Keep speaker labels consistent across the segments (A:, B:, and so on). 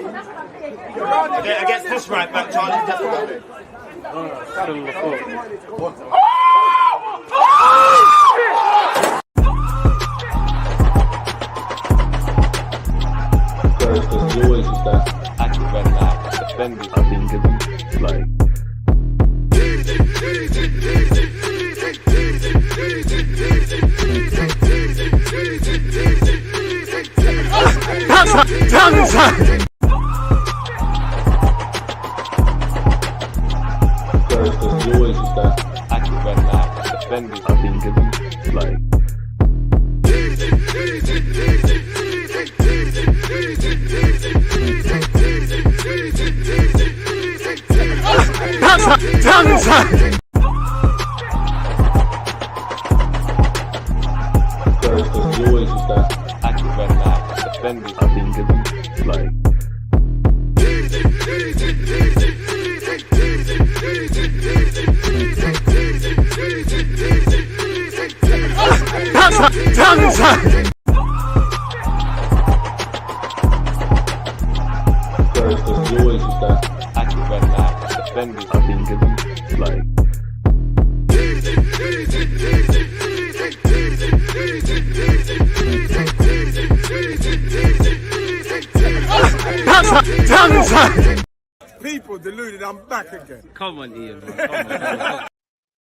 A: Yeah, against this right back, Charlie, definitely.
B: Because you always just that active red back defenders, I think, is like. Because you always just that active red back defenders, I think, is like. Because you always just that active red back defenders, I think, is like. Because you always just that active red back defenders, I think, is like.
C: People deluded, I'm back again.
D: Come on, Ian, man.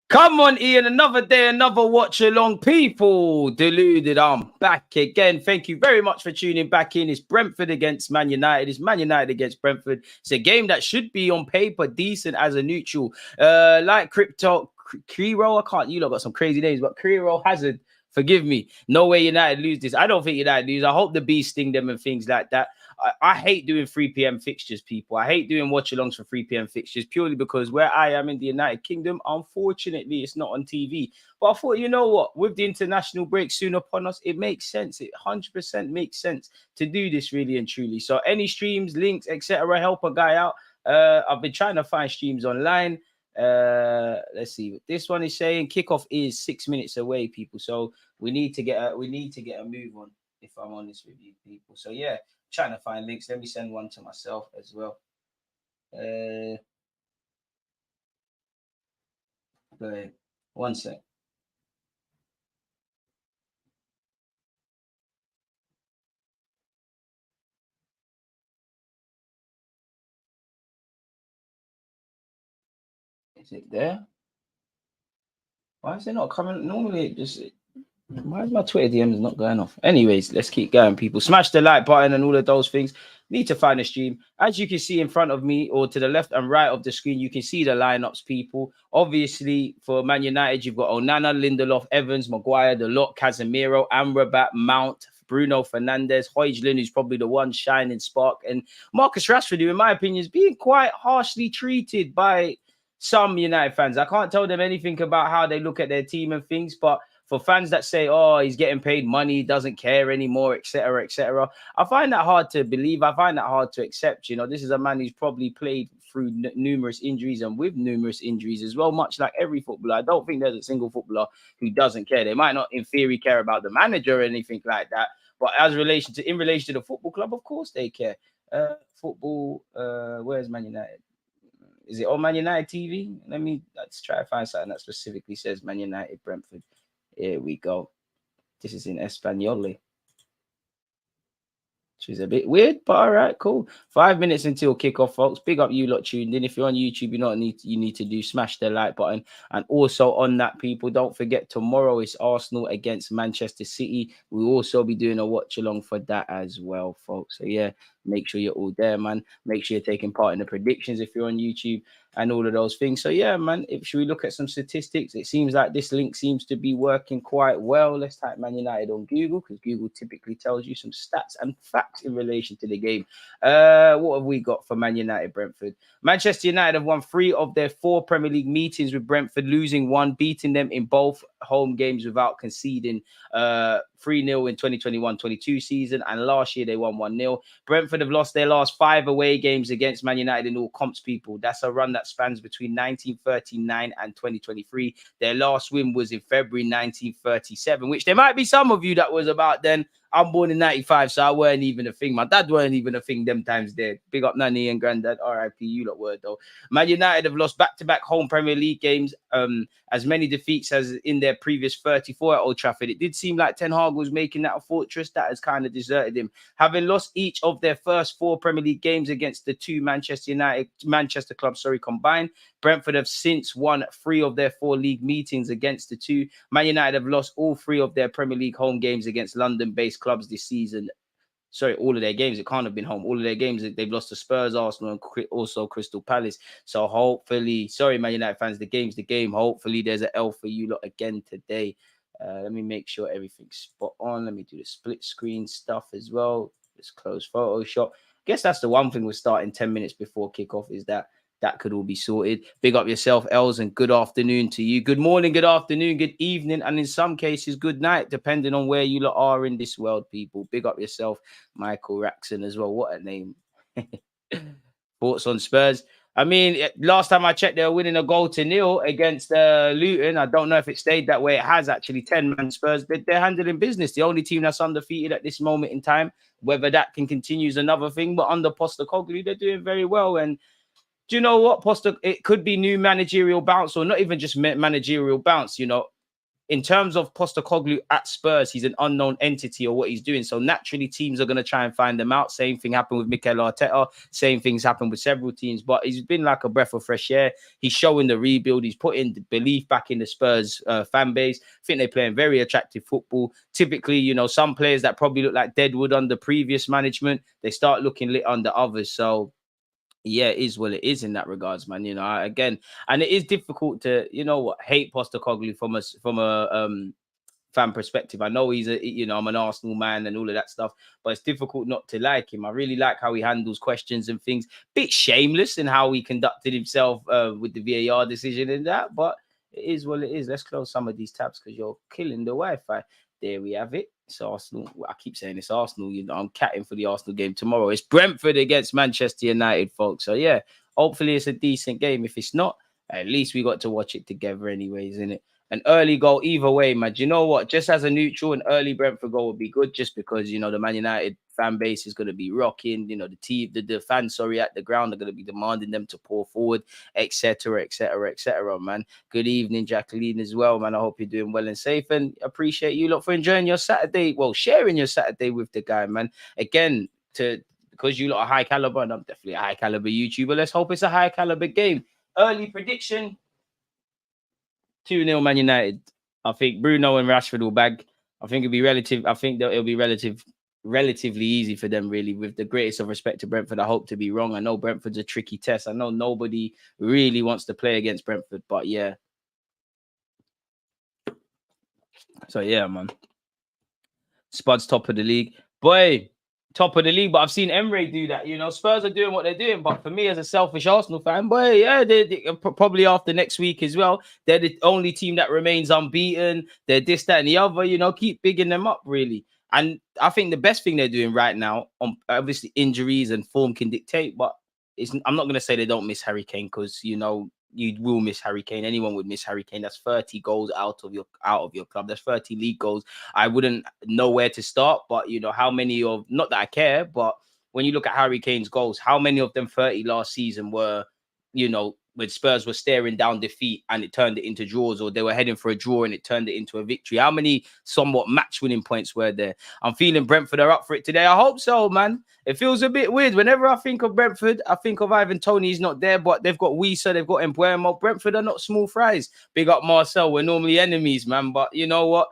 D: Come on, Ian. Another day, another watch along. People deluded. I'm back again. Thank you very much for tuning back in. It's Brentford against Man United. It's Man United against Brentford. It's a game that should be on paper decent as a neutral. Like Crypto, Crero, I can't, you lot got some crazy names, but Crero Hazard, forgive me. No way United lose this. I don't think United lose. I hope the bees sting them and things like that. I hate doing 3 p.m. fixtures, people. I hate doing watch-alongs for 3 p.m. fixtures purely because where I am in the United Kingdom, unfortunately, it's not on TV. But I thought, you know what? With the international break soon upon us, it makes sense. It 100% makes sense to do this really and truly. So any streams, links, etc., help a guy out. I've been trying to find streams online. Let's see what this one is saying. Kickoff is 6 minutes away, people. So we need to get a move on, if I'm honest with you, people. So yeah. Trying to find links. Let me send one to myself as well. But 1 sec. Is it there? Why is it not coming? Normally it just... Why is my Twitter DMs not going off? Anyways, let's keep going, people. Smash the like button and all of those things. Need to find a stream. As you can see in front of me or to the left and right of the screen, you can see the lineups, people. Obviously, for Man United, you've got Onana, Lindelof, Evans, Maguire, the lot, Casemiro, Amrabat, Mount, Bruno Fernandes, Højlund, who's probably the one shining spark, and Marcus Rashford, who, in my opinion, is being quite harshly treated by some United fans. I can't tell them anything about how they look at their team and things, but for fans that say, oh, he's getting paid money, doesn't care anymore, etc., etc., I find that hard to believe. I find that hard to accept. You know, this is a man who's probably played through numerous injuries and with numerous injuries as well, much like every footballer. I don't think there's a single footballer who doesn't care. They might not, in theory, care about the manager or anything like that, but in relation to the football club, of course they care. Where's Man United? Is it on Man United TV? Let's try to find something that specifically says Man United Brentford. Here we go. This is in Espanol, which is a bit weird, but all right, cool. 5 minutes until kickoff, folks. Big up you lot tuned in. If you're on YouTube, you need to do smash the like button. And also on that, people, don't forget tomorrow is Arsenal against Manchester City. We'll also be doing a watch along for that as well, folks. So yeah, make sure you're all there, man. Make sure you're taking part in the predictions if you're on YouTube and all of those things. So yeah, man, should we look at some statistics? It seems like this link seems to be working quite well. Let's type Man United on Google because Google typically tells you some stats and facts in relation to the game. What have we got for Man United Brentford? Manchester United have won 3 of their 4 Premier League meetings with Brentford, losing 1, beating them in both home games without conceding 3-0 in 2021-22 season, and last year they won 1-0. Brentford have lost their last 5 away games against Man United in all comps, people. That's a run that spans between 1939 and 2023. Their last win was in February 1937, which there might be some of you that was about then. I'm born in 95, so I weren't even a thing. My dad weren't even a thing them times there. Big up Nanny and Granddad. R.I.P. You lot were, though. Man United have lost back-to-back home Premier League games, as many defeats as in their previous 34 at Old Trafford. It did seem like Ten Hag was making that a fortress. That has kind of deserted him. Having lost each of their first 4 Premier League games against the 2 Manchester clubs, combined, Brentford have since won 3 of their 4 league meetings against the 2. Man United have lost all 3 of their Premier League home games against London-based clubs this season. Sorry, all of their games. It can't have been home. All of their games, they've lost to Spurs, Arsenal, and also Crystal Palace. So hopefully, sorry, Man United fans, the game's the game. Hopefully, there's an L for you lot again today. Let me make sure everything's spot on. Let me do the split screen stuff as well. Let's close Photoshop. I guess that's the one thing we're starting 10 minutes before kickoff is that could all be sorted. Big up yourself, Els, and good afternoon to you. Good morning, good afternoon, good evening, and in some cases, good night, depending on where you lot are in this world, people. Big up yourself, Michael Raxon, as well. What a name. Thoughts on Spurs? I mean, last time I checked, they were winning 1-0 against Luton. I don't know if it stayed that way. It has actually. 10-man Spurs. They're handling business. The only team that's undefeated at this moment in time. Whether that can continue is another thing. But under Postecoglou, they're doing very well. And do you know what, it could be new managerial bounce, or not even just managerial bounce, in terms of Postecoglou at Spurs, he's an unknown entity or what he's doing. So naturally, teams are going to try and find them out. Same thing happened with Mikel Arteta. Same things happened with several teams. But he's been like a breath of fresh air. He's showing the rebuild. He's putting the belief back in the Spurs fan base. I think they're playing very attractive football. Typically, some players that probably look like deadwood under previous management, they start looking lit under others. So yeah, it is what it is in that regards, man. Again, and it is difficult to, hate Postecoglou from a fan perspective. I know he's I'm an Arsenal man and all of that stuff, but it's difficult not to like him. I really like how he handles questions and things. Bit shameless in how he conducted himself with the VAR decision and that, but it is what it is. Let's close some of these tabs because you're killing the Wi-Fi. There we have it. It's Arsenal. I keep saying it's Arsenal. I'm catting for the Arsenal game tomorrow. It's Brentford against Manchester United, folks. So, yeah, hopefully it's a decent game. If it's not, at least we got to watch it together anyways, isn't it? An early goal either way, man. Do you know what? Just as a neutral, an early Brentford goal would be good just because, the Man United fan base is going to be rocking. The fans, at the ground are going to be demanding them to pour forward, etc., etc., etc., man. Good evening, Jacqueline, as well, man. I hope you're doing well and safe, and appreciate you lot for enjoying your Saturday. Well, sharing your Saturday with the guy, man. Again, because you lot are high caliber, and I'm definitely a high caliber YouTuber. Let's hope it's a high caliber game. Early prediction. 2-0 Man United. I think Bruno and Rashford will bag. I think it'll be relatively easy for them, really, with the greatest of respect to Brentford. I hope to be wrong. I know Brentford's a tricky test. I know nobody really wants to play against Brentford, but yeah. So yeah, man. Spud's top of the league. Boy, top of the league, but I've seen Emre do that. Spurs are doing what they're doing, but for me as a selfish Arsenal fan, boy, yeah, they probably after next week as well, they're the only team that remains unbeaten. They're this, that, and the other. Keep bigging them up, really. And I think the best thing they're doing right now, obviously injuries and form can dictate, but I'm not going to say they don't miss Harry Kane because you will miss Harry Kane. Anyone would miss Harry Kane. That's 30 goals out of your club. That's 30 league goals. I wouldn't know where to start, but how many of, not that I care, but when you look at Harry Kane's goals, how many of them 30 last season were, when Spurs were staring down defeat and it turned it into draws, or they were heading for a draw and it turned it into a victory? How many somewhat match-winning points were there? I'm feeling Brentford are up for it today. I hope so, man. It feels a bit weird. Whenever I think of Brentford, I think of Ivan Toney. He's not there, but they've got Wisa, they've got Embuemo. Brentford are not small fries. Big up Marcel. We're normally enemies, man. But you know what?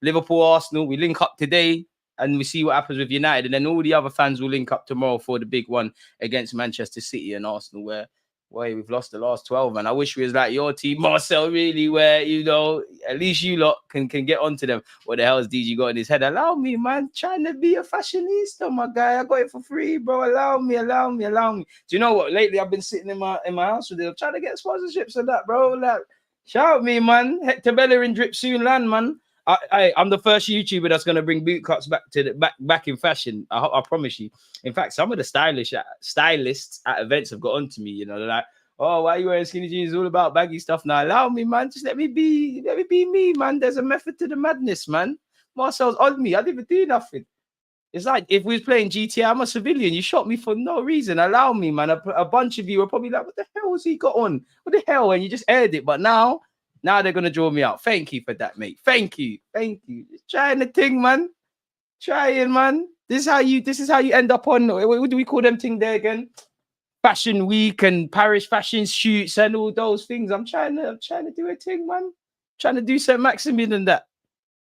D: Liverpool, Arsenal, we link up today and we see what happens with United. And then all the other fans will link up tomorrow for the big one against Manchester City and Arsenal, where we've lost the last 12, man. I wish we was like your team, Marcel, really, where, at least you lot can get onto them. What the hell has DG got in his head? Allow me, man. Trying to be a fashionista, my guy. I got it for free, bro. Allow me. Do you know what? Lately, I've been sitting in my house with them, trying to get sponsorships and that, bro. Like, shout me, man. Hector Bellerin drip soon land, man. I'm the first YouTuber that's going to bring boot cuts back in fashion. I promise you. In fact, some of the stylists at events have got onto me. They're like, "Oh, why are you wearing skinny jeans? It's all about baggy stuff now. Allow me, man. Just let me be me, man. There's a method to the madness, man." Marcel's on me. I didn't even do nothing. It's like if we was playing GTA, I'm a civilian. You shot me for no reason. Allow me, man. A bunch of you are probably like, what the hell has he got on? What the hell? And you just aired it. But now they're gonna draw me out. Thank you for that, mate. Thank you. Just trying the thing, man. Trying, man. This is how you end up on, what do we call them thing there again? Fashion Week and Paris fashion shoots and all those things. I'm trying to do a thing, man. Trying to do St. Maximin and that.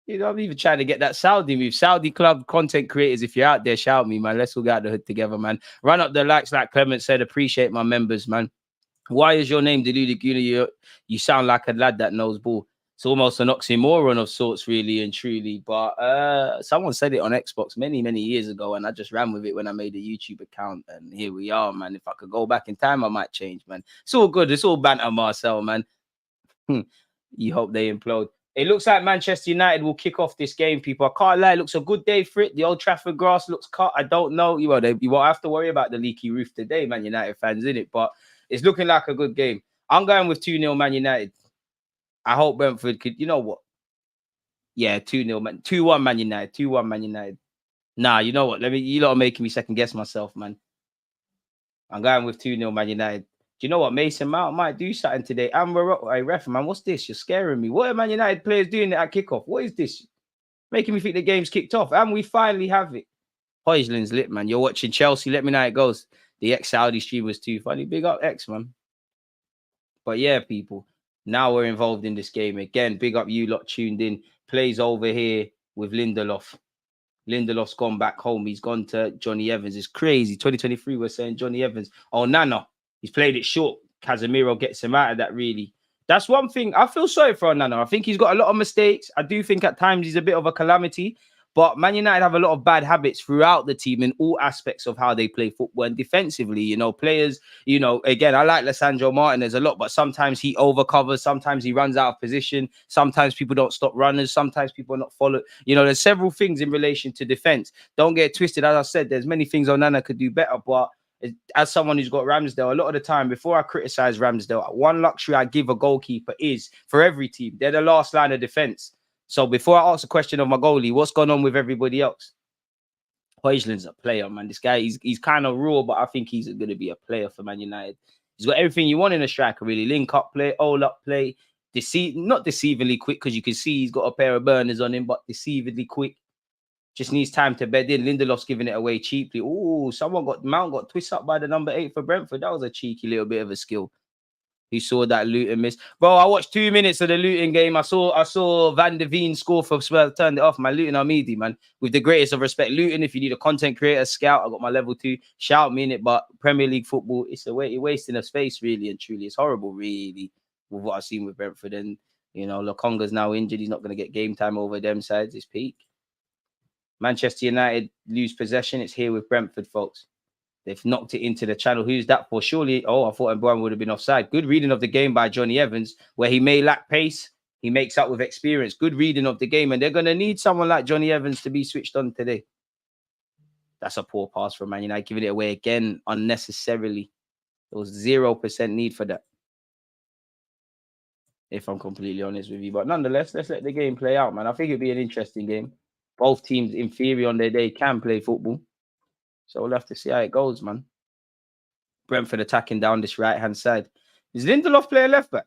D: You know, I'm even trying to get that Saudi move. Saudi club content creators, if you're out there, shout me, man. Let's all get out the hood together, man. Run up the likes, like Clement said. Appreciate my members, man. Why is your name Deluded? You sound like a lad that knows ball. It's almost an oxymoron of sorts, really and truly. But someone said it on Xbox many, many years ago, and I just ran with it when I made a YouTube account. And here we are, man. If I could go back in time, I might change, man. It's all good. It's all banter, Marcel, man. You hope they implode. It looks like Manchester United will kick off this game, people. I can't lie. It looks a good day for it. The Old Trafford grass looks cut. I don't know. You won't have to worry about the leaky roof today, Man United fans, in it. But it's looking like a good game. I'm going with 2-0 Man United. I hope Brentford could, you know what? Yeah, 2-0, man. 2-1 Man United. 2-1 Man United. Nah, you know what? You lot are making me second guess myself, man. I'm going with 2-0 Man United. Do you know what? Mason Mount might do something today. And hey, ref, man, what's this? You're scaring me. What are Man United players doing at kickoff? What is this? Making me think the game's kicked off. And we finally have it. Højlund's lit, man. You're watching Chelsea. Let me know how it goes. The ex-Saudi stream was too funny. Big up X, man. But yeah, people. Now we're involved in this game. Again, big up you lot tuned in. Plays over here with Lindelof. Lindelof's gone back home. He's gone to Johnny Evans. It's crazy. 2023, we're saying Johnny Evans. Oh, Nana. He's played it short. Casemiro gets him out of that, really. That's one thing. I feel sorry for Nana. I think he's got a lot of mistakes. I do think at times he's a bit of a calamity. But Man United have a lot of bad habits throughout the team in all aspects of how they play football and defensively. You know, players, you know, again, I like Lissandro Martinez a lot, but sometimes he overcovers. Sometimes he runs out of position. Sometimes people don't stop runners. Sometimes people are not followed. You know, there's several things in relation to defense. Don't get twisted. As I said, there's many things Onana could do better, but as someone who's got Ramsdale, a lot of the time, before I criticize Ramsdale, one luxury I give a goalkeeper is, for every team, they're the last line of defense. So before I ask a question of my goalie, what's going on with everybody else? Højlund's a player, man. This guy, he's kind of raw, but I think he's going to be a player for Man United. He's got everything you want in a striker, really. Link up play, all up play, not deceivingly quick, because you can see he's got a pair of burners on him, but deceivingly quick. Just needs time to bed in. Lindelof's giving it away cheaply. Oh, Mount got twisted up by the number 8 for Brentford. That was a cheeky little bit of a skill. He saw that Luton miss. Bro, I watched 2 minutes of the Luton game. I saw Van der Veen score for Spurs. Turned it off. My Luton Armidi, man. With the greatest of respect. Luton, if you need a content creator, scout, I got my level 2. Shout me in it. But Premier League football, it's a way you're wasting of space, really and truly. It's horrible, really, with what I've seen with Brentford. And, you know, Lokonga's now injured. He's not going to get game time over them sides. It's peak. Manchester United lose possession. It's here with Brentford, folks. They've knocked it into the channel. Who's that for? Surely, I thought Mbeumo would have been offside. Good reading of the game by Johnny Evans, where he may lack pace. He makes up with experience. Good reading of the game. And they're going to need someone like Johnny Evans to be switched on today. That's a poor pass from Man United. Giving it away again unnecessarily. There was 0% need for that, if I'm completely honest with you. But nonetheless, let's let the game play out, man. I think it'll be an interesting game. Both teams, in theory, on their day, can play football. So we'll have to see how it goes, man. Brentford attacking down this right-hand side. Is Lindelof playing left back?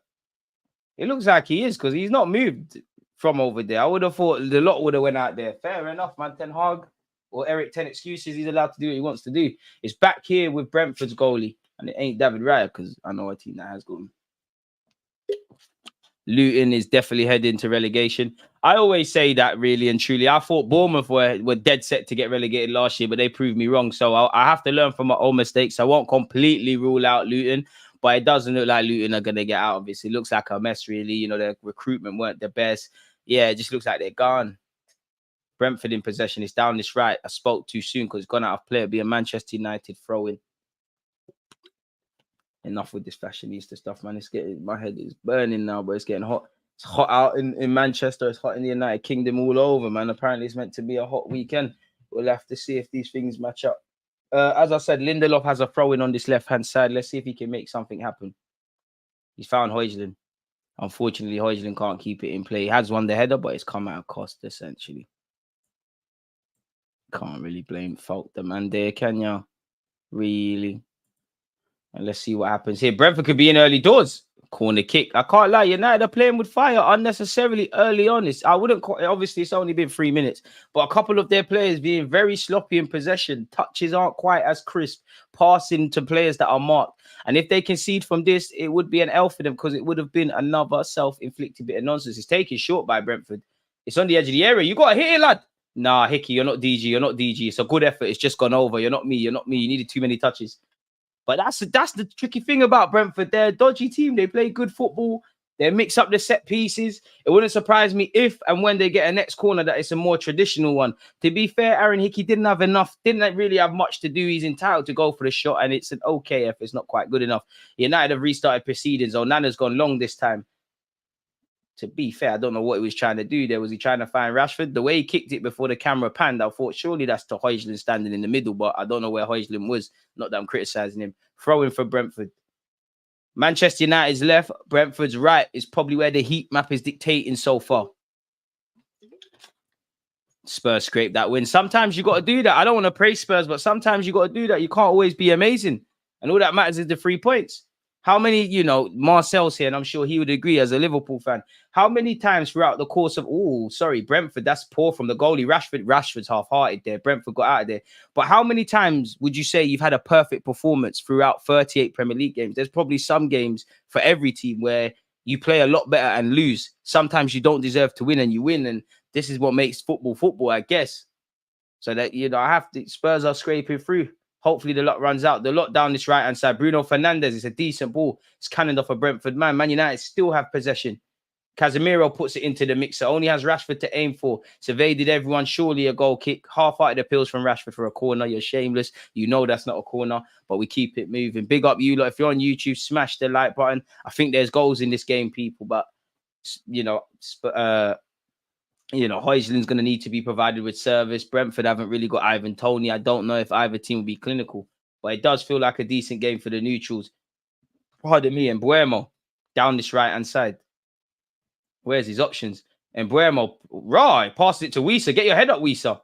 D: It looks like he is, because he's not moved from over there. I would have thought the lot would have went out there. Fair enough, man. Ten Hag or Eric 10 excuses. He's allowed to do what he wants to do. It's back here with Brentford's goalie. And it ain't David Raya, because I know a team that has got him. Luton is definitely heading to relegation. I always say that, really and truly. I thought Bournemouth were dead set to get relegated last year, but they proved me wrong. So I have to learn from my own mistakes. I won't completely rule out Luton, but it doesn't look like Luton are going to get out of this. It looks like a mess, really. You know, their recruitment weren't the best. Yeah, it just looks like they're gone. Brentford in possession. It's down this right. I spoke too soon because it's gone out of play. It'll be a Manchester United throw-in. Enough with this fashionista stuff, man. It's getting, my head is burning now, but it's getting hot. It's hot out in Manchester. It's hot in the United Kingdom, all over, man. Apparently, it's meant to be a hot weekend. We'll have to see if these things match up. As I said, Lindelof has a throw-in on this left-hand side. Let's see if he can make something happen. He's found Højlund. Unfortunately, Højlund can't keep it in play. He has won the header, but it's come at a cost, essentially. Can't really fault the man there, can ya? Really? And let's see what happens here. Brentford could be in early doors. Corner kick. I can't lie. United are playing with fire unnecessarily early on. I wouldn't call, obviously it's only been 3 minutes, but a couple of their players being very sloppy in possession. Touches aren't quite as crisp. Passing to players that are marked. And if they concede from this, it would be an L for them because it would have been another self-inflicted bit of nonsense. It's taken short by Brentford. It's on the edge of the area. You got to hit it, lad. Nah, Hickey, you're not DG. You're not DG. It's a good effort. It's just gone over. You're not me. You're not me. You needed too many touches. But that's the tricky thing about Brentford. They're a dodgy team. They play good football. They mix up the set pieces. It wouldn't surprise me if and when they get a next corner that it's a more traditional one. To be fair, Aaron Hickey didn't really have much to do. He's entitled to go for the shot, and it's an okay effort. It's not quite good enough. United have restarted proceedings. Onana's gone long this time. To be fair, I don't know what he was trying to do there. Was he trying to find Rashford? The way he kicked it before the camera panned, I thought surely that's to Højlund standing in the middle, but I don't know where Højlund was. Not that I'm criticizing him. Throwing for Brentford. Manchester United's left, Brentford's right is probably where the heat map is dictating so far. Spurs scrape that win. Sometimes you got to do that. I don't want to praise Spurs, but sometimes you got to do that. You can't always be amazing. And all that matters is the 3 points. How many, Marcel's here, and I'm sure he would agree as a Liverpool fan. How many times throughout the course of, Brentford, that's poor from the goalie. Rashford's half-hearted there. Brentford got out of there. But how many times would you say you've had a perfect performance throughout 38 Premier League games? There's probably some games for every team where you play a lot better and lose. Sometimes you don't deserve to win and you win. And this is what makes football, I guess. So that, Spurs are scraping through. Hopefully the lot runs out. The lot down this right-hand side. Bruno Fernandes is a decent ball. It's cannoned off a Brentford man. Man United still have possession. Casemiro puts it into the mixer. Only has Rashford to aim for. It's evaded everyone. Surely a goal kick. Half-hearted appeals from Rashford for a corner. You're shameless. You know that's not a corner, but we keep it moving. Big up you lot. If you're on YouTube, smash the like button. I think there's goals in this game, people, but, Højlund's going to need to be provided with service. Brentford haven't really got Ivan Toney. I don't know if either team will be clinical, but it does feel like a decent game for the neutrals. Pardon me, and Mbuemo down this right-hand side. Where's his options? And Mbuemo, right, passes it to Wisa. Get your head up, Wisa.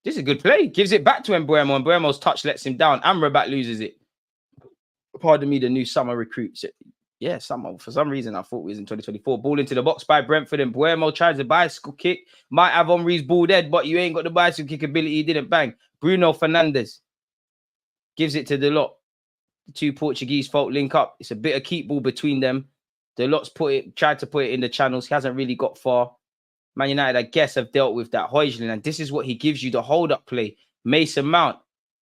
D: This is a good play. Gives it back to Mbuemo, and Mbuemo's touch lets him down. Amrabat loses it. Pardon me, the new summer recruit. Yeah, for some reason, I thought it was in 2024. Ball into the box by Brentford, and Mbuemo tries a bicycle kick. Might have Henry's ball dead, but you ain't got the bicycle kick ability. He didn't bang. Bruno Fernandes gives it to the lot. The two Portuguese folk link up. It's a bit of keep ball between them. The lot's tried to put it in the channels. He hasn't really got far. Man United, I guess, have dealt with that. Højlund, and this is what he gives you, the hold-up play. Mason Mount,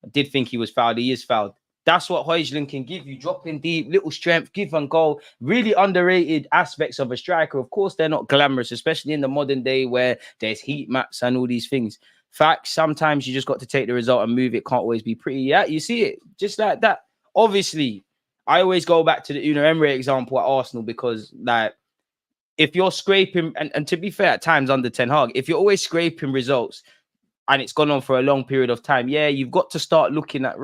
D: I did think he was fouled. He is fouled. That's what Højlund can give you. Dropping deep, little strength, give and goal. Really underrated aspects of a striker. Of course, they're not glamorous, especially in the modern day where there's heat maps and all these things. Facts, sometimes you just got to take the result and move. It can't always be pretty. Yeah, you see it just like that. Obviously, I always go back to the Unai Emery example at Arsenal because, if you're scraping, and to be fair, at times under Ten Hag, if you're always scraping results and it's gone on for a long period of time, yeah, you've got to start looking at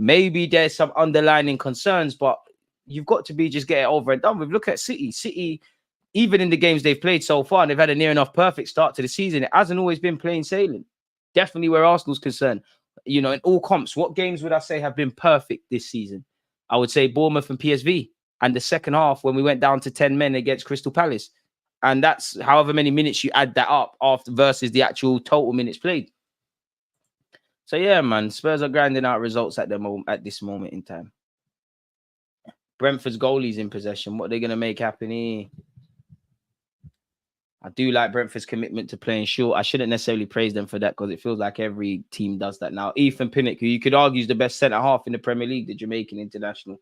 D: maybe there's some underlying concerns, but you've got to just get it over and done with. Look at City. City, even in the games they've played so far, and they've had a near enough perfect start to the season, it hasn't always been plain sailing. Definitely where Arsenal's concerned. In all comps, what games would I say have been perfect this season? I would say Bournemouth and PSV. And the second half when we went down to 10 men against Crystal Palace. And that's however many minutes you add that up after versus the actual total minutes played. So yeah, man, Spurs are grinding out results at this moment in time. Brentford's goalie's in possession. What are they going to make happen here? I do like Brentford's commitment to playing short. I shouldn't necessarily praise them for that because it feels like every team does that now. Ethan Pinnock, who you could argue is the best centre-half in the Premier League, the Jamaican international.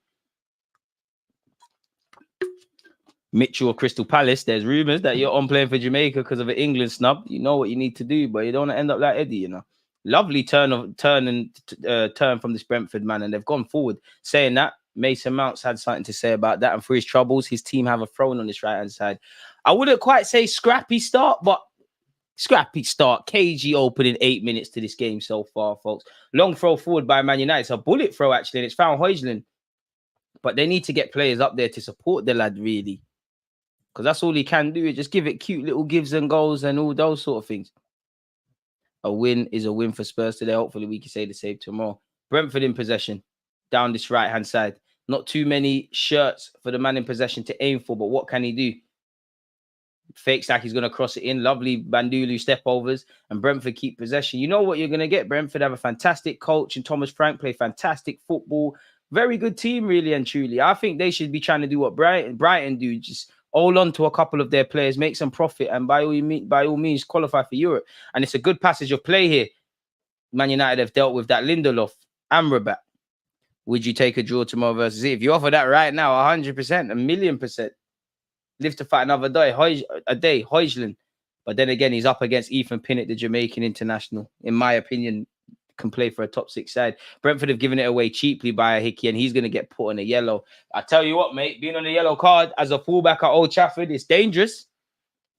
D: Mitchell of Crystal Palace, there's rumours that you're on playing for Jamaica because of an England snub. You know what you need to do, but you don't want to end up like Eddie, Lovely turn from this Brentford man, and they've gone forward. Saying that, Mason Mount's had something to say about that, and for his troubles, his team have a throne on this right-hand side. I wouldn't quite say scrappy start, but scrappy start. KG opening 8 minutes to this game so far, folks. Long throw forward by Man United. It's a bullet throw, actually, and it's found Højlund. But they need to get players up there to support the lad, really. Because that's all he can do, is just give it cute little gives and goals and all those sort of things. A win is a win for Spurs today. Hopefully, we can say the same tomorrow. Brentford in possession down this right-hand side. Not too many shirts for the man in possession to aim for, but what can he do? Fakes like he's going to cross it in. Lovely Bandulu step overs, and Brentford keep possession. You know what you're going to get. Brentford have a fantastic coach, and Thomas Frank play fantastic football. Very good team, really and truly. I think they should be trying to do what Brighton do. Just hold on to a couple of their players, make some profit, and by all means qualify for Europe. And it's a good passage of play here. Man United have dealt with that Lindelof, Amrabat. Would you take a draw tomorrow versus it? If you offer that right now, 100%, 1,000,000%. Live to fight another day, Højlund. But then again, he's up against Ethan Pinnock, the Jamaican international. In my opinion, can play for a top 6 side. Brentford have given it away cheaply by a Hickey, and he's going to get put on a yellow. I tell you what, mate, being on a yellow card as a fullback at Old Trafford is dangerous.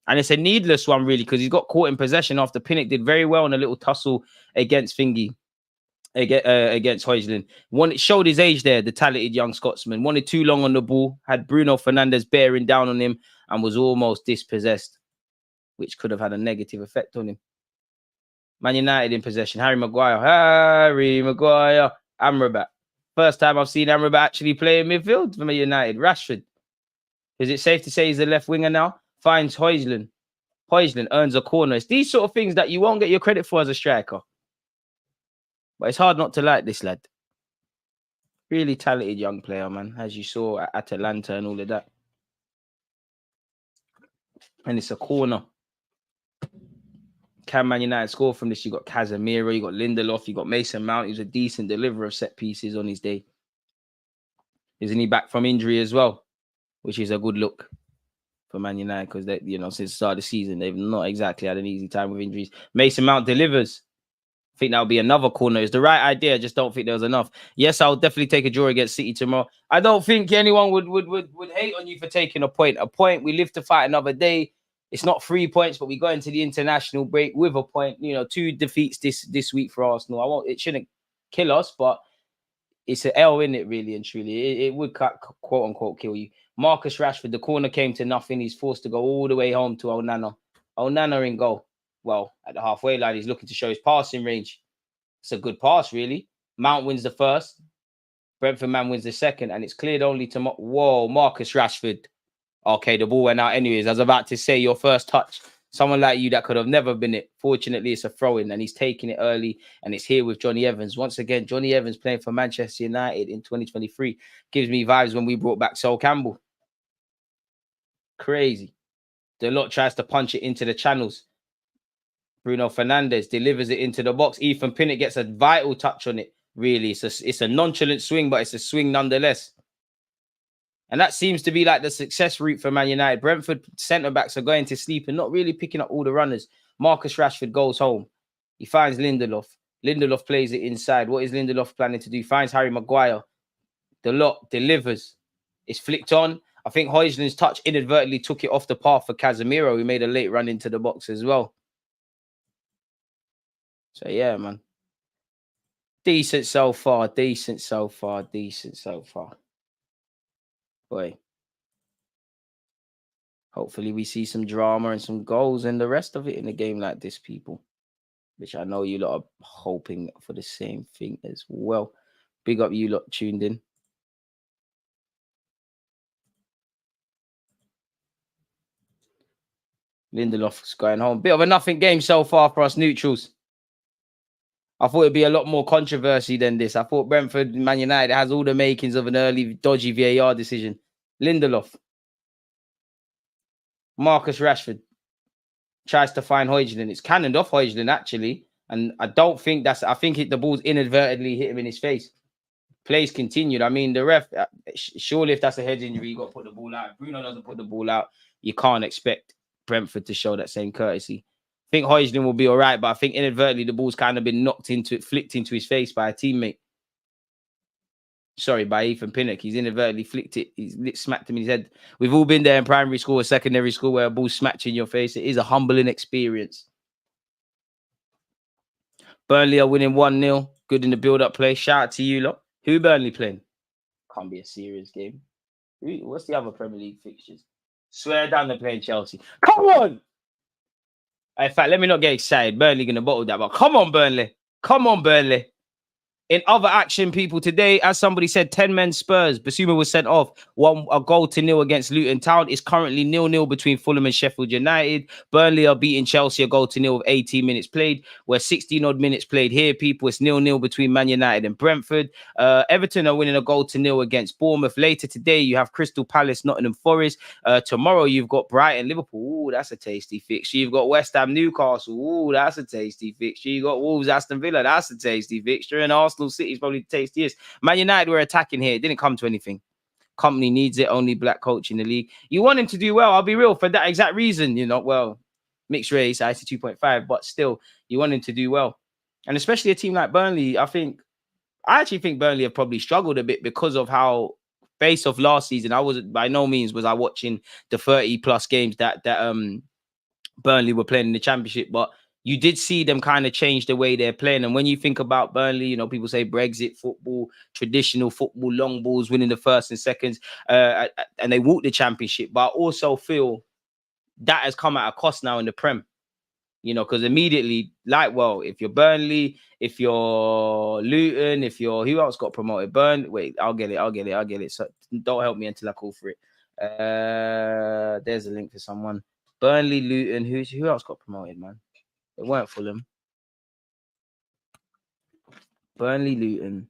D: And it's a needless one, really, because he's got caught in possession after Pinnock did very well in a little tussle against Thingy. Against Højlund. It showed his age there, the talented young Scotsman. Wanted too long on the ball, had Bruno Fernandes bearing down on him, and was almost dispossessed, which could have had a negative effect on him. Man United in possession. Harry Maguire, Amrabat. First time I've seen Amrabat actually play in midfield for Man United. Rashford. Is it safe to say he's the left winger now? Finds Højlund. Højlund earns a corner. It's these sort of things that you won't get your credit for as a striker. But it's hard not to like this lad. Really talented young player, man. As you saw at Atalanta and all of that. And it's a corner. Can Man United score from this? You got Casemiro, you got Lindelof, you got Mason Mount. He's a decent deliverer of set pieces on his day. Isn't he back from injury as well? Which is a good look for Man United because they, since the start of the season, they've not exactly had an easy time with injuries. Mason Mount delivers. I think that'll be another corner. It's the right idea. I just don't think there was enough. Yes, I'll definitely take a draw against City tomorrow. I don't think anyone would hate on you for taking a point. A point, we live to fight another day. It's not 3 points, but we go into the international break with a point. 2 defeats this week for Arsenal. It shouldn't kill us, but it's an L in it, really and truly. It would quote unquote kill you. Marcus Rashford, the corner came to nothing. He's forced to go all the way home to Onana. Onana in goal. Well, at the halfway line, he's looking to show his passing range. It's a good pass, really. Mount wins the first. Brentford man wins the second. And it's cleared only to... Whoa, Marcus Rashford. Okay, the ball went out anyways. I was about to say, your first touch. Someone like you that could have never been it. Fortunately, it's a throw-in, and he's taking it early, and it's here with Johnny Evans. Once again, Johnny Evans playing for Manchester United in 2023. Gives me vibes when we brought back Sol Campbell. Crazy. Deluded tries to punch it into the channels. Bruno Fernandes delivers it into the box. Ethan Pinnock gets a vital touch on it, really. It's a nonchalant swing, but it's a swing nonetheless. And that seems to be like the success route for Man United. Brentford centre-backs are going to sleep and not really picking up all the runners. Marcus Rashford goes home. He finds Lindelof. Lindelof plays it inside. What is Lindelof planning to do? Finds Harry Maguire. Deluded delivers. It's flicked on. I think Højlund's touch inadvertently took it off the path for Casemiro, who made a late run into the box as well. So, yeah, man. Decent so far. Decent so far. Decent so far. Boy. Hopefully we see some drama and some goals and the rest of it in a game like this, people. Which I know you lot are hoping for the same thing as well. Big up you lot tuned in. Lindelof's going home. Bit of a nothing game so far for us neutrals. I thought it'd be a lot more controversy than this. I thought Brentford, Man United has all the makings of an early dodgy VAR decision. Lindelof. Marcus Rashford tries to find Højlund. It's cannoned off Højlund, actually. And I don't think that's... I think the ball's inadvertently hit him in his face. Plays continued. I mean, the ref... surely if that's a head injury, you got to put the ball out. If Bruno doesn't put the ball out, you can't expect Brentford to show that same courtesy. I think Højlund will be all right, but I think inadvertently the ball's kind of been flicked into his face by a teammate. Sorry, by Ethan Pinnock. He's inadvertently flicked it. He's smacked him in his head. We've all been there in primary school or secondary school where a ball smacked you in your face. It is a humbling experience. Burnley are winning 1-0. Good in the build-up play. Shout out to you lot. Who Burnley playing? Can't be a serious game. What's the other Premier League fixtures? Swear down they're playing Chelsea. Come on! In fact, let me not get excited. Burnley going to bottle that. But come on, Burnley. Come on, Burnley. In other action, people, today, as somebody said, 10 men Spurs. Basuma was sent off. A goal to nil against Luton Town. Is currently 0-0 between Fulham and Sheffield United. Burnley are beating Chelsea a goal to nil with 18 minutes played. We're 16 odd minutes played here, people. It's 0-0 between Man United and Brentford. Everton are winning a goal to nil against Bournemouth. Later today, you have Crystal Palace, Nottingham Forest. Tomorrow, you've got Brighton, Liverpool. Ooh, that's a tasty fixture. You've got West Ham, Newcastle. Ooh, that's a tasty fixture. You've got Wolves, Aston Villa. That's a tasty fixture. And Arsenal City is probably the tastiest. Man United were attacking here. It didn't come to anything. Company needs it. Only black coach in the league. You want him to do well. I'll be real. For that exact reason, well, mixed race, I see 2.5, but still, you want him to do well. And especially a team like Burnley, I actually think Burnley have probably struggled a bit because of how, based off last season, by no means was I watching the 30 plus games that Burnley were playing in the Championship, but you did see them kind of change the way they're playing. And when you think about Burnley, people say Brexit football, traditional football, long balls, winning the first and seconds, and they walk the Championship. But I also feel that has come at a cost now in the Prem, because immediately, if you're Burnley, if you're Luton, who else got promoted? Wait, I'll get it. So don't help me until I call for it. There's a link for someone. Burnley, Luton, who else got promoted, man? It weren't Fulham. Burnley, Luton.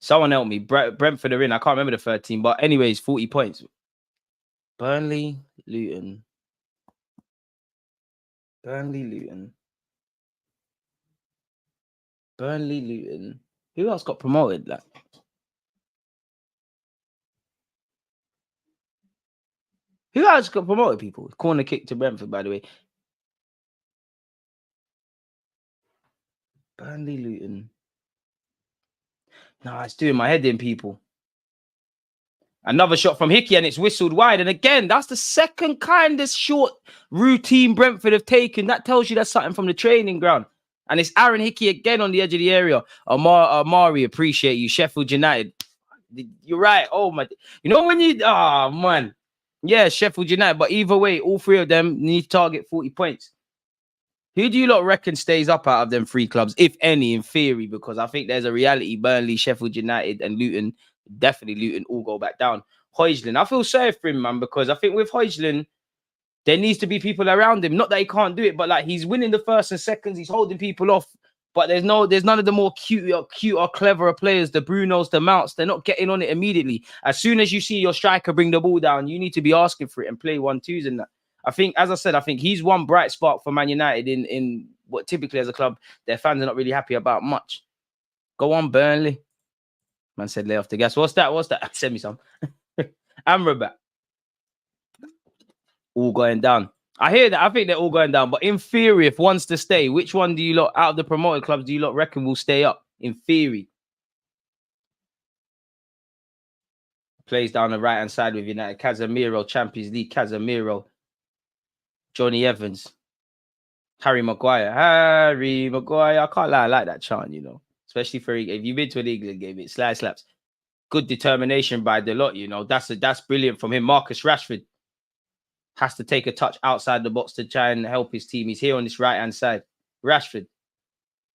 D: Someone help me. Brentford are in. I can't remember the third team, but anyways, 40 points. Burnley, Luton. Burnley, Luton. Burnley, Luton. Who else got promoted? Who else got promoted, people? Corner kick to Brentford, by the way. Burnley, Luton. No, it's doing my head in, people. Another shot from Hickey, and it's whistled wide. And again, that's the second kind of short routine Brentford have taken. That tells you that's something from the training ground. And it's Aaron Hickey again on the edge of the area. Amari, appreciate you. Sheffield United. You're right. Oh, my. When you... Oh, man. Yeah, Sheffield United. But either way, all three of them need to target 40 points. Who do you lot reckon stays up out of them three clubs, if any, in theory? Because I think there's a reality. Burnley, Sheffield United, and Luton, definitely Luton, all go back down. Højlund, I feel sorry for him, man, because I think with Højlund, there needs to be people around him. Not that he can't do it, but he's winning the first and seconds, he's holding people off. But there's none of the more cute or cleverer players, the Brunos, the Mounts. They're not getting on it immediately. As soon as you see your striker bring the ball down, you need to be asking for it and play 1-2s and that. I think, as I said, he's one bright spark for Man United in what typically as a club, their fans are not really happy about much. Go on, Burnley. Man said lay off the gas. What's that? Send me some. Amrabat. All going down. I hear that. I think they're all going down. But in theory, if one's to stay, which one do you lot, out of the promoted clubs, do you lot reckon will stay up? In theory. Plays down the right-hand side with United. Casemiro, Champions League. Casemiro. Johnny Evans. Harry Maguire. I can't lie. I like that chant, Especially if you've been to an England game, it slaps. Good determination by the lot, That's brilliant from him. Marcus Rashford has to take a touch outside the box to try and help his team. He's here on this right-hand side. Rashford.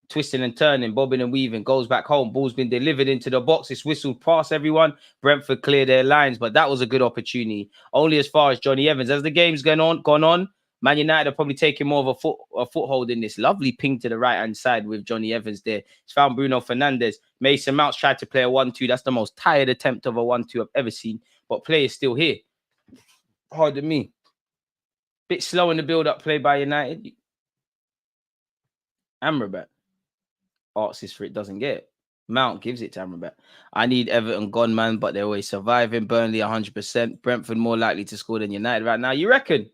D: Twisting and turning, bobbing and weaving, goes back home. Ball's been delivered into the box. It's whistled past everyone. Brentford clear their lines, but that was a good opportunity. Only as far as Johnny Evans. As the game's gone on, Man United are probably taking more of a foothold in this. Lovely ping to the right-hand side with Johnny Evans there. He's found Bruno Fernandes. Mason Mounts tried to play a 1-2. That's the most tired attempt of a 1-2 I've ever seen. But play is still here. Pardon me. Bit slow in the build-up play by United. Amrabat. Arts for it, doesn't get it. Mount gives it to Amrabat. I need Everton gone, man, but they're always surviving. Burnley 100%. Brentford more likely to score than United right now. You reckon?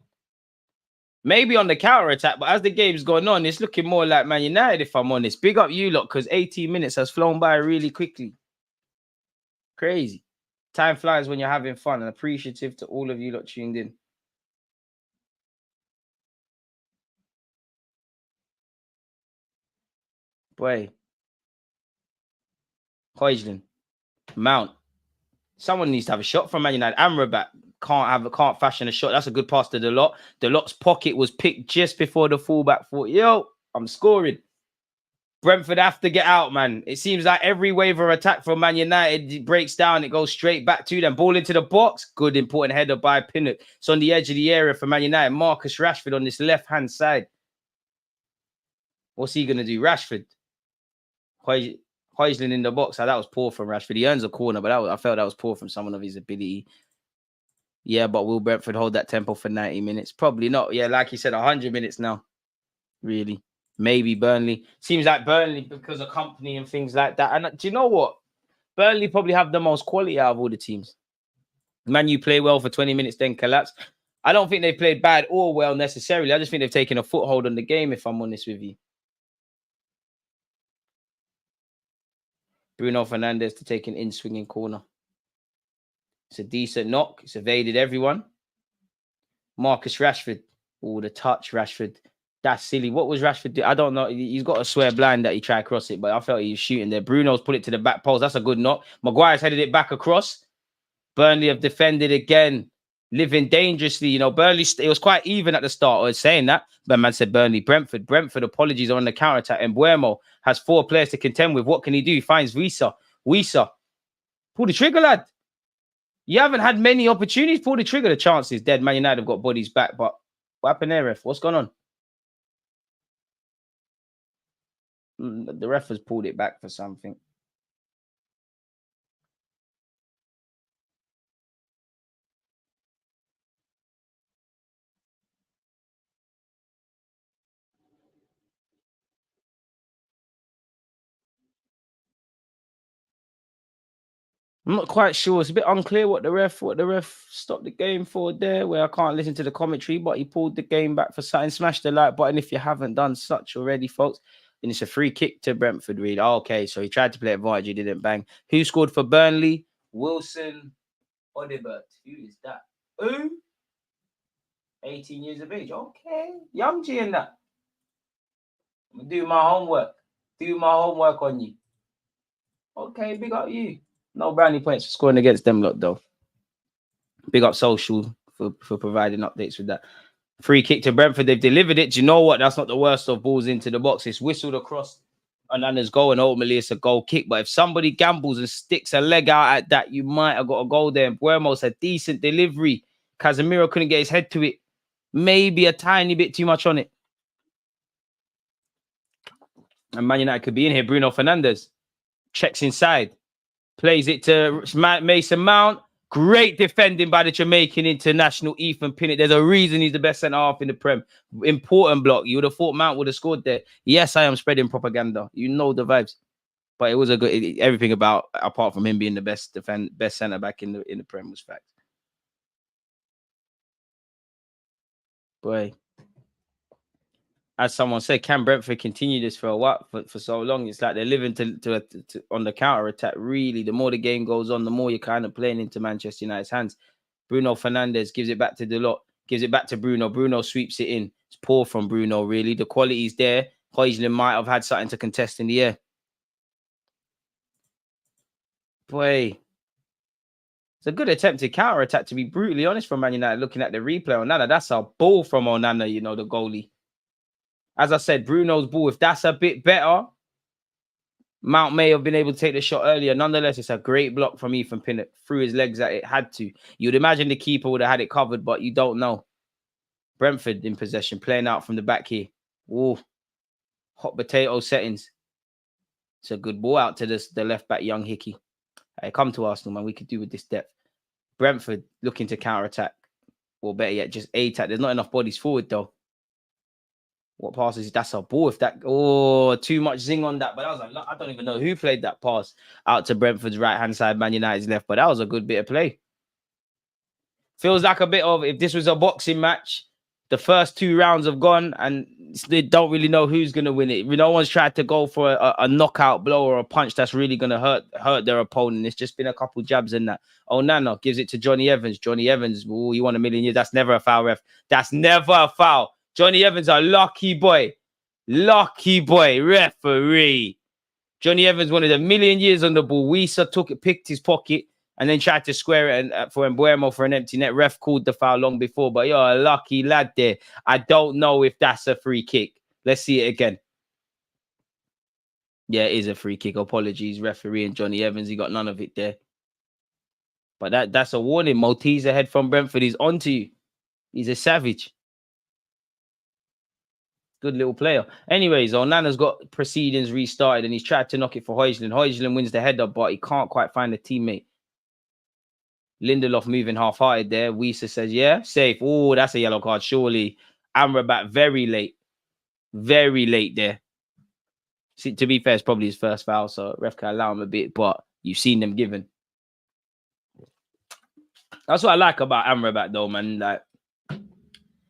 D: Maybe on the counter-attack, but as the game's gone on, it's looking more like Man United, if I'm honest. Big up you lot, because 18 minutes has flown by really quickly. Crazy. Time flies when you're having fun, and appreciative to all of you lot tuned in. Boy. Højlund. Mount. Someone needs to have a shot from Man United. Amrabat. can't fashion a shot. That's a good pass to Deluded. Deluded's pocket was picked just before the fullback thought, yo, I'm scoring. Brentford have to get out, man. It seems like every wave of attack from Man United, it breaks down, it goes straight back to them. Ball into the box. Good, important header by Pinnock. It's on the edge of the area for Man United. Marcus Rashford on this left-hand side. What's he going to do? Rashford. Højlund in the box. That was poor from Rashford. He earns a corner, but I felt that was poor from someone of his ability. Yeah, but will Brentford hold that tempo for 90 minutes? Probably not. Yeah, like you said, 100 minutes now. Really. Maybe Burnley. Seems like Burnley because of company and things like that. And do you know what? Burnley probably have the most quality out of all the teams. Man, you play well for 20 minutes, then collapse. I don't think they've played bad or well necessarily. I just think they've taken a foothold on the game, if I'm honest with you. Bruno Fernandes to take an in-swinging corner. It's a decent knock. It's evaded everyone. Marcus Rashford. Oh, the touch, Rashford. That's silly. What was Rashford doing? I don't know. He's got a swear blind that he tried to cross it, but I felt he was shooting there. Bruno's put it to the back post. That's a good knock. Maguire's headed it back across. Burnley have defended again, living dangerously. You know, Burnley, it was quite even at the start. I was saying that, but man said Burnley. Brentford, apologies, are on the counter-attack. And Buemo has 4 players to contend with. What can he do? He finds Wisa. Pull the trigger, lad. You haven't had many opportunities. Pull the trigger. The chance is dead. Man United have got bodies back, but what happened there, ref? What's going on? The ref has pulled it back for something. I'm not quite sure. It's a bit unclear what the ref stopped the game for there, where I can't listen to the commentary, but he pulled the game back for something. Smash the like button if you haven't done such already, folks. And it's a free kick to Brentford, really. Oh, okay, so he tried to play advantage, he didn't bang. Who scored for Burnley? Wilson Odebert. Who is that? Who? 18 years of age. Okay. Young G in that. I'm gonna do my homework. On you. Okay, big up you. No brownie points for scoring against them lot, though. Big up Social for providing updates with that. Free kick to Brentford. They've delivered it. Do you know what? That's not the worst of balls into the box. It's whistled across Onana's goal, and ultimately it's a goal kick. But if somebody gambles and sticks a leg out at that, you might have got a goal there. And Buemo's a decent delivery. Casemiro couldn't get his head to it. Maybe a tiny bit too much on it. And Man United could be in here. Bruno Fernandes checks inside. Plays it to Mason Mount. Great defending by the Jamaican international, Ethan Pinnock. There's a reason he's the best centre-half in the Prem. Important block. You would have thought Mount would have scored there. Yes, I am spreading propaganda. You know the vibes. But it was a good... Everything apart from him being the best centre-back in the Prem was fact. Boy. As someone said, can Brentford continue this for a while, for so long? It's like they're living to on the counter attack. Really, the more the game goes on, the more you're kind of playing into Manchester United's hands. Bruno Fernandes gives it back to Deluded, gives it back to Bruno. Bruno sweeps it in. It's poor from Bruno. Really, the quality's there. Højlund might have had something to contest in the air. Boy, it's a good attempted counter attack. To be brutally honest, from Man United, looking at the replay, Onana, that's a ball from Onana. You know, the goalie. As I said, Bruno's ball, if that's a bit better, Mount may have been able to take the shot earlier. Nonetheless, it's a great block from Ethan Pinnock. Threw his legs at it, had to. You'd imagine the keeper would have had it covered, but you don't know. Brentford in possession, playing out from the back here. Ooh, hot potato settings. It's a good ball out to the left back, young Hickey. Hey, come to Arsenal, man. We could do with this depth. Brentford looking to counter-attack. Or better yet, just A-attack. There's not enough bodies forward, though. What passes? That's a ball. If that, too much zing on that. But I was like, I don't even know who played that pass out to Brentford's right-hand side, Man United's left. But that was a good bit of play. Feels like a bit of, if this was a boxing match, the first 2 rounds have gone and they don't really know who's going to win it. No one's tried to go for a knockout blow or a punch that's really going to hurt their opponent. It's just been a couple jabs in that. Onana gives it to Johnny Evans. Johnny Evans, oh, you want a million years. That's never a foul, ref. That's never a foul. Johnny Evans, a lucky boy. Lucky boy, referee. Johnny Evans wanted a million years on the ball. Wisa took it, picked his pocket, and then tried to square it for Mbuemo for an empty net. Ref called the foul long before, but you're a lucky lad there. I don't know if that's a free kick. Let's see it again. Yeah, it is a free kick. Apologies, referee and Johnny Evans. He got none of it there. But that's a warning. Maltese ahead from Brentford. He's onto you. He's a savage. Good little player. Anyways, Onana's got proceedings restarted and he's tried to knock it for Højlund. Højlund wins the header, but he can't quite find a teammate. Lindelof moving half-hearted there. Wieser says, yeah, safe. Oh, that's a yellow card, surely. Amrabat very late. Very late there. See, to be fair, it's probably his first foul, so ref can allow him a bit, but you've seen them given. That's what I like about Amrabat, though, man. Like,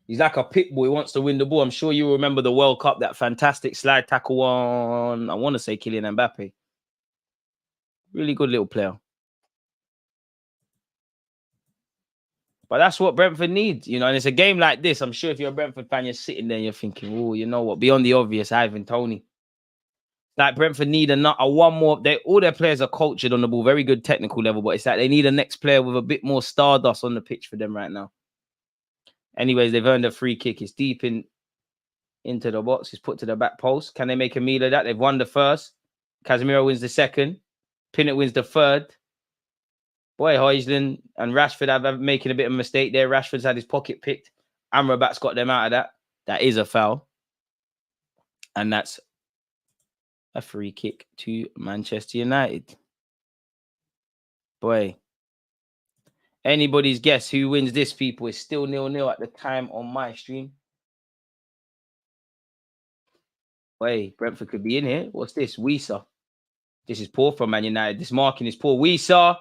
D: he's like a pit bull. He wants to win the ball. I'm sure you remember the World Cup, that fantastic slide tackle on, I want to say Kylian Mbappe. Really good little player. But that's what Brentford needs, you know. And it's a game like this. I'm sure if you're a Brentford fan, you're sitting there, you're thinking, oh, you know what? Beyond the obvious, Ivan Toney. Like Brentford need a one more. All their players are cultured on the ball, very good technical level. But it's like they need a next player with a bit more stardust on the pitch for them right now. Anyways, they've earned a free kick. It's deep into the box. It's put to the back post. Can they make a meal of that? They've won the first. Casemiro wins the second. Pinnock wins the third. Boy, Højlund and Rashford have making a bit of a mistake there. Rashford's had his pocket picked. Amrabat's got them out of that. That is a foul. And that's a free kick to Manchester United. Boy. Anybody's guess who wins this, people? It's still 0-0 at the time on my stream. Boy, Brentford could be in here. What's this? Wieser. This is poor from Man United. This marking is poor. Wieser.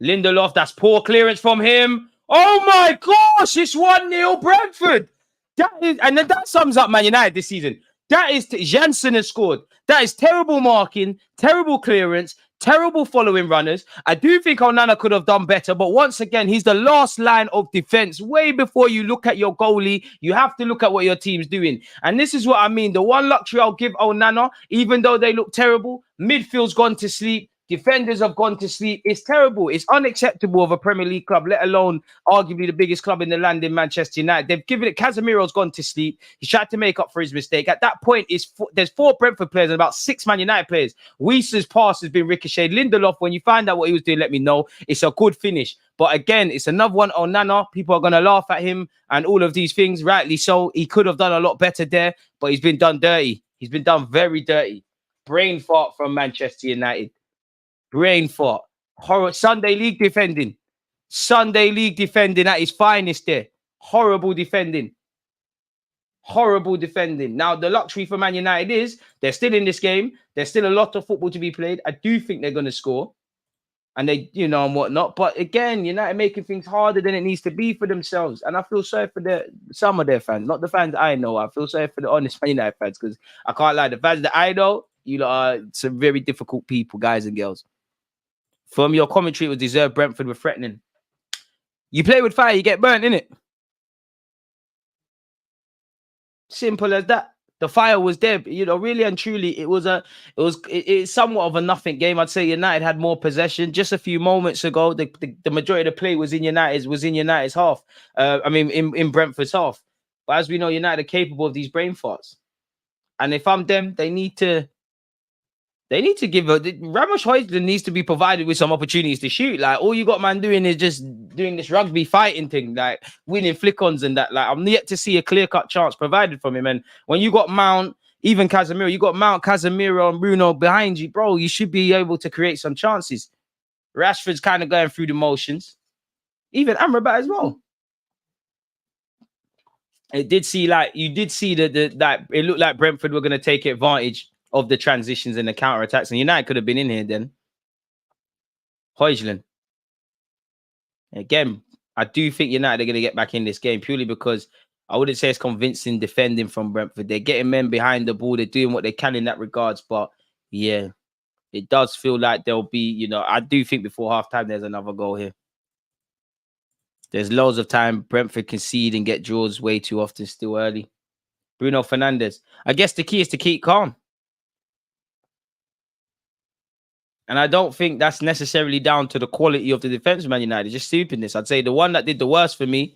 D: Lindelof, that's poor clearance from him. Oh my gosh, it's 1-0 Brentford. That sums up Man United this season. That is, Janssen has scored. That is terrible marking, terrible clearance, terrible following runners. I do think Onana could have done better, but once again, he's the last line of defense. Way before you look at your goalie, you have to look at what your team's doing. And this is what I mean. The one luxury I'll give Onana, even though they look terrible, midfield's gone to sleep. Defenders have gone to sleep. It's terrible. It's unacceptable of a Premier League club, let alone arguably the biggest club in the land in Manchester United. They've given it. Casemiro's gone to sleep. He's tried to make up for his mistake. At that point, there's 4 Brentford players and about 6 Man United players. Wieser's pass has been ricocheted. Lindelof, when you find out what he was doing, let me know. It's a good finish. But again, it's another one on Nana. People are going to laugh at him and all of these things. Rightly so. He could have done a lot better there, but he's been done dirty. He's been done very dirty. Brain fart from Manchester United. Brain fart. Horror. Sunday League defending. Sunday League defending at his finest there. Horrible defending. Horrible defending. Now, the luxury for Man United is they're still in this game. There's still a lot of football to be played. I do think they're going to score. And they, you know, and whatnot. But again, United making things harder than it needs to be for themselves. And I feel sorry for some of their fans. Not the fans I know. I feel sorry for the honest Man United fans because I can't lie. The fans that I know, you lot are some very difficult people, guys and girls. From your commentary, it was deserved Brentford were threatening. You play with fire, you get burnt, innit? Simple as that. The fire was there, you know, really and truly. It's somewhat of a nothing game. I'd say United had more possession. Just a few moments ago, the majority of the play was in United's half. In Brentford's half. But as we know, United are capable of these brain farts. And if I'm them, they need to give Ramos Højlund needs to be provided with some opportunities to shoot. Like, all you got man doing is just doing this rugby fighting thing, like winning flick-ons and that. Like, I'm yet to see a clear-cut chance provided from him. And when you got Mount, even Casemiro, you got Mount, Casemiro, and Bruno behind you, bro, you should be able to create some chances. Rashford's kind of going through the motions. Even Amrabat as well. You did see that it looked like Brentford were going to take advantage of the transitions and the counter-attacks. And United could have been in here then. Højlund. Again, I do think United are going to get back in this game purely because I wouldn't say it's convincing defending from Brentford. They're getting men behind the ball. They're doing what they can in that regards. But, yeah, it does feel like there'll be, you know, I do think before half-time there's another goal here. There's loads of time. Brentford concede and get draws way too often still early. Bruno Fernandes. I guess the key is to keep calm. And I don't think that's necessarily down to the quality of the defense of Man United. Just stupidness. I'd say the one that did the worst for me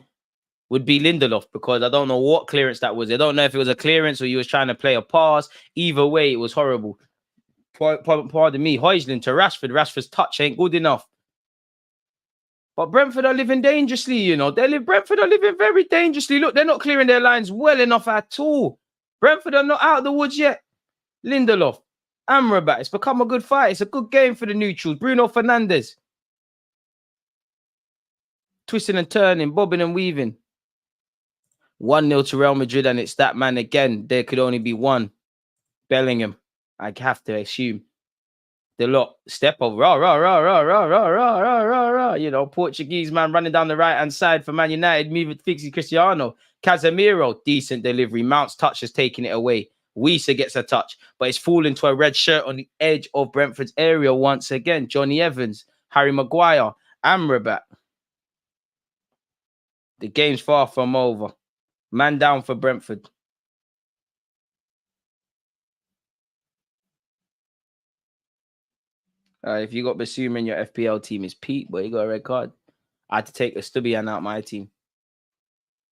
D: would be Lindelof, because I don't know what clearance that was. I don't know if it was a clearance or he was trying to play a pass. Either way, it was horrible. Pardon me. Højlund to Rashford. Rashford's touch ain't good enough. But Brentford are living dangerously, you know. Brentford are living very dangerously. Look, they're not clearing their lines well enough at all. Brentford are not out of the woods yet. Lindelof, Amrabat. It's become a good fight. It's a good game for the neutrals. Bruno Fernandes. Twisting and turning, bobbing and weaving. 1-0 to Real Madrid, and it's that man again. There could only be one. Bellingham. I have to assume. The lot step over, you know, Portuguese man running down the right hand side for Man United, moving fixing Cristiano. Casemiro, decent delivery. Mount's touch has taken it away. Wisa gets a touch, but it's fallen to a red shirt on the edge of Brentford's area once again. Johnny Evans, Harry Maguire, Amrabat. The game's far from over. Man down for Brentford. If you got Basuma in your FPL team, is Pete, but you got a red card. I had to take a Stubian out my team.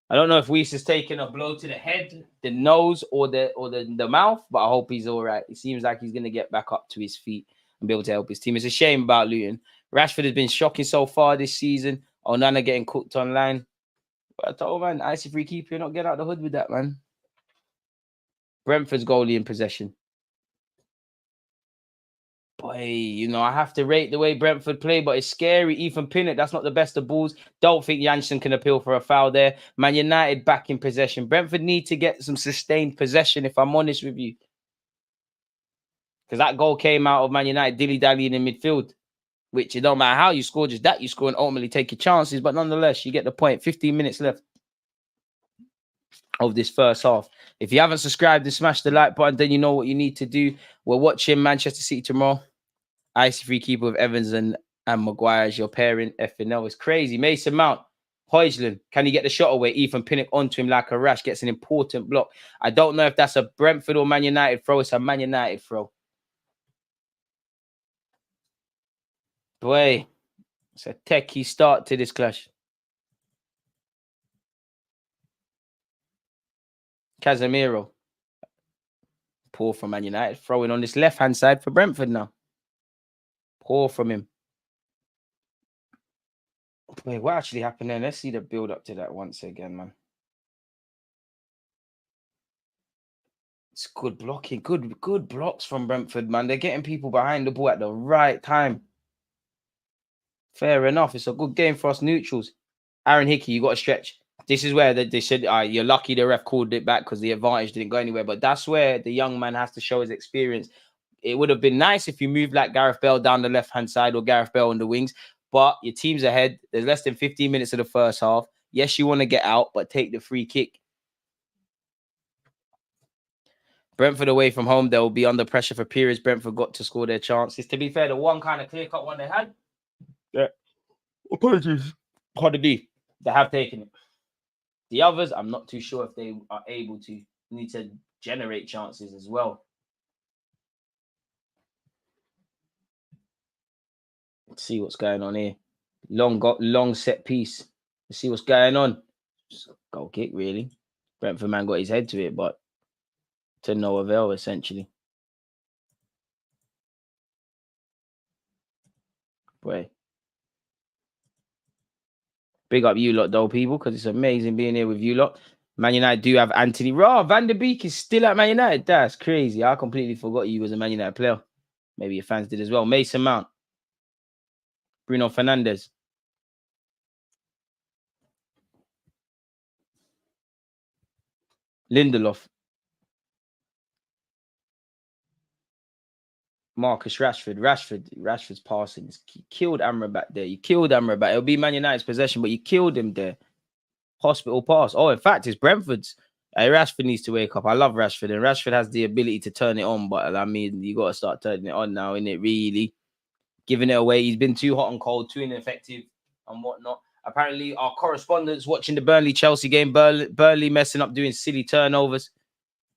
D: I don't know if Weiss is taking a blow to the head, the nose, or the mouth, but I hope he's all right. It seems like he's going to get back up to his feet and be able to help his team. It's a shame about Luton. Rashford has been shocking so far this season. Onana getting cooked online. But I told man, icy free keeper, you're not getting out the hood with that, man. Brentford's goalie in possession. Boy, you know, I have to rate the way Brentford play, but it's scary. Ethan Pinnock, that's not the best of balls. Don't think Janssen can appeal for a foul there. Man United back in possession. Brentford need to get some sustained possession, if I'm honest with you. Because that goal came out of Man United dilly-dallying in midfield, which it don't matter how you score, just that you score and ultimately take your chances. But nonetheless, you get the point. 15 minutes left of this first half. If you haven't subscribed and smashed the like button, then you know what you need to do. We're watching Manchester City tomorrow. Icy free keeper with Evans and Maguire as your pairing. FNL is crazy. Mason Mount, Højlund, can he get the shot away? Ethan Pinnock onto him like a rash, gets an important block. I don't know if that's a Brentford or Man United throw. It's a Man United throw. Boy, it's a techie start to this clash. Casemiro. Poor from Man United. Throwing on this left-hand side for Brentford now. Poor from him. Wait, what actually happened there? Let's see the build up to that once again, man. It's good blocking. Good blocks from Brentford, man. They're getting people behind the ball at the right time. Fair enough. It's a good game for us neutrals. Aaron Hickey, you got to stretch. This is where they said, you're lucky the ref called it back because the advantage didn't go anywhere. But that's where the young man has to show his experience. It would have been nice if you moved like Gareth Bale down the left-hand side or Gareth Bale on the wings. But your team's ahead. There's less than 15 minutes of the first half. Yes, you want to get out, but take the free kick. Brentford away from home, they will be under pressure for periods. Brentford got to score their chances. To be fair, the one kind of clear-cut one they had, apologies, pardon me, they have taken it. The others, I'm not too sure if they are able to. Need to generate chances as well. Let's see what's going on here. Long set piece. Let's see what's going on. Just a goal kick, really. Brentford man got his head to it, but to no avail, essentially. Boy. Big up you lot, though, people, because it's amazing being here with you lot. Man United do have Anthony. Van der Beek is still at Man United. That's crazy. I completely forgot you was a Man United player. Maybe your fans did as well. Mason Mount. Bruno Fernandes. Lindelof. Marcus Rashford. Rashford's passing. He killed Amrabat there. You killed Amrabat. It'll be Man United's possession, but you killed him there. Hospital pass. Oh, in fact, it's Brentford's. Rashford needs to wake up. I love Rashford, and Rashford has the ability to turn it on, but I mean, you got to start turning it on now, innit? Really giving it away. He's been too hot and cold, too ineffective, and whatnot. Apparently, our correspondents watching the Burnley-Chelsea game, Burnley messing up, doing silly turnovers.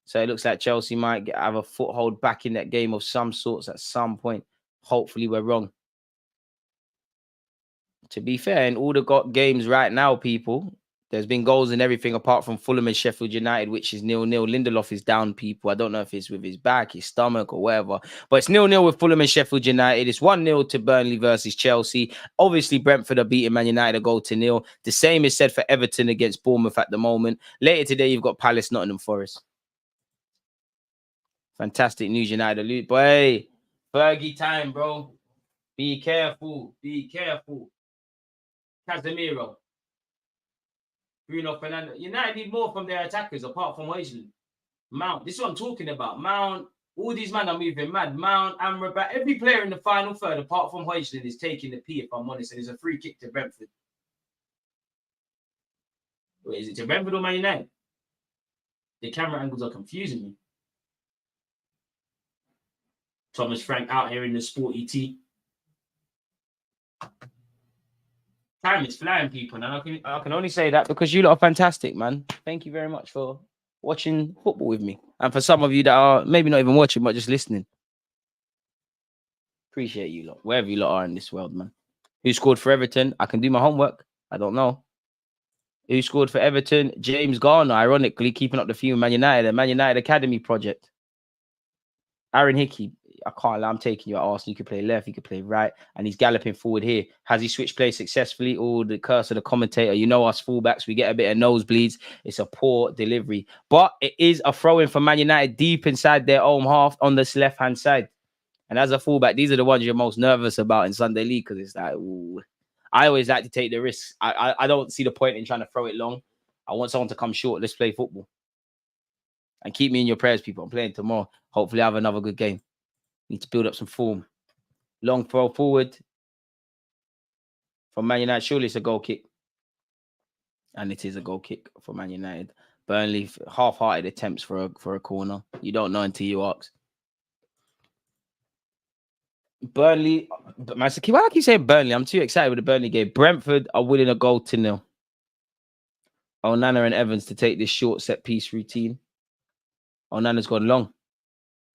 D: So it looks like Chelsea might have a foothold back in that game of some sorts at some point. Hopefully we're wrong. To be fair, in all the games right now, people, there's been goals and everything apart from Fulham and Sheffield United, which is 0-0. Lindelof is down, people. I don't know if it's with his back, his stomach, or whatever. But it's 0-0 with Fulham and Sheffield United. It's 1-0 to Burnley versus Chelsea. Obviously, Brentford are beating Man United a goal to 0. The same is said for Everton against Bournemouth at the moment. Later today, you've got Palace, Nottingham Forest. Fantastic news, United. Boy, Fergie time, bro. Be careful. Be careful. Casemiro. Bruno Fernandes. United need more from their attackers apart from Højlund. Mount. This is what I'm talking about. Mount. All these men are moving mad. Mount, Amrabat. Every player in the final third apart from Højlund is taking the P, if I'm honest. And it's a free kick to Brentford. Wait, is it to Brentford or Man United? The camera angles are confusing me. Thomas Frank out here in the sporty tee. Time is flying, people, and I can only say that because you lot are fantastic, man. Thank you very much for watching football with me. And for some of you that are maybe not even watching, but just listening. Appreciate you lot, wherever you lot are in this world, man. Who scored for Everton? I can do my homework. I don't know. Who scored for Everton? James Garner, ironically, keeping up the theme of Man United, the Man United Academy project. Aaron Hickey. I can't lie, I'm taking you at Arsenal. You could play left, you could play right, and he's galloping forward here. Has he switched play successfully? Or the curse of the commentator? You know us fullbacks, we get a bit of nosebleeds. It's a poor delivery. But it is a throw-in for Man United deep inside their own half on this left-hand side. And as a fullback, these are the ones you're most nervous about in Sunday League because it's like, ooh. I always like to take the risks. I don't see the point in trying to throw it long. I want someone to come short. Let's play football. And keep me in your prayers, people. I'm playing tomorrow. Hopefully I have another good game. Need to build up some form. Long throw forward from Man United. Surely it's a goal kick. And it is a goal kick for Man United. Burnley, half-hearted attempts for a corner. You don't know until you ask. Burnley, why do I keep saying Burnley? I'm too excited with the Burnley game. Brentford are winning a goal to 0. Onana and Evans to take this short set piece routine. Onana's gone long.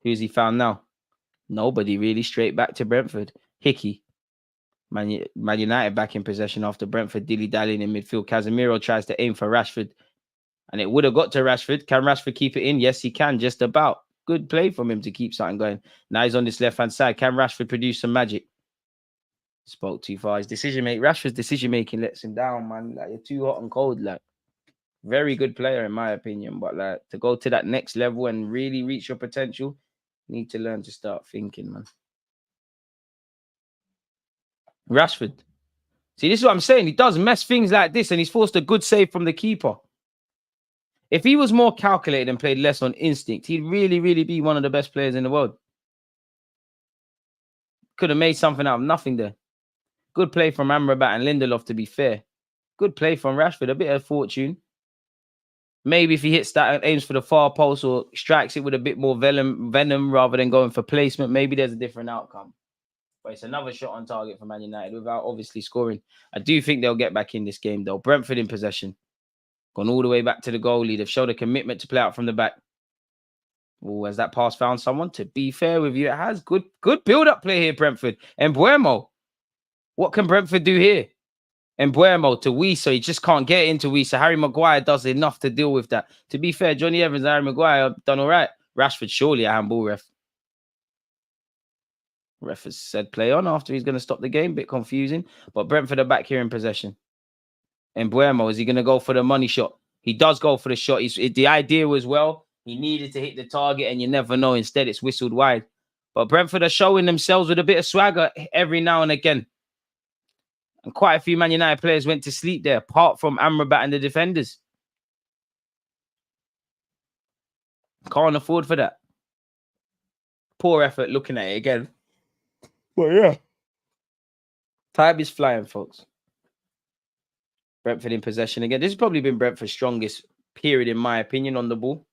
D: Who's he found now? Nobody really. Straight back to Brentford. Hickey. Man United back in possession after Brentford dilly-dallying in midfield. Casemiro tries to aim for Rashford. And it would have got to Rashford. Can Rashford keep it in? Yes, he can. Just about. Good play from him to keep something going. Now he's on this left-hand side. Can Rashford produce some magic? Spoke too far. His Rashford's decision-making lets him down, man. Like, you're too hot and cold. Like, very good player, in my opinion. But like to go to that next level and really reach your potential, you need to learn to start thinking, man. Rashford. See, this is what I'm saying. He does mess things like this, and he's forced a good save from the keeper. If he was more calculated and played less on instinct, he'd really, really be one of the best players in the world. Could have made something out of nothing there. Good play from Amrabat and Lindelof, to be fair. Good play from Rashford. A bit of fortune. Maybe if he hits that and aims for the far post or strikes it with a bit more venom rather than going for placement, maybe there's a different outcome. But it's another shot on target for Man United without obviously scoring. I do think they'll get back in this game, though. Brentford in possession. Gone all the way back to the goalie. They've showed a commitment to play out from the back. Oh, has that pass found someone? To be fair with you, it has. Good build-up play here, Brentford. And Mbuemo. What can Brentford do here? And Mbuemo to Wisa. He just can't get into Wisa. Harry Maguire does enough to deal with that. To be fair, Johnny Evans and Harry Maguire have done all right. Rashford surely a handball, ref. Ref has said play on after he's going to stop the game. Bit confusing. But Brentford are back here in possession. And Mbuemo, is he going to go for the money shot? He does go for the shot. The idea was, well, he needed to hit the target and you never know. Instead, it's whistled wide. But Brentford are showing themselves with a bit of swagger every now and again. And quite a few Man United players went to sleep there, apart from Amrabat and the defenders. Can't afford for that. Poor effort looking at it again. But yeah. Time is flying, folks. Brentford in possession again. This has probably been Brentford's strongest period, in my opinion, on the ball.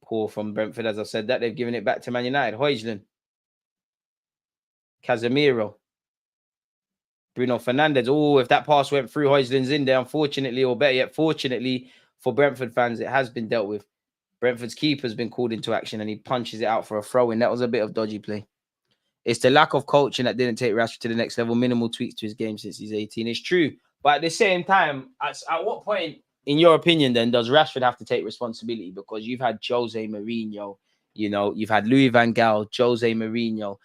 D: Poor from Brentford, as I said that. They've given it back to Man United. Højlund. Casemiro. Bruno Fernandes. Oh, if that pass went through, Højlund's in there, unfortunately, or better yet, fortunately for Brentford fans, it has been dealt with. Brentford's keeper's been called into action and he punches it out for a throw-in. That was a bit of dodgy play. It's the lack of coaching that didn't take Rashford to the next level. Minimal tweaks to his game since he's 18. It's true. But at the same time, at what point, in your opinion, then, does Rashford have to take responsibility? Because you've had Jose Mourinho, you know, you've had Louis van Gaal, Jose Mourinho,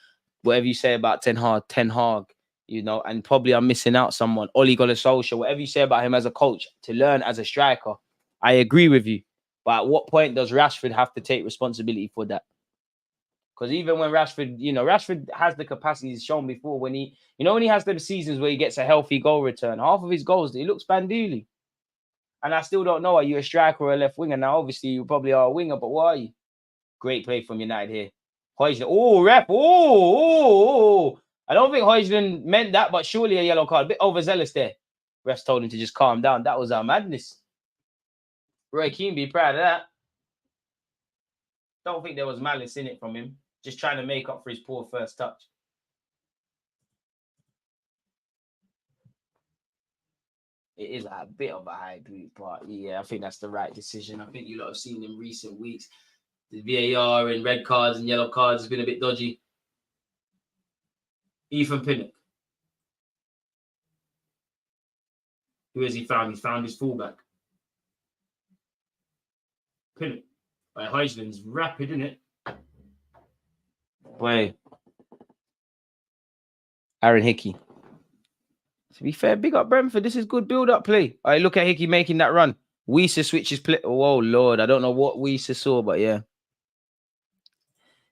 D: whatever you say about Ten Hag, you know, and probably I'm missing out someone, Ole Gunnar Solskjaer, whatever you say about him as a coach, to learn as a striker. I agree with you. But at what point does Rashford have to take responsibility for that? Because even when Rashford, you know, Rashford has the capacity he's shown before when he, you know, when he has them seasons where he gets a healthy goal return, half of his goals, he looks bandooly. And I still don't know, are you a striker or a left winger? Now, obviously, you probably are a winger, but what are you? Great play from United here. Højlund, oh, ref, oh. I don't think Højlund meant that, but surely a yellow card. A bit overzealous there. Refs told him to just calm down. That was our madness. Roy Keane be proud of that. Don't think there was malice in it from him. Just trying to make up for his poor first touch. It is a bit of a high boot, but yeah, I think that's the right decision. I think you lot have seen in recent weeks, the VAR and red cards and yellow cards has been a bit dodgy. Ethan Pinnock. Who has he found? He's found his fullback. Pinnock. By Højlund's rapid, isn't it? Boy. Aaron Hickey. To be fair, big up Brentford. This is good build-up play. All right, look at Hickey making that run. Weiser switches play. Oh, Lord. I don't know what Weiser saw, but yeah.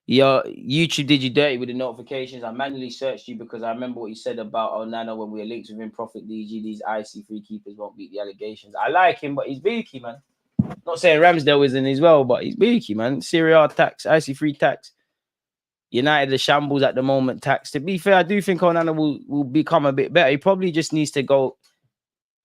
D: Yeah, YouTube did you dirty with the notifications. I manually searched you because I remember what you said about Onana when we were linked with him. Prophet DG, these icy free keepers won't beat the allegations. I like him, but he's beaky, man. Not saying Ramsdale isn't as well, but he's beaky, man. Serie A tax, icy free tax. United the shambles at the moment tax. To be fair, I do think Onana will become a bit better. He probably just needs to go.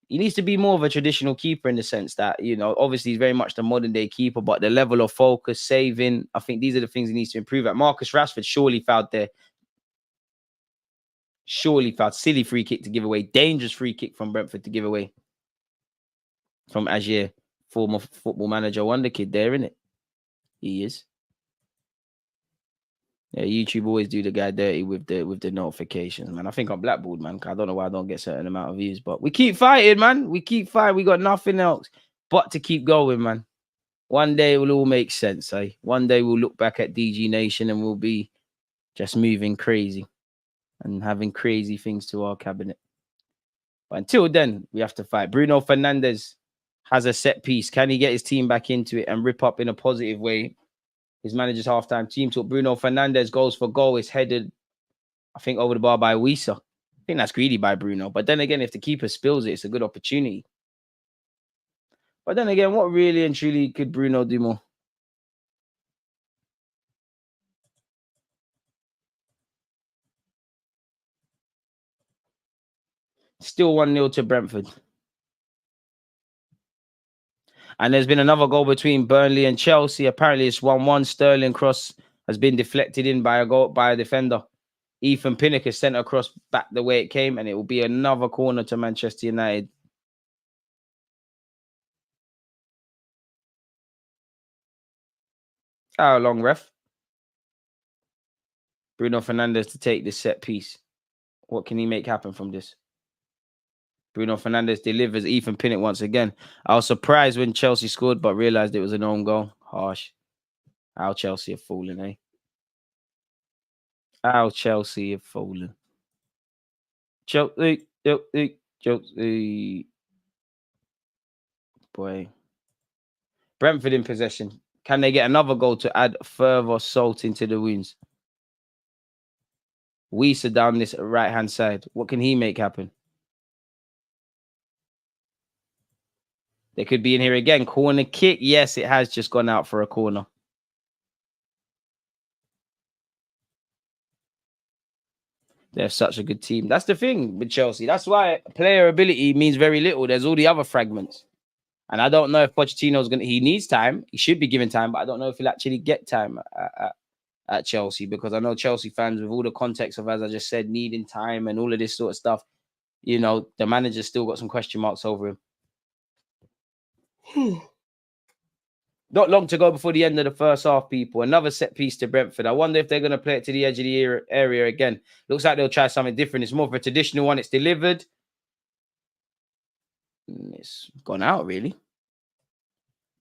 D: He needs to be more of a traditional keeper in the sense that, you know, obviously he's very much the modern day keeper, but the level of focus, saving, I think these are the things he needs to improve at. Marcus Rashford surely fouled there. Surely fouled. Silly free kick to give away. Dangerous free kick from Brentford to give away. From Agier, former football manager wonder kid there, isn't it? He is. Yeah, YouTube always do the guy dirty with the notifications, man. I think I'm blackballed, man. I don't know why I don't get a certain amount of views, but we keep fighting, man. We keep fighting. We got nothing else but to keep going, man. One day it will all make sense, eh? One day we'll look back at DG Nation and we'll be just moving crazy and having crazy things to our cabinet. But until then, we have to fight. Bruno Fernandes has a set piece. Can he get his team back into it and rip up in a positive way? His manager's halftime team talk. Bruno Fernandes goes for goal. Is headed, I think, over the bar by Weiser. I think that's greedy by Bruno. But then again, if the keeper spills it, it's a good opportunity. But then again, what really and truly could Bruno do more? Still 1-0 to Brentford. And there's been another goal between Burnley and Chelsea. Apparently it's 1-1. Sterling cross has been deflected in by a defender. Ethan Pinnock is sent across back the way it came, and it will be another corner to Manchester United. How long, ref? Bruno Fernandes to take this set piece. What can he make happen from this? Bruno Fernandes delivers. Ethan Pinnock once again. I was surprised when Chelsea scored, but realized it was an own goal. Harsh. How Chelsea have fallen, eh? How Chelsea have fallen. Chelsea. Boy. Brentford in possession. Can they get another goal to add further salt into the wounds? Weiser down this right-hand side. What can he make happen? They could be in here again. Corner kick. Yes, it has just gone out for a corner. They're such a good team. That's the thing with Chelsea. That's why player ability means very little. There's all the other fragments. And I don't know if Pochettino's going to... He needs time. He should be given time, but I don't know if he'll actually get time at Chelsea, because I know Chelsea fans, with all the context of, as I just said, needing time and all of this sort of stuff, you know, the manager's still got some question marks over him. Not long to go before the end of the first half, people. Another set piece to Brentford. I wonder if they're going to play it to the edge of the area again. Looks like they'll try something different. It's more of a traditional one. It's delivered. It's gone out, really.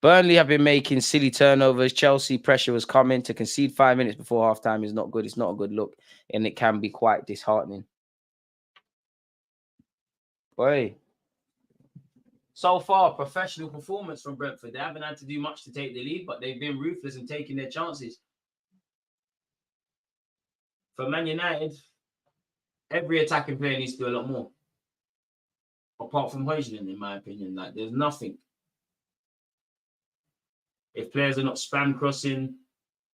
D: Burnley have been making silly turnovers. Chelsea pressure was coming. To concede 5 minutes before halftime is not good. It's not a good look, and it can be quite disheartening. Boy. So far, professional performance from Brentford. They haven't had to do much to take the lead, but they've been ruthless in taking their chances. For Man United, every attacking player needs to do a lot more. Apart from Højlund, in my opinion. Like, there's nothing. If players are not spam crossing,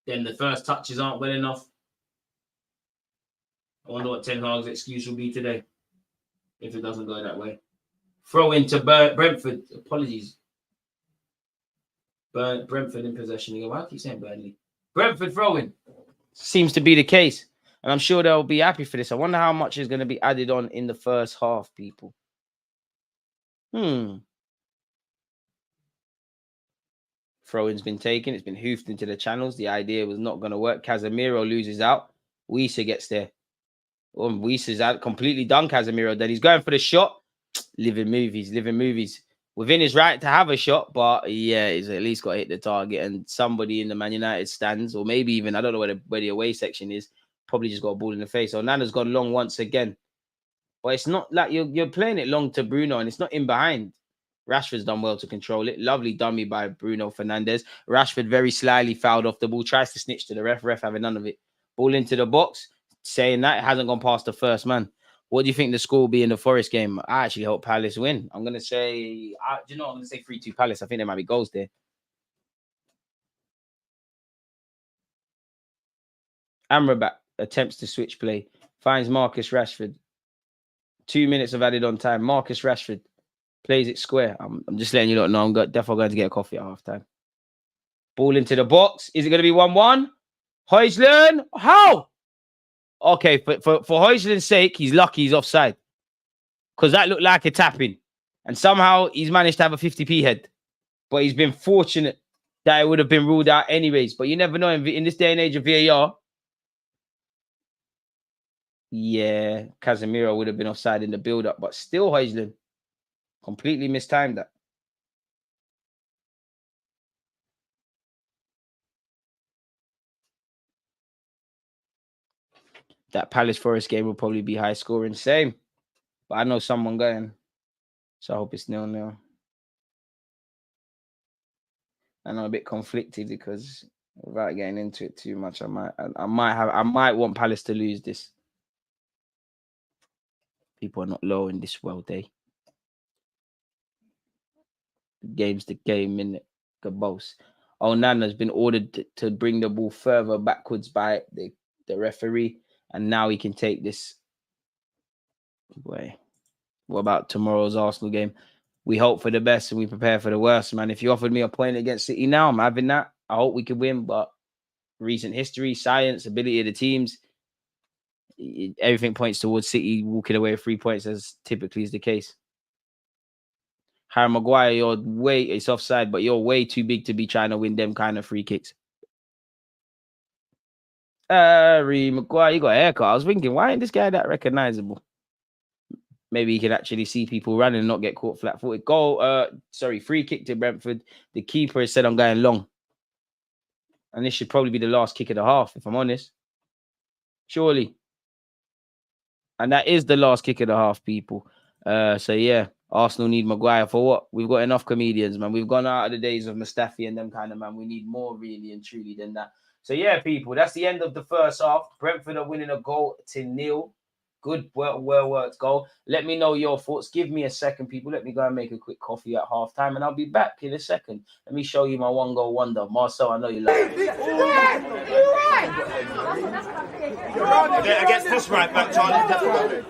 D: then the first touches aren't well enough. I wonder what Ten Hag's excuse will be today if it doesn't go that way. Throw into Brentford. Apologies. Brentford in possession again. Why do I keep saying Burnley? Brentford throwing. Seems to be the case. And I'm sure they'll be happy for this. I wonder how much is going to be added on in the first half, people. Throw-in's been taken. It's been hoofed into the channels. The idea was not going to work. Casemiro loses out. Wiesa gets there. Wiesa's out. Completely done Casemiro. Then he's going for the shot. Living movies. Within his right to have a shot, but yeah, he's at least got to hit the target. And somebody in the Man United stands, or maybe even, I don't know where the away section is, probably just got a ball in the face. So Nana's gone long once again. But it's not like you're playing it long to Bruno, and it's not in behind. Rashford's done well to control it. Lovely dummy by Bruno Fernandes. Rashford very slyly fouled off the ball, tries to snitch to the ref. Ref having none of it. Ball into the box. Saying that, it hasn't gone past the first man. What do you think the score will be in the Forest game? I actually hope Palace win. I'm going to say, I'm going to say 3-2 Palace. I think there might be goals there. Amrabat attempts to switch play. Finds Marcus Rashford. 2 minutes of added on time. Marcus Rashford plays it square. I'm just letting you know I'm definitely going to get a coffee at halftime. Ball into the box. Is it going to be 1-1? Højlund. How? Okay, for Højlund's sake, he's lucky he's offside. Because that looked like a tapping. And somehow he's managed to have a 50p head. But he's been fortunate that it would have been ruled out anyways. But you never know in this day and age of VAR. Yeah, Casemiro would have been offside in the build-up. But still, Højlund completely mistimed that. That Palace Forest game will probably be high scoring. Same. But I know someone going. So I hope it's 0-0. And I'm a bit conflicted because without getting into it too much, I might want Palace to lose this. People are not low in this world, eh? The game's the game, innit? Cabos. Onana's been ordered to bring the ball further backwards by the referee. And now he can take this. Boy, what about tomorrow's Arsenal game? We hope for the best and we prepare for the worst, man. If you offered me a point against City now, I'm having that. I hope we can win, but recent history, science, ability of the teams, everything points towards City walking away with 3 points, as typically is the case. Harry Maguire, it's offside, but you're way too big to be trying to win them kind of free kicks. Harry Maguire, you got a haircut. I was thinking, why ain't this guy that recognizable? Maybe he can actually see people running and not get caught flat-footed. Free kick to Brentford. The keeper has said I'm going long. And this should probably be the last kick of the half, if I'm honest. Surely. And that is the last kick of the half, people. So, yeah, Arsenal need Maguire for what? We've got enough comedians, man. We've gone out of the days of Mustafi and them kind of, man. We need more, really and truly, than that. So, yeah, people, that's the end of the first half. Brentford are winning 1-0. Good, well worked goal. Let me know your thoughts. Give me a second, people. Let me go and make a quick coffee at halftime, and I'll be back in a second. Let me show you my one-goal wonder. Marcel, I know you like it.
A: Against this right back, Charlie.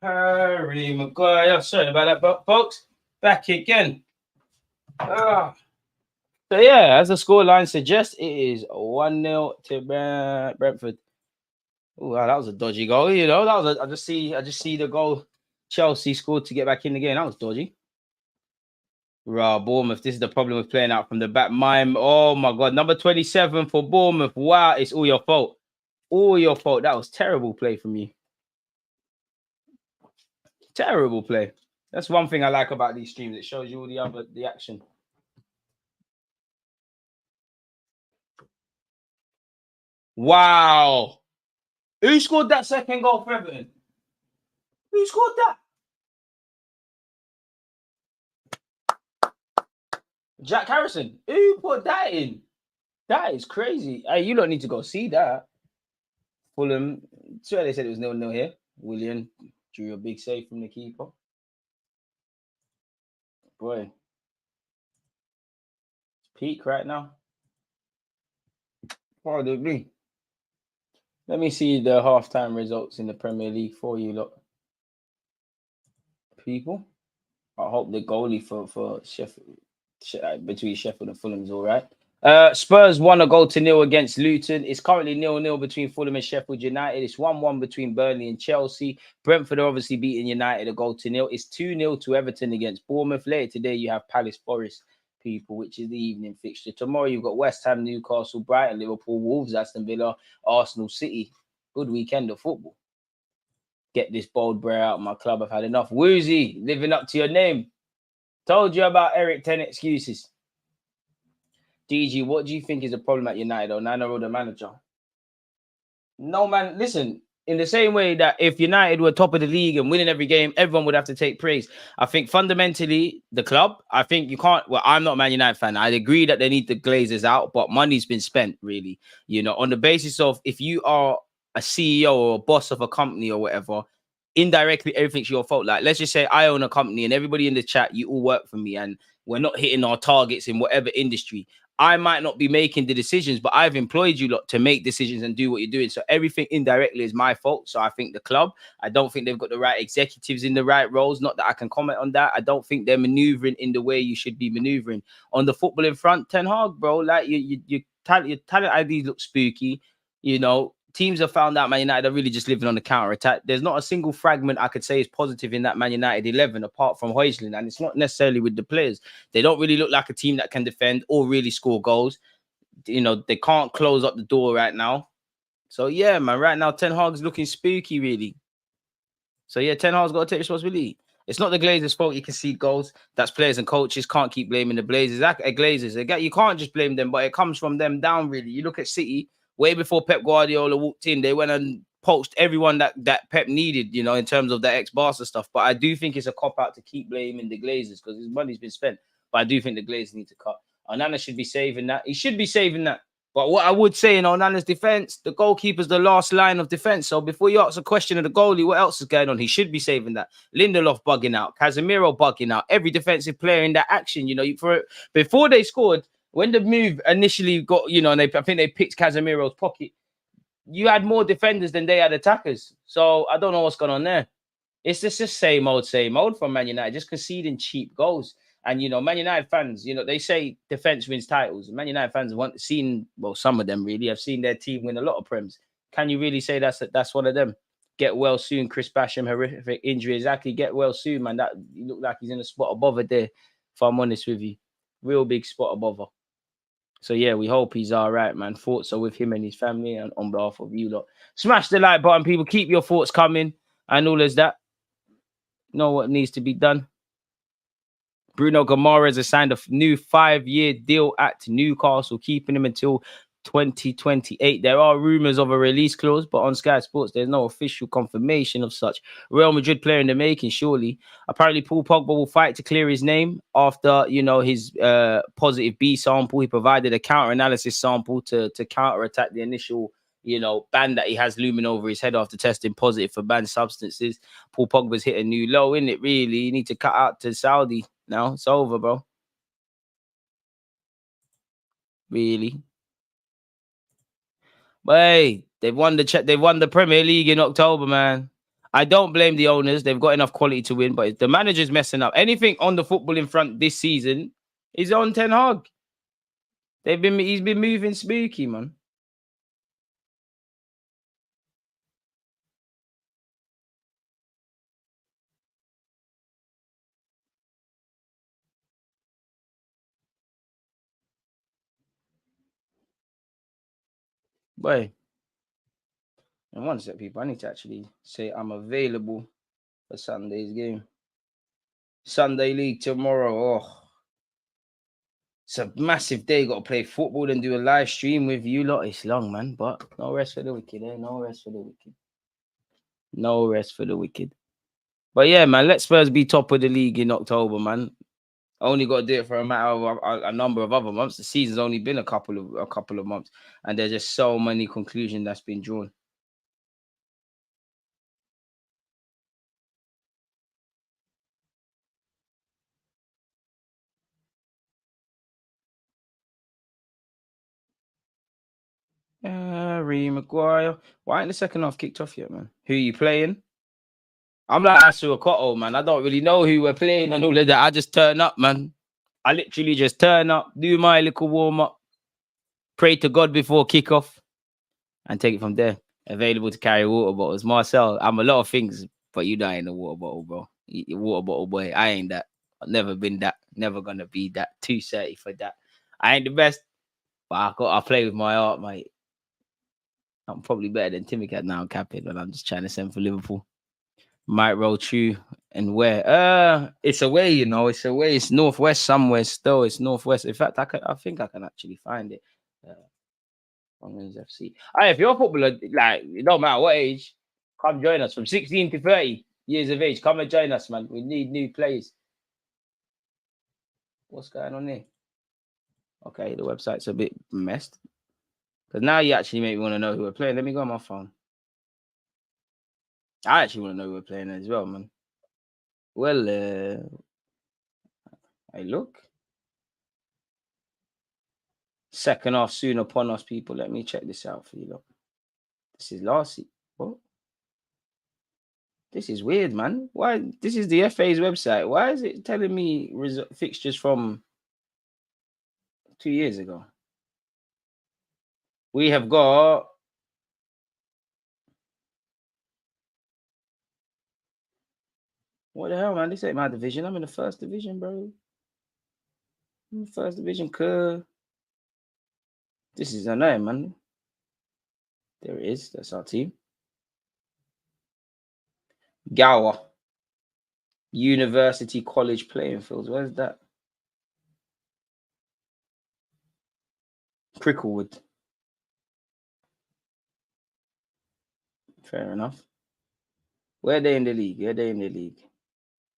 D: Harry Maguire. Sorry about that, but folks, back again. So yeah, as the scoreline suggests, it is 1-0 to Brentford. Oh, wow, that was a dodgy goal. You know, that was I just see the goal Chelsea scored to get back in the game. That was dodgy. Raw Bournemouth. This is the problem with playing out from the back. Mime. Oh my god, number 27 for Bournemouth. Wow, it's all your fault. All your fault. That was terrible play from you. Terrible play. That's one thing I like about these streams. It shows you all the action. Wow. Who scored that second goal for Everton? Who scored that? Jack Harrison. Who put that in? That is crazy. Hey, you don't need to go see that. Fulham. Sure, they said it was 0-0 here. William drew a big save from the keeper. Boy. It's peak right now. Pardon me. Let me see the halftime results in the Premier League for you lot. People. I hope the goalie for Sheffield between Sheffield and Fulham is all right. Spurs won a goal to 0 against Luton. It's currently 0-0 between Fulham and Sheffield United. It's 1-1 between Burnley and Chelsea. Brentford are obviously beating United a goal to 0. It's 2-0 to Everton against Bournemouth. Later today, you have Palace Forest, people, which is the evening fixture. Tomorrow, you've got West Ham, Newcastle, Brighton, Liverpool, Wolves, Aston Villa, Arsenal, City. Good weekend of football. Get this bold brer out of my club. I've had enough. Woozy, living up to your name. Told you about Eric 10 excuses. DG, what do you think is a problem at United or Nana or the manager? No, man, listen, in the same way that if United were top of the league and winning every game, everyone would have to take praise. I think fundamentally, the club, I think you can't, well, I'm not a Man United fan. I agree that they need the Glazers out, but money's been spent, really. You know, on the basis of if you are a CEO or a boss of a company or whatever, indirectly everything's your fault. Like, let's just say I own a company and everybody in the chat, you all work for me and we're not hitting our targets in whatever industry. I might not be making the decisions, but I've employed you lot to make decisions and do what you're doing. So everything indirectly is my fault. So I think the club, I don't think they've got the right executives in the right roles. Not that I can comment on that. I don't think they're maneuvering in the way you should be maneuvering. On the footballing front, Ten Hag, bro, like your talent IDs look spooky. You know, teams have found out Man United are really just living on the counter attack. There's not a single fragment I could say is positive in that Man United 11 apart from Højlund, and it's not necessarily with the players. They don't really look like a team that can defend or really score goals. You know, they can't close up the door right now. So yeah, man, right now Ten Hag's looking spooky, really. So yeah, Ten Hag's got to take responsibility. It's not the Glazers' fault you can see goals. That's players and coaches. Can't keep blaming the Glazers. You can't just blame them, but it comes from them down, really. You look at City, way before Pep Guardiola walked in, they went and poached everyone that Pep needed, you know, in terms of the ex-Barca stuff. But I do think it's a cop-out to keep blaming the Glazers because his money's been spent. But I do think the Glazers need to cut. Onana should be saving that. He should be saving that. But what I would say in Onana's defense, the goalkeeper's the last line of defense. So before you ask a question of the goalie, what else is going on? He should be saving that. Lindelof bugging out, Casemiro bugging out, every defensive player in that action. You know, before they scored, when the move initially got, you know, and I think they picked Casemiro's pocket, you had more defenders than they had attackers. So I don't know what's going on there. It's just same old from Man United, just conceding cheap goals. And, you know, Man United fans, you know, they say defense wins titles. Man United fans have seen, well, some of them really have seen their team win a lot of Prems. Can you really say that's one of them? Get well soon, Chris Basham, horrific injury. Exactly, get well soon, man. That you look like he's in a spot above her there, if I'm honest with you. Real big spot above her. So, yeah, we hope he's all right, man. Thoughts are with him and his family and on behalf of you lot. Smash the like button, people. Keep your thoughts coming and all as that. Know what needs to be done. Bruno Guimaraes has signed a new 5-year deal at Newcastle, keeping him until 2028. There are rumors of a release clause, but on Sky Sports, there's no official confirmation of such. Real Madrid player in the making, surely. Apparently, Paul Pogba will fight to clear his name after, you know, his positive B sample. He provided a counter-analysis sample to counter-attack the initial, you know, ban that he has looming over his head after testing positive for banned substances. Paul Pogba's hit a new low, isn't it, really? You need to cut out to Saudi now. It's over, bro. Really. But hey, they've won the Premier League in October, man. I don't blame the owners. They've got enough quality to win, but if the manager's messing up, anything on the football in front this season is on Ten Hag. He's been moving spooky, man. Boy, and one sec, people. I need to actually say I'm available for Sunday's game. Sunday League tomorrow. Oh, it's a massive day. Got to play football and do a live stream with you lot. It's long, man, but no rest for the wicked. No rest for the wicked. No rest for the wicked. But yeah, man, let Spurs be top of the league in October, man. Only got to do it for a matter of a number of other months. The season's only been a couple of months, and there's just so many conclusions that's been drawn. Harry Maguire. Why ain't the second half kicked off yet, man? Who are you playing? I'm like Asu Akoto, man. I don't really know who we're playing and all of that. I just turn up, man. I literally just turn up, do my little warm up, pray to God before kickoff, and take it from there. Available to carry water bottles. Marcel, I'm a lot of things, but you ain't a water bottle, bro. You water bottle boy. I ain't that. I've never been that. Never gonna be that. Too dirty for that. I ain't the best, but I play with my heart, mate. I'm probably better than Timmy Cat now. I'm capping, but I'm just trying to send for Liverpool. Might roll true and where? It's away, you know. It's away. It's northwest somewhere still. It's northwest. In fact, I think I can actually find it. FC. If you're a footballer, like it don't matter what age, come join us from 16 to 30 years of age. Come and join us, man. We need new players. What's going on here? Okay, the website's a bit messed. Because now you actually make me want to know who we're playing. Let me go on my phone. I actually want to know who we're playing as well, man. Well, hey, look. Second half soon upon us, people. Let me check this out for you, look. This is last. What? This is weird, man. Why? This is the FA's website. Why is it telling me fixtures from 2 years ago? We have got what the hell, man? This ain't my division. I'm in the first division, bro. I'm in the first division, cuz. This is annoying, man. There it is. That's our team. Gower. University College Playing Fields. Where's that? Cricklewood. Fair enough. Where are they in the league?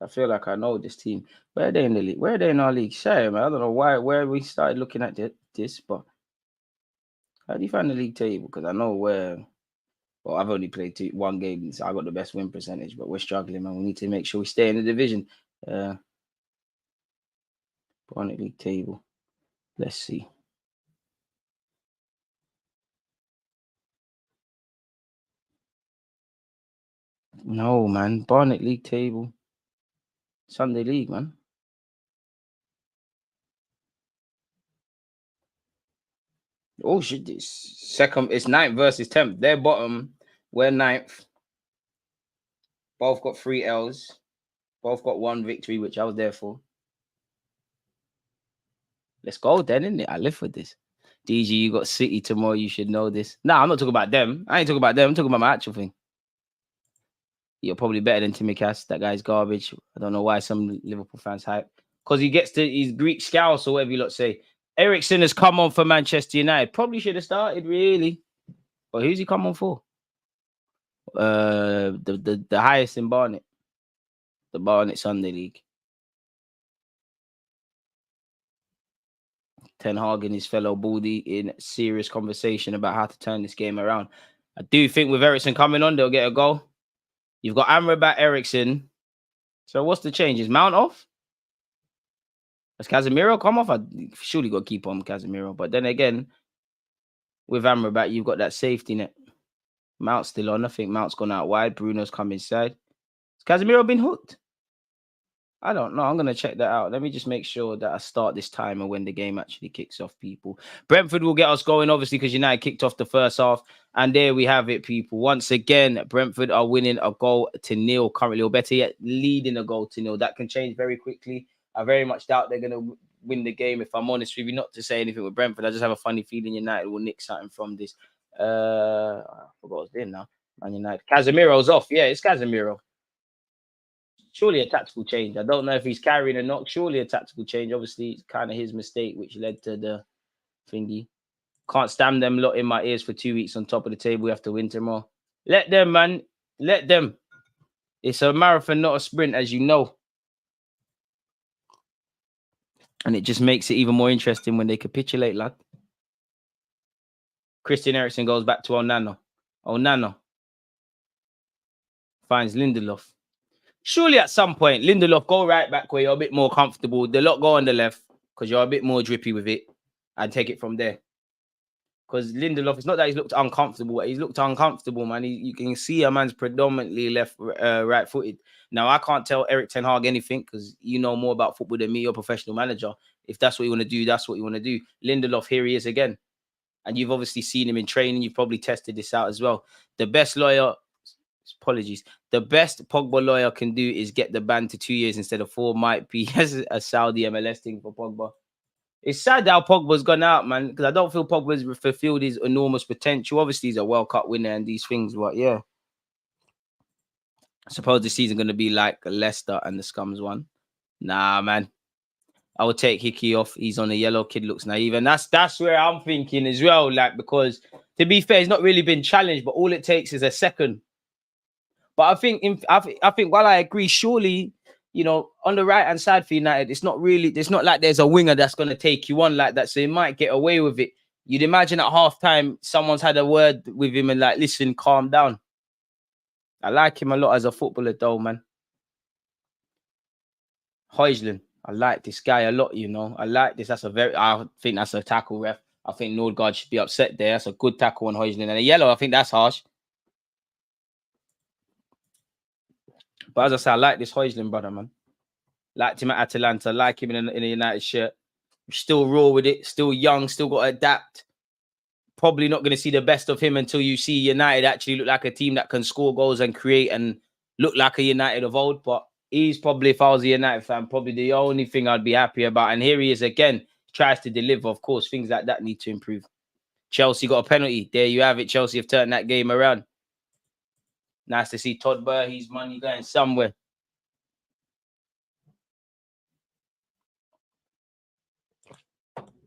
D: I feel like I know this team. Where are they in the league? Where are they in our league? Shame, man. I don't know where we started looking at this, but how do you find the league table? Because I know where. Well, I've only played one game, so I got the best win percentage, but we're struggling, man. We need to make sure we stay in the division. Barnet League table. Let's see. No, man. Barnet League table. Sunday League, man. Oh shit! This second, it's 9th versus 10th. They're bottom. We're 9th. Both got 3 L's. Both got 1 victory, which I was there for. Let's go then, innit? I live for this. DG, you got City tomorrow. You should know this. Nah, I'm not talking about them. I ain't talking about them. I'm talking about my actual thing. You're probably better than Timmy Cass. That guy's garbage. I don't know why some Liverpool fans hype. Because he gets to his Greek scouse or whatever you lot say. Ericsson has come on for Manchester United. Probably should have started, really. But who's he come on for? The highest in Barnet. The Barnet Sunday League. Ten Hag and his fellow Baldy in serious conversation about how to turn this game around. I do think with Ericsson coming on, they'll get a goal. You've got Amrabat, Ericsson. So what's the change? Is Mount off? Has Casemiro come off? I surely got to keep on Casemiro. But then again, with Amrabat, you've got that safety net. Mount's still on. I think Mount's gone out wide. Bruno's come inside. Has Casemiro been hooked? I don't know. I'm going to check that out. Let me just make sure that I start this timer when the game actually kicks off, people. Brentford will get us going, obviously, because United kicked off the first half. And there we have it, people. Once again, Brentford are winning a goal to nil currently, or better yet, leading a goal to nil. That can change very quickly. I very much doubt they're going to win the game, if I'm honest with you. Not to say anything with Brentford. I just have a funny feeling United will nick something from this. I forgot what I was doing now. Man United. Casemiro's off. Yeah, it's Casemiro. Surely a tactical change. I don't know if he's carrying a knock. Surely a tactical change. Obviously, it's kind of his mistake, which led to the thingy. Can't stand them lot in my ears for 2 weeks on top of the table. We have to win tomorrow. Let them, man. Let them. It's a marathon, not a sprint, as you know. And it just makes it even more interesting when they capitulate, lad. Christian Eriksen goes back to Onana. Onana finds Lindelof. Surely at some point, Lindelof, go right back where you're a bit more comfortable. The lot go on the left because you're a bit more drippy with it and take it from there. Because Lindelof, it's not that he's looked uncomfortable. He's looked uncomfortable, man. You can see a man's predominantly right-footed. Now, I can't tell Eric Ten Hag anything because you know more about football than me, you're a professional manager. If that's what you want to do, that's what you want to do. Lindelof, here he is again. And you've obviously seen him in training. You've probably tested this out as well. The best lawyer... Apologies. The best Pogba lawyer can do is get the ban to 2 years instead of 4. Might be a Saudi MLS thing for Pogba. It's sad how Pogba's gone out, man, because I don't feel Pogba's fulfilled his enormous potential. Obviously, he's a World Cup winner and these things, but yeah. I suppose this season going to be like Leicester and the Scums one. Nah, man. I would take Hickey off. He's on a yellow. Kid looks naive. And that's where I'm thinking as well, like, because to be fair, he's not really been challenged, but all it takes is a second. But I think while I agree, surely, you know, on the right hand side for United, it's not like there's a winger that's going to take you on like that. So he might get away with it. You'd imagine at halftime, someone's had a word with him and like, listen, calm down. I like him a lot as a footballer, though, man. Højlund, I like this guy a lot, you know. I like this. I think that's a tackle, ref. I think Nordgaard should be upset there. That's a good tackle on Højlund. And a yellow, I think that's harsh. But as I say, I like this Højlund brother, man. Liked him at Atalanta. Like him in a United shirt. Still raw with it. Still young. Still got to adapt. Probably not going to see the best of him until you see United actually look like a team that can score goals and create and look like a United of old. But he's probably, if I was a United fan, probably the only thing I'd be happy about. And here he is again. Tries to deliver. Of course, things like that need to improve. Chelsea got a penalty. There you have it. Chelsea have turned that game around. Nice to see Todd Burhey's money going somewhere.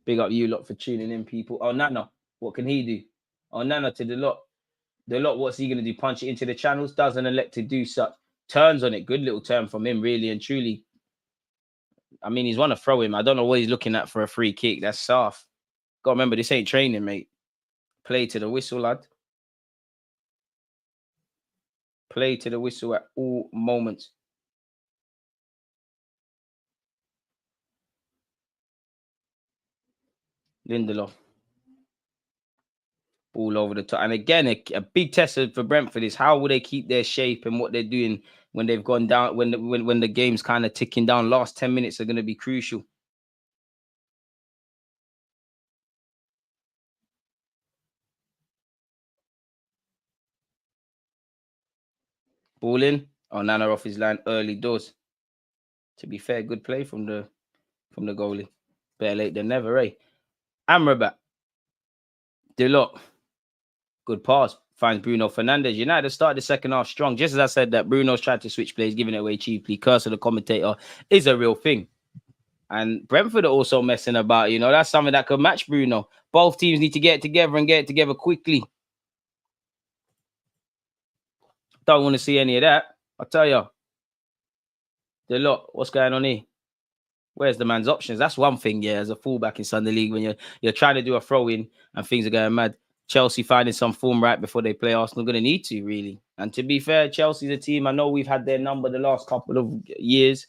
D: Big up you lot for tuning in, people. Oh, Nana, what can he do? Oh, Nana to the lot. The lot, what's he going to do? Punch it into the channels? Doesn't elect to do such. Turns on it. Good little turn from him, really and truly. I mean, he's want to throw him. I don't know what he's looking at for a free kick. That's soft. Got to remember, this ain't training, mate. Play to the whistle, lad. Play to the whistle at all moments. Lindelof. All over the top. And again, a big test for Brentford is how will they keep their shape and what they're doing when they've gone down, when the game's kind of ticking down. Last 10 minutes are going to be crucial. Ball in. Oh, Nana off his line early doors. To be fair, good play from the goalie. Better late than never, eh? Amrabat. Deluded. Good pass. Finds Bruno Fernandes. United started the second half strong. Just as I said that Bruno's tried to switch plays, giving it away cheaply. Curse of the commentator is a real thing. And Brentford are also messing about. You know, that's something that could match Bruno. Both teams need to get it together and get it together quickly. Don't want to see any of that. I'll tell you. Deluded, what's going on here? Where's the man's options? That's one thing, yeah, as a fullback in Sunday League when you're trying to do a throw-in and things are going mad. Chelsea finding some form right before they play Arsenal. Going to need to, really. And to be fair, Chelsea's a team, I know we've had their number the last couple of years.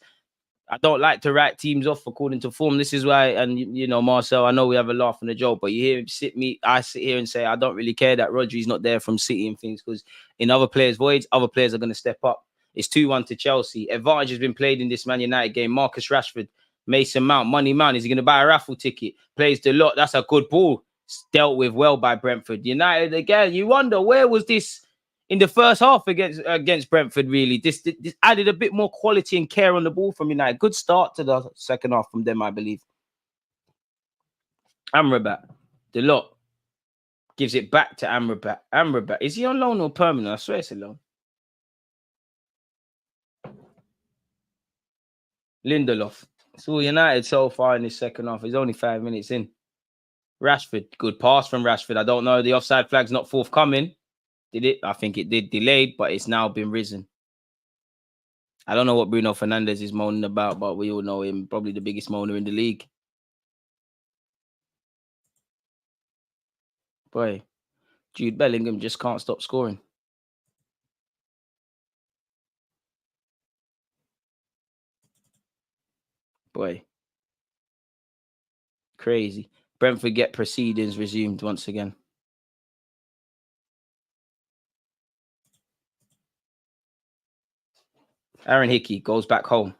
D: I don't like to write teams off according to form. This is why, and you know, Marcel, I know we have a laugh and a joke, but you hear him I sit here and say, I don't really care that Rodri's not there from City and things, because in other players' voids, other players are going to step up. It's 2-1 to Chelsea. Advantage has been played in this Man United game. Marcus Rashford, Mason Mount, Money Mount. Is he going to buy a raffle ticket? Plays the lot. That's a good ball. It's dealt with well by Brentford. United again. You wonder, where was this in the first half against Brentford, really? This added a bit more quality and care on the ball from United. Good start to the second half from them, I believe. Amrabat, the lot gives it back to Amrabat. Amrabat, is he on loan or permanent? I swear it's a loan. Lindelof. It's all United so far in this second half. He's only 5 minutes in. Rashford, good pass from Rashford. I don't know. The offside flag's not forthcoming. Did it? I think it did. Delayed, but it's now been risen. I don't know what Bruno Fernandes is moaning about, but we all know him. Probably the biggest moaner in the league. Boy, Jude Bellingham just can't stop scoring. Boy. Crazy. Brentford get proceedings resumed once again. Aaron Hickey goes back home.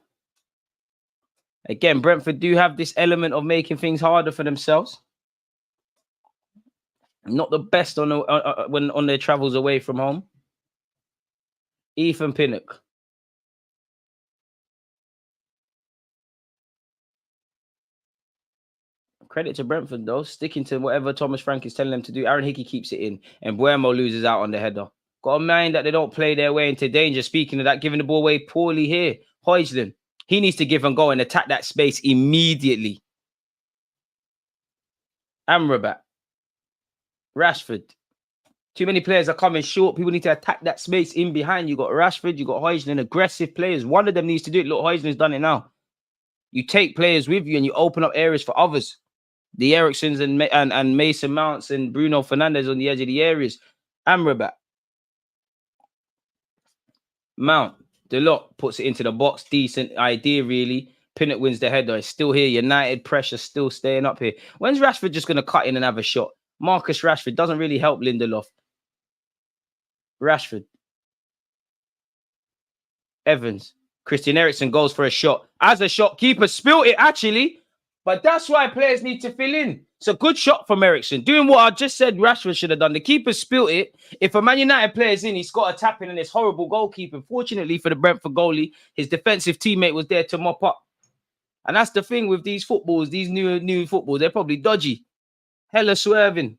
D: Again, Brentford do have this element of making things harder for themselves. Not the best on when on their travels away from home. Ethan Pinnock. Credit to Brentford, though, sticking to whatever Thomas Frank is telling them to do. Aaron Hickey keeps it in, and Buemo loses out on the header. Got a mind that they don't play their way into danger. Speaking of that, giving the ball away poorly here. Højlund, he needs to give and go and attack that space immediately. Amrabat. Rashford. Too many players are coming short. People need to attack that space in behind. You got Rashford, you got Højlund, aggressive players. One of them needs to do it. Look, Højlund's done it now. You take players with you and you open up areas for others. The Ericssons and Mason Mounts and Bruno Fernandes on the edge of the areas. Amrabat. Mount. The lot puts it into the box. Decent idea, really. Pinnock wins the header. It's still here. United pressure still staying up here. When's Rashford just going to cut in and have a shot? Marcus Rashford doesn't really help Lindelof. Rashford. Evans. Christian Eriksen goes for a shot. As a shot, keeper spilt it, actually. But that's why players need to fill in. It's a good shot from Eriksen. Doing what I just said Rashford should have done. The keeper spilt it. If a Man United player's in, he's got a tap in and it's horrible goalkeeping. Fortunately for the Brentford goalie, his defensive teammate was there to mop up. And that's the thing with these footballs, these new footballs. They're probably dodgy. Hella swerving.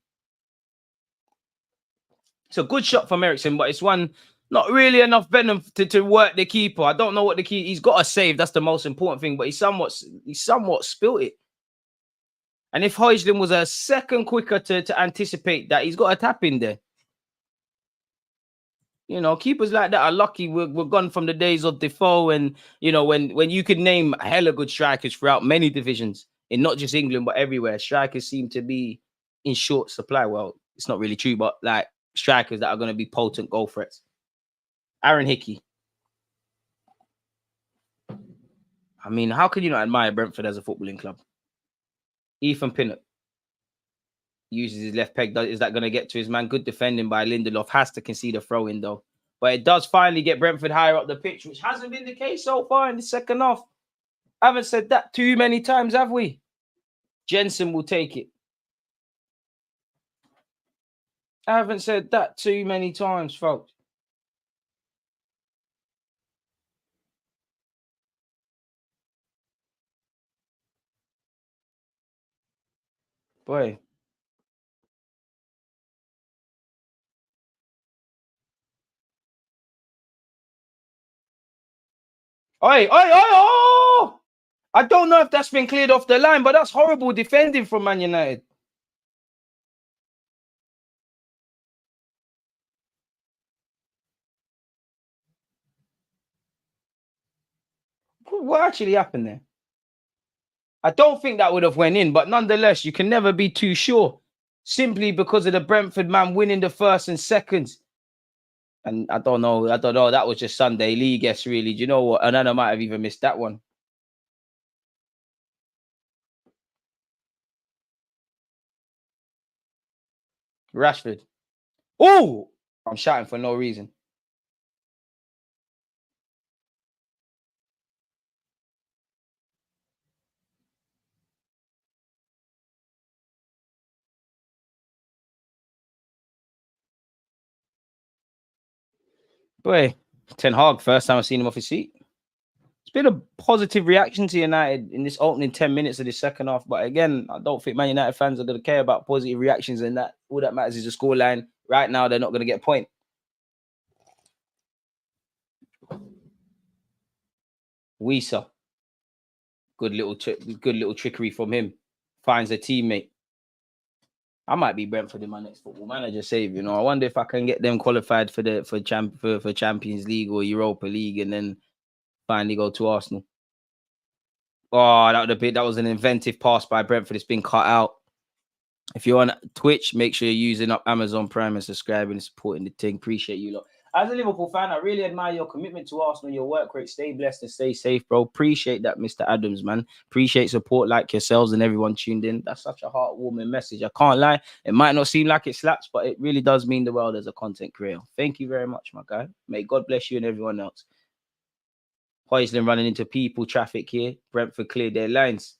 D: It's a good shot from Eriksen, but it's one not really enough venom to work the keeper. I don't know what the key. He's got a save. That's the most important thing. But he somewhat spilt it. And if Højlund was a second quicker to anticipate that, he's got a tap in there. You know, keepers like that are lucky. We're gone from the days of Defoe, and you know when you could name hella good strikers throughout many divisions in not just England but everywhere. Strikers seem to be in short supply. Well, it's not really true, but like strikers that are going to be potent goal threats. Aaron Hickey. I mean, how can you not admire Brentford as a footballing club? Ethan Pinnock uses his left peg. Is that going to get to his man? Good defending by Lindelof. Has to concede a throw in, though. But it does finally get Brentford higher up the pitch, which hasn't been the case so far in the second half. I haven't said that too many times, have we? Jensen will take it. I haven't said that too many times, folks. Boy. Oi, oh! I don't know if that's been cleared off the line, but that's horrible defending from Man United. What actually happened there? I don't think that would have went in, but nonetheless, you can never be too sure. Simply because of the Brentford man winning the first and seconds. And I don't know. That was just Sunday League, yes, really. Do you know what? Anana might have even missed that one. Rashford. Oh, I'm shouting for no reason. Boy, Ten Hag, first time I've seen him off his seat. It's been a positive reaction to United in this opening 10 minutes of the second half. But again, I don't think Man United fans are going to care about positive reactions and that. All that matters is the scoreline. Right now, they're not going to get a point. Wisa. Good little trickery from him. Finds a teammate. I might be Brentford in my next Football Manager save. You know, I wonder if I can get them qualified for Champions League or Europa League, and then finally go to Arsenal. Oh, that was an inventive pass by Brentford. It's been cut out. If you're on Twitch, make sure you're using up Amazon Prime and subscribing and supporting the thing. Appreciate you lot. As a Liverpool fan, I really admire your commitment to Arsenal, your work rate. Stay blessed and stay safe, bro. Appreciate that, Mr. Adams, man. Appreciate support like yourselves and everyone tuned in. That's such a heartwarming message. I can't lie. It might not seem like it slaps, but it really does mean the world as a content creator. Thank you very much, my guy. May God bless you and everyone else. Hoisling running into people, traffic here. Brentford cleared their lines.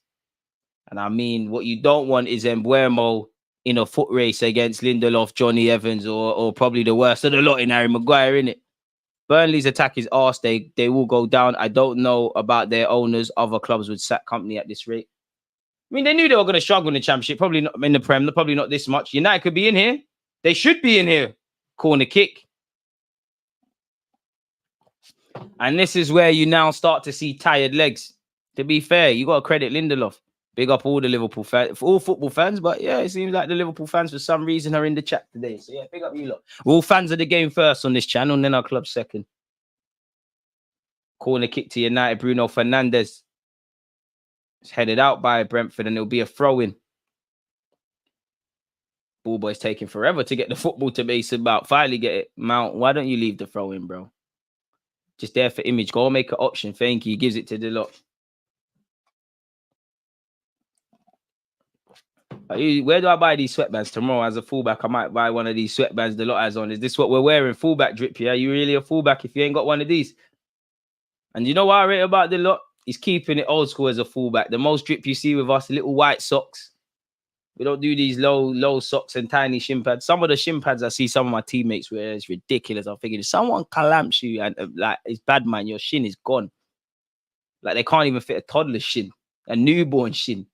D: And I mean, what you don't want is Mbeumo in a foot race against Lindelof, Johnny Evans, or probably the worst of the lot in Harry Maguire, innit? Burnley's attack is arse. They will go down. I don't know about their owners. Other clubs would sack company at this rate. I mean, they knew they were going to struggle in the Championship. Probably not in the Prem. Probably not this much. United could be in here. They should be in here. Corner kick. And this is where you now start to see tired legs. To be fair, you got to credit Lindelof. Big up all the Liverpool fans, all football fans. But yeah, it seems like the Liverpool fans for some reason are in the chat today. So yeah, big up you lot. We're all fans of the game first on this channel, and then our club second. Corner kick to United. Bruno Fernandes. It's headed out by Brentford, and it'll be a throw-in. Ball boy's taking forever to get the football to base about. Finally get it. Mount, why don't you leave the throw-in, bro? Just there for image. Go make an option. Thank you. He gives it to the lot. Where do I buy these sweatbands tomorrow as a fullback? I might buy one of these sweatbands the lot has on. Is this what we're wearing? Fullback drip here? Are you really a fullback if you ain't got one of these? And you know what I rate about the lot? He's keeping it old school as a fullback. The most drip you see with us, little white socks. We don't do these low socks and tiny shin pads. Some of the shin pads I see some of my teammates wear is ridiculous. I'm thinking if someone clamps you and like it's bad, man, your shin is gone. Like they can't even fit a toddler's shin, a newborn shin.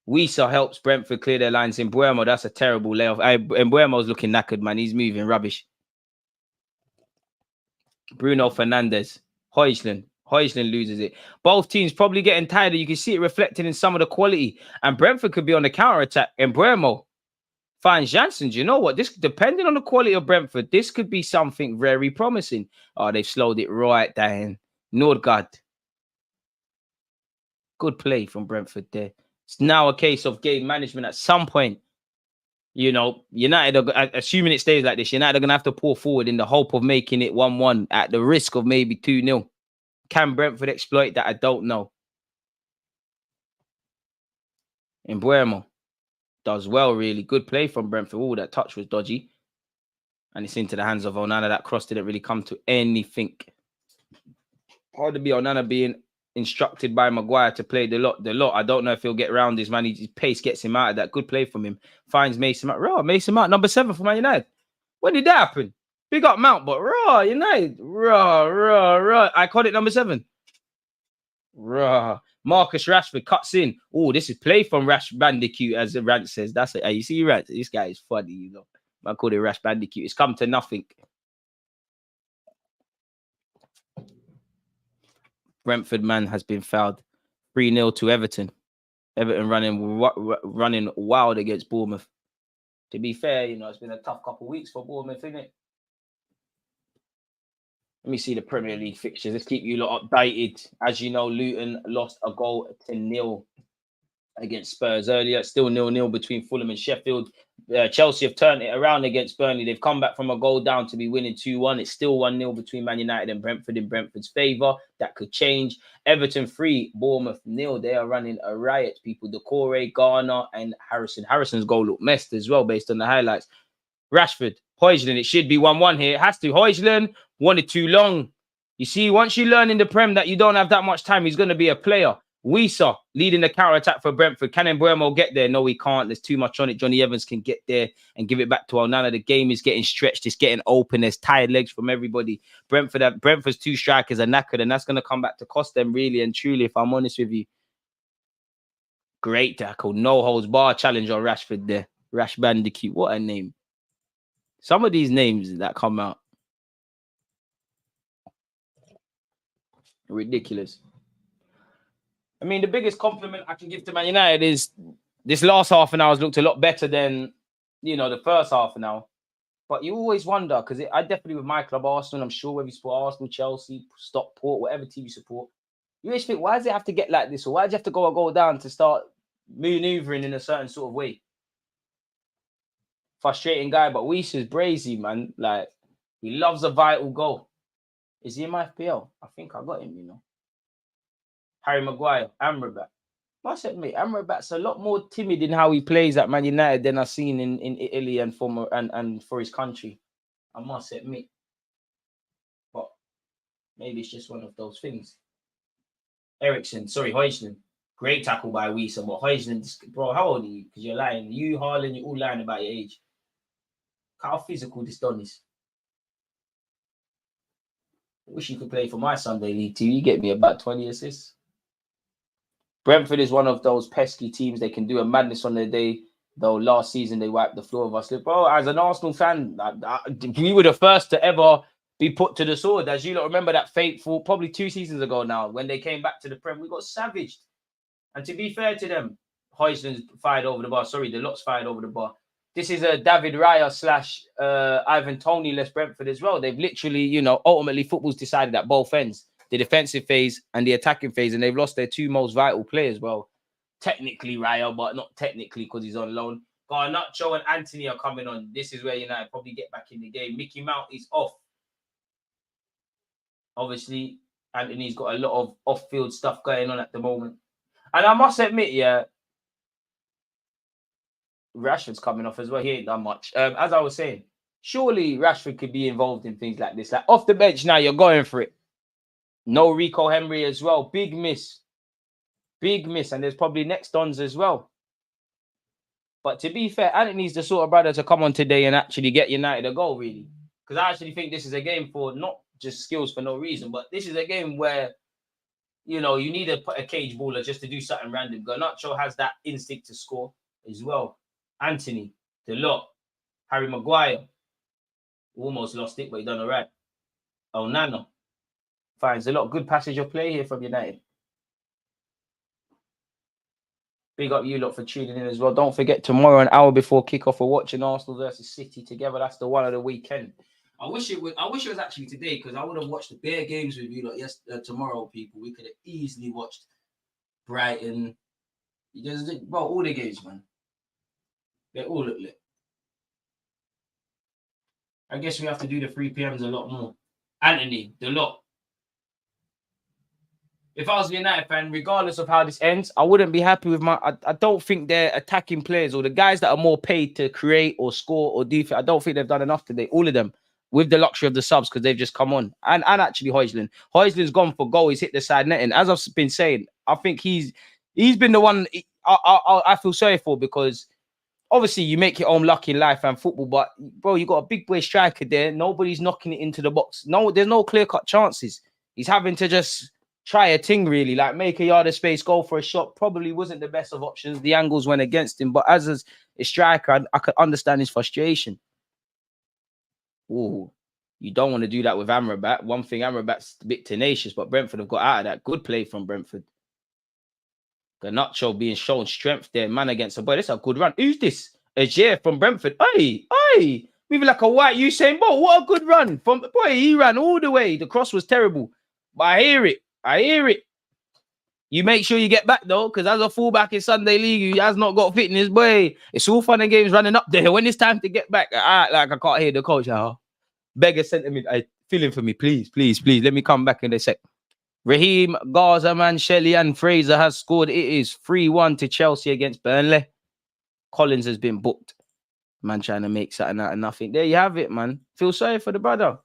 D: Wisa helps Brentford clear their lines. In Mbeumo, that's a terrible layoff. Mbeumo's looking knackered, man. He's moving rubbish. Bruno Fernandes. Hoisland loses it. Both teams probably getting tired. You can see it reflected in some of the quality. And Brentford could be on the counter-attack. And Mbeumo finds Janssen. You know what? This, depending on the quality of Brentford, this could be something very promising. Oh, they've slowed it right down. Nordgaard. Good play from Brentford there. It's now a case of game management at some point. You know, United, assuming it stays like this, United are going to have to pull forward in the hope of making it 1-1 at the risk of maybe 2-0. Can Brentford exploit that? I don't know. Mbeumo does well, really. Good play from Brentford. Oh, that touch was dodgy. And it's into the hands of Onana. That cross didn't really come to anything. Hard to be Onana being instructed by Maguire to play the lot. I don't know if he'll get around this, man. His pace gets him out of that. Good play from him. Finds Mason Mount. Mason Mount, number 7 for Man United. When did that happen? Big up Mount, but United. Iconic number 7. Marcus Rashford cuts in. Oh, this is play from Rash Bandicoot, as the rant says. That's it. You see, Rant? This guy is funny, you know. I call it Rash Bandicoot. It's come to nothing. Brentford, man, has been fouled. 3-0 to Everton. Everton running wild against Bournemouth. To be fair, you know, it's been a tough couple of weeks for Bournemouth, isn't it? Let me see the Premier League fixtures. Let's keep you lot updated. As you know, Luton lost a goal 10-0 against Spurs earlier. Still 0-0 between Fulham and Sheffield. Chelsea have turned it around against Burnley. They've come back from a goal down to be winning 2-1. It's still 1-0 between Man United and Brentford in Brentford's favour. That could change. Everton 3, Bournemouth 0. They are running a riot, people. Decore, Garner and Harrison. Harrison's goal looked messed as well based on the highlights. Rashford, Højlund. It should be 1-1 here. It has to. Højlund wanted too long. You see, once you learn in the Prem that you don't have that much time, he's going to be a player. Wisa leading the counter-attack for Brentford. Can Mbeumo get there? No, he can't. There's too much on it. Johnny Evans can get there and give it back to Onana. The game is getting stretched. It's getting open. There's tired legs from everybody. Brentford's 2 strikers are knackered, and that's going to come back to cost them, really and truly, if I'm honest with you. Great tackle. No holds bar challenge on Rashford there. Rash Bandicoot. What a name. Some of these names that come out. Ridiculous. I mean, the biggest compliment I can give to Man United is this last half an hour has looked a lot better than, the first half an hour. But you always wonder, because I definitely, with my club, Arsenal, I'm sure whether you support Arsenal, Chelsea, Stockport, whatever team you support, you always think, why does it have to get like this? Or why do you have to go down to start maneuvering in a certain sort of way? Frustrating guy, but Wisa's brazy, man. Like, he loves a vital goal. Is he in my FPL? I think I got him, Harry Maguire, Amrabat. Must admit, Amrabat's a lot more timid in how he plays at Man United than I've seen in Italy and for his country. I must admit. But maybe it's just one of those things. Højlund. Great tackle by Wisa. But Højlund, bro, how old are you? Because you're lying. You, Haaland, you're all lying about your age. Look how physical this done is. I wish you could play for my Sunday League team. You get me about 20 assists. Brentford is one of those pesky teams. They can do a madness on their day. Though last season they wiped the floor of us. Bro, as an Arsenal fan, we were the first to ever be put to the sword. As you lot remember that fateful, probably 2 seasons ago now, when they came back to the Prem, we got savaged. And to be fair to them, Højlund's fired over the bar. Sorry, the lot's fired over the bar. This is a David Raya / Ivan Toney-less Brentford as well. They've literally, ultimately football's decided at both ends. The defensive phase and the attacking phase, and they've lost their 2 most vital players. Well, technically Raya, but not technically because he's on loan. Garnacho and Anthony are coming on. This is where United probably get back in the game. Mickey Mount is off. Obviously, Anthony's got a lot of off-field stuff going on at the moment. And I must admit, Rashford's coming off as well. He ain't done much. As I was saying, surely Rashford could be involved in things like this. Like off the bench now, you're going for it. No Rico Henry as well. Big miss. Big miss. And there's probably next ons as well. But to be fair, Anthony's the sort of brother to come on today and actually get United a goal, really. Because I actually think this is a game for not just skills for no reason, but this is a game where, you need to put a cage baller just to do something random. Garnacho has that instinct to score as well. Anthony, Deluded, Harry Maguire. Almost lost it, but he done all right. Onana finds a lot of good passage of play here from United. Big up you lot for tuning in as well. Don't forget, tomorrow, an hour before kickoff, we're watching Arsenal versus City together. That's the one of the weekend. I wish it was actually today, because I would have watched the bare games with you lot tomorrow, people. We could have easily watched Brighton. All the games, man. They all look lit. I guess we have to do the 3 PMs a lot more. Anthony, the lot. If I was a United fan, regardless of how this ends, I wouldn't be happy with I don't think they're attacking players or the guys that are more paid to create or score or defend. I don't think they've done enough today. All of them, with the luxury of the subs, because they've just come on. And actually Højlund. Højlund's gone for goal. He's hit the side netting. As I've been saying, I think he's been the one I feel sorry for, because obviously you make your own luck in life and football, but bro, you got a big boy striker there. Nobody's knocking it into the box. No, there's no clear-cut chances. He's having to just try a thing, really, like make a yard of space, go for a shot. Probably wasn't the best of options. The angles went against him, but as a striker, I could understand his frustration. Ooh, you don't want to do that with Amrabat. One thing, Amrabat's a bit tenacious, but Brentford have got out of that. Good play from Brentford. Garnacho being shown strength there, man against a boy. That's a good run. Who's this? Ajay from Brentford. Hey, moving like a white Usain Bolt. What a good run from boy. He ran all the way. The cross was terrible, but I hear it. You make sure you get back though, because as a fullback in Sunday League, he has not got fitness, boy. It's all fun and games running up there. When it's time to get back, I can't hear the coach. Beggar sentiment. Feeling for me, please. Let me come back in a sec. Raheem, Gaza, man, Shelley and Fraser has scored. It is 3-1 to Chelsea against Burnley. Collins has been booked. Man trying to make something out of nothing. There you have it, man. Feel sorry for the brother.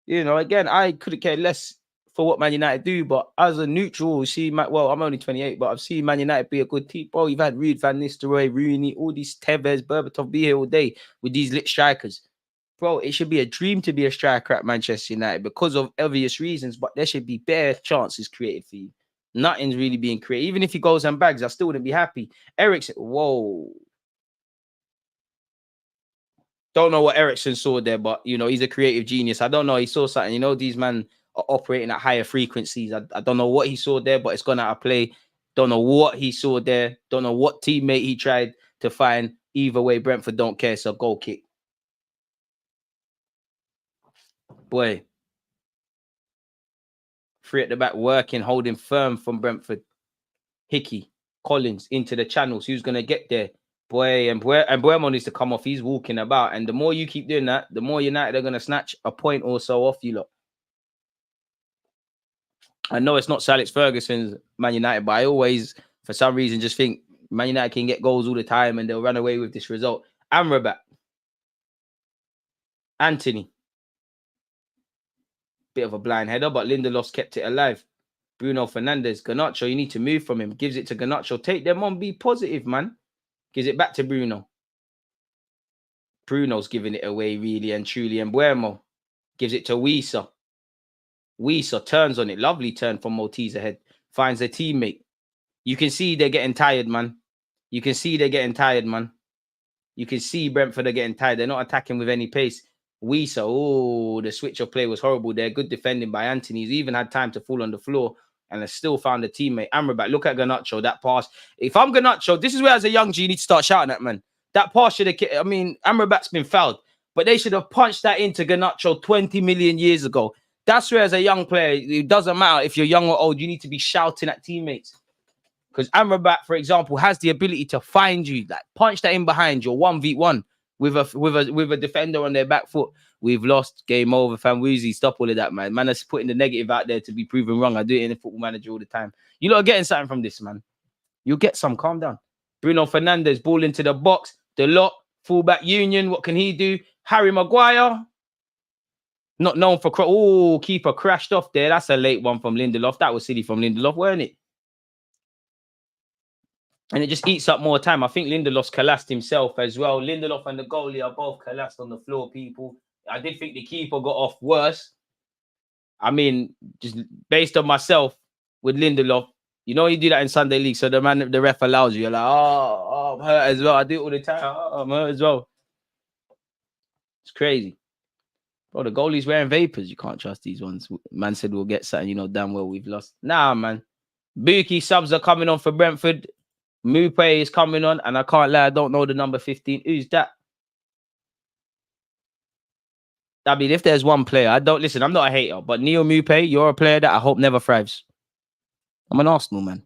D: You know, again, I couldn't care less for what Man United do, but as a neutral, well, I'm only 28, but I've seen Man United be a good team. Bro, you've had Reed, Van Nistelrooy, Rooney, all these Tevez, Berbatov be here all day with these lit strikers. Bro, it should be a dream to be a striker at Manchester United because of obvious reasons, but there should be bare chances created for you. Nothing's really being created. Even if he goes and bags, I still wouldn't be happy. Eriksen, whoa. Don't know what Ericsson saw there, but you know, he's a creative genius. I don't know. He saw something. You know, these men are operating at higher frequencies. I don't know what he saw there, but it's gone out of play. Don't know what he saw there. Don't know what teammate he tried to find. Either way, Brentford don't care. So goal kick. Boy. Three at the back working, holding firm from Brentford. Hickey, Collins into the channels. Who's gonna get there? Boy, and Buemo needs to come off. He's walking about. And the more you keep doing that, the more United are gonna snatch a point or so off you lot. I know it's not Sir Alex Ferguson's Man United, but I always, for some reason, just think Man United can get goals all the time and they'll run away with this result. Amrabat. Anthony. Bit of a blind header, but Lindelof's kept it alive. Bruno Fernandes. Garnacho, you need to move from him. Gives it to Garnacho. Take them on. Be positive, man. Gives it back to Bruno. Bruno's giving it away, really and truly. And Buemo gives it to Wisa. Wisa turns on it. Lovely turn from Maltese ahead. Finds a teammate. You can see they're getting tired, man. You can see they're getting tired, man. You can see Brentford are getting tired. They're not attacking with any pace. Wisa, oh, the switch of play was horrible there. Good defending by Anthony. He's even had time to fall on the floor and has still found a teammate. Amrabat, look at Garnacho, that pass. If I'm Garnacho, this is where as a young G, you need to start shouting at, man. That pass should have, I mean, Amrabat's been fouled, but they should have punched that into Garnacho 20 million years ago. That's where as a young player, it doesn't matter if you're young or old, you need to be shouting at teammates. Because Amrabat, for example, has the ability to find you, like punch that in behind your 1v1 with a defender on their back foot. We've lost, game over, fam. Woozy, stop all of that, man. Man is putting the negative out there to be proven wrong. I do it in a Football Manager all the time. You lot are getting something from this, man. You'll get some. Calm down. Bruno Fernandes, ball into the box. The lot, fullback Union. What can he do? Harry Maguire. Not known for... Oh, keeper crashed off there. That's a late one from Lindelof. That was silly from Lindelof, weren't it? And it just eats up more time. I think Lindelof's collapsed himself as well. Lindelof and the goalie are both collapsed on the floor, people. I did think the keeper got off worse. I mean, just based on myself with Lindelof, you know, you do that in Sunday League, so the ref allows you. You're like, oh, I'm hurt as well. I do it all the time. Oh, I'm hurt as well. It's crazy. Bro, the goalie's wearing vapors. You can't trust these ones. Man said we'll get something, you know, damn well we've lost. Nah, man. Buki subs are coming on for Brentford. Mupe is coming on, and I can't lie, I don't know the number 15. Who's that? I mean, if there's one player, I'm not a hater, but Neo Mupe, you're a player that I hope never thrives. I'm an Arsenal man.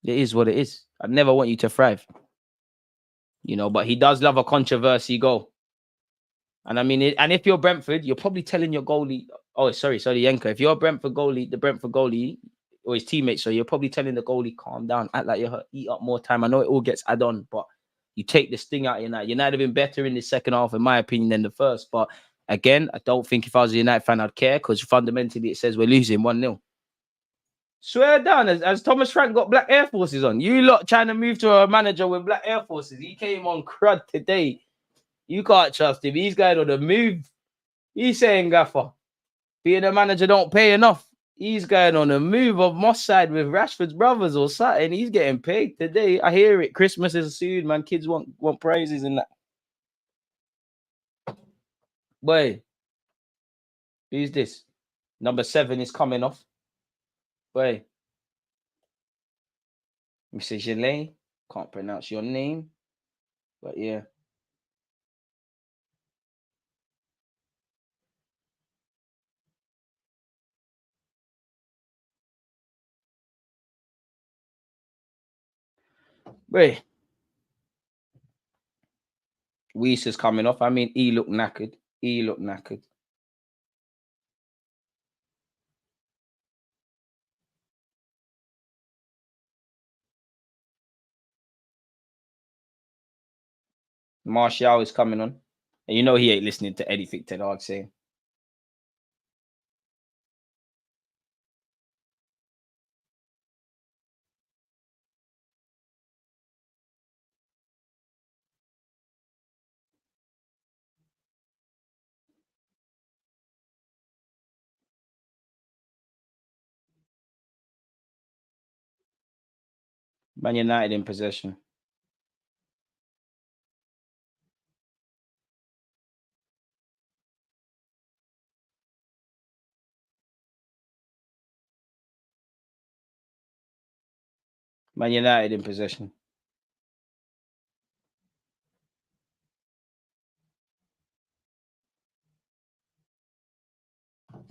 D: It is what it is. I never want you to thrive. You know, but he does love a controversy goal. And I mean, and if you're Brentford, you're probably telling your goalie, sorry, Yenka. If you're a Brentford goalie, or his teammates, so you're probably telling the goalie, calm down, act like you're hurt, eat up more time. I know it all gets add on, but you take the sting out of United. United have been better in the second half, in my opinion, than the first. But again, I don't think if I was a United fan, I'd care, because fundamentally it says we're losing 1-0. Swear down, as Thomas Frank got black Air Forces on. You lot trying to move to a manager with black Air Forces. He came on crud today. You can't trust him. He's going on the move. He's saying, Gaffer, being a manager don't pay enough. He's going on a move of Moss side with Rashford's brothers or something. He's getting paid today. I hear it. Christmas is soon, man. Kids want prizes and that. Boy, who's this? Number 7 is coming off. Boy. Mr. Gillet. Can't pronounce your name. But yeah. Boy. Weiss is coming off. I mean, he looked knackered. Martial is coming on. And you know he ain't listening to anything Ten Hag saying. Man United in possession. Man United in possession.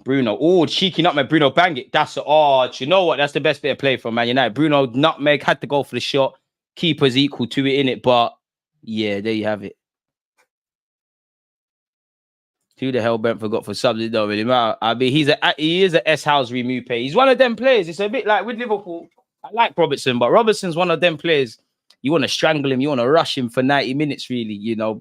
D: Bruno. Oh, cheeky nutmeg. Bruno, bang it. That's do you know what? That's the best bit of play from Man United. Bruno nutmeg had to go for the shot. Keeper's equal to it in it, but yeah, there you have it. Who the hell Brentford got for subs? It don't really matter. I mean, he is a S House remove pay. He's one of them players. It's a bit like with Liverpool. I like Robertson, but Robertson's one of them players. You want to strangle him, you want to rush him for 90 minutes, really. You know,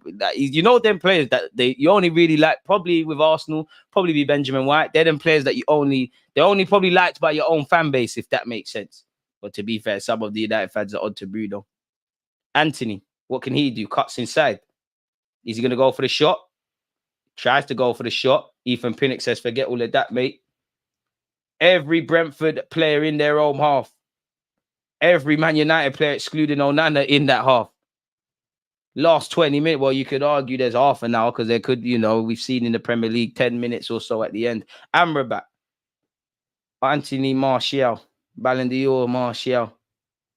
D: them players that you only really like, probably with Arsenal, probably be Benjamin White. They're them players that they're only probably liked by your own fan base, if that makes sense. But to be fair, some of the United fans are odd to Bruno. Anthony, what can he do? Cuts inside. Is he going to go for the shot? Tries to go for the shot. Ethan Pinnock says, forget all of that, mate. Every Brentford player in their own half. Every Man United player, excluding Onana, in that half. Last 20 minutes, well, you could argue there's half an hour because there could, we've seen in the Premier League 10 minutes or so at the end. Amrabat. Anthony Martial. Ballon d'Or, Martial.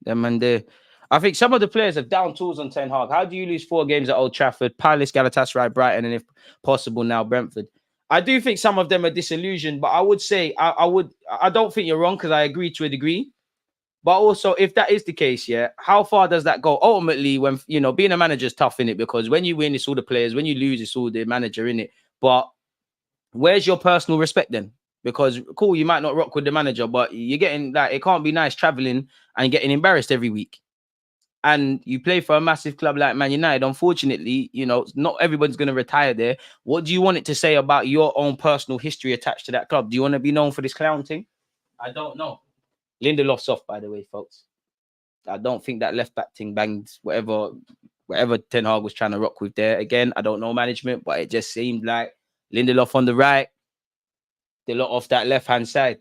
D: Them and there. I think some of the players have down tools on Ten Hag. How do you lose 4 games at Old Trafford, Palace, Galatasaray, Brighton, and if possible now Brentford? I do think some of them are disillusioned, but I would say I don't think you're wrong because I agree to a degree. But also, if that is the case, yeah, how far does that go? Ultimately, when being a manager is tough in it because when you win, it's all the players. When you lose, it's all the manager in it. But where's your personal respect then? Because cool, you might not rock with the manager, but you're getting it can't be nice traveling and getting embarrassed every week. And you play for a massive club like Man United. Unfortunately, not everyone's going to retire there. What do you want it to say about your own personal history attached to that club? Do you want to be known for this clown thing? I don't know. Lindelof's off, by the way, folks. I don't think that left back thing banged whatever Ten Hag was trying to rock with there. Again, I don't know management, but it just seemed like Lindelof on the right, the lot off that left-hand side.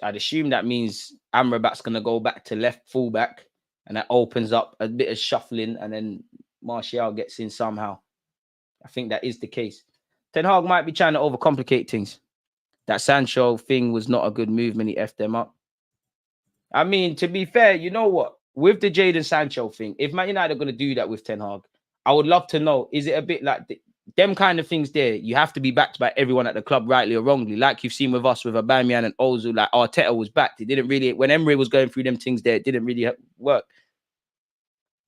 D: I'd assume that means Amrabat's going to go back to left fullback, and that opens up a bit of shuffling, and then Martial gets in somehow. I think that is the case. Ten Hag might be trying to overcomplicate things. That Sancho thing was not a good movement. He effed them up. I mean, to be fair, you know what? With the Jadon Sancho thing, if Man United are going to do that with Ten Hag, I would love to know, is it a bit like them kind of things there? You have to be backed by everyone at the club, rightly or wrongly. Like you've seen with us, with Aubameyang and Ozil, like Arteta was backed. It didn't really, when Emery was going through them things there, it didn't really work.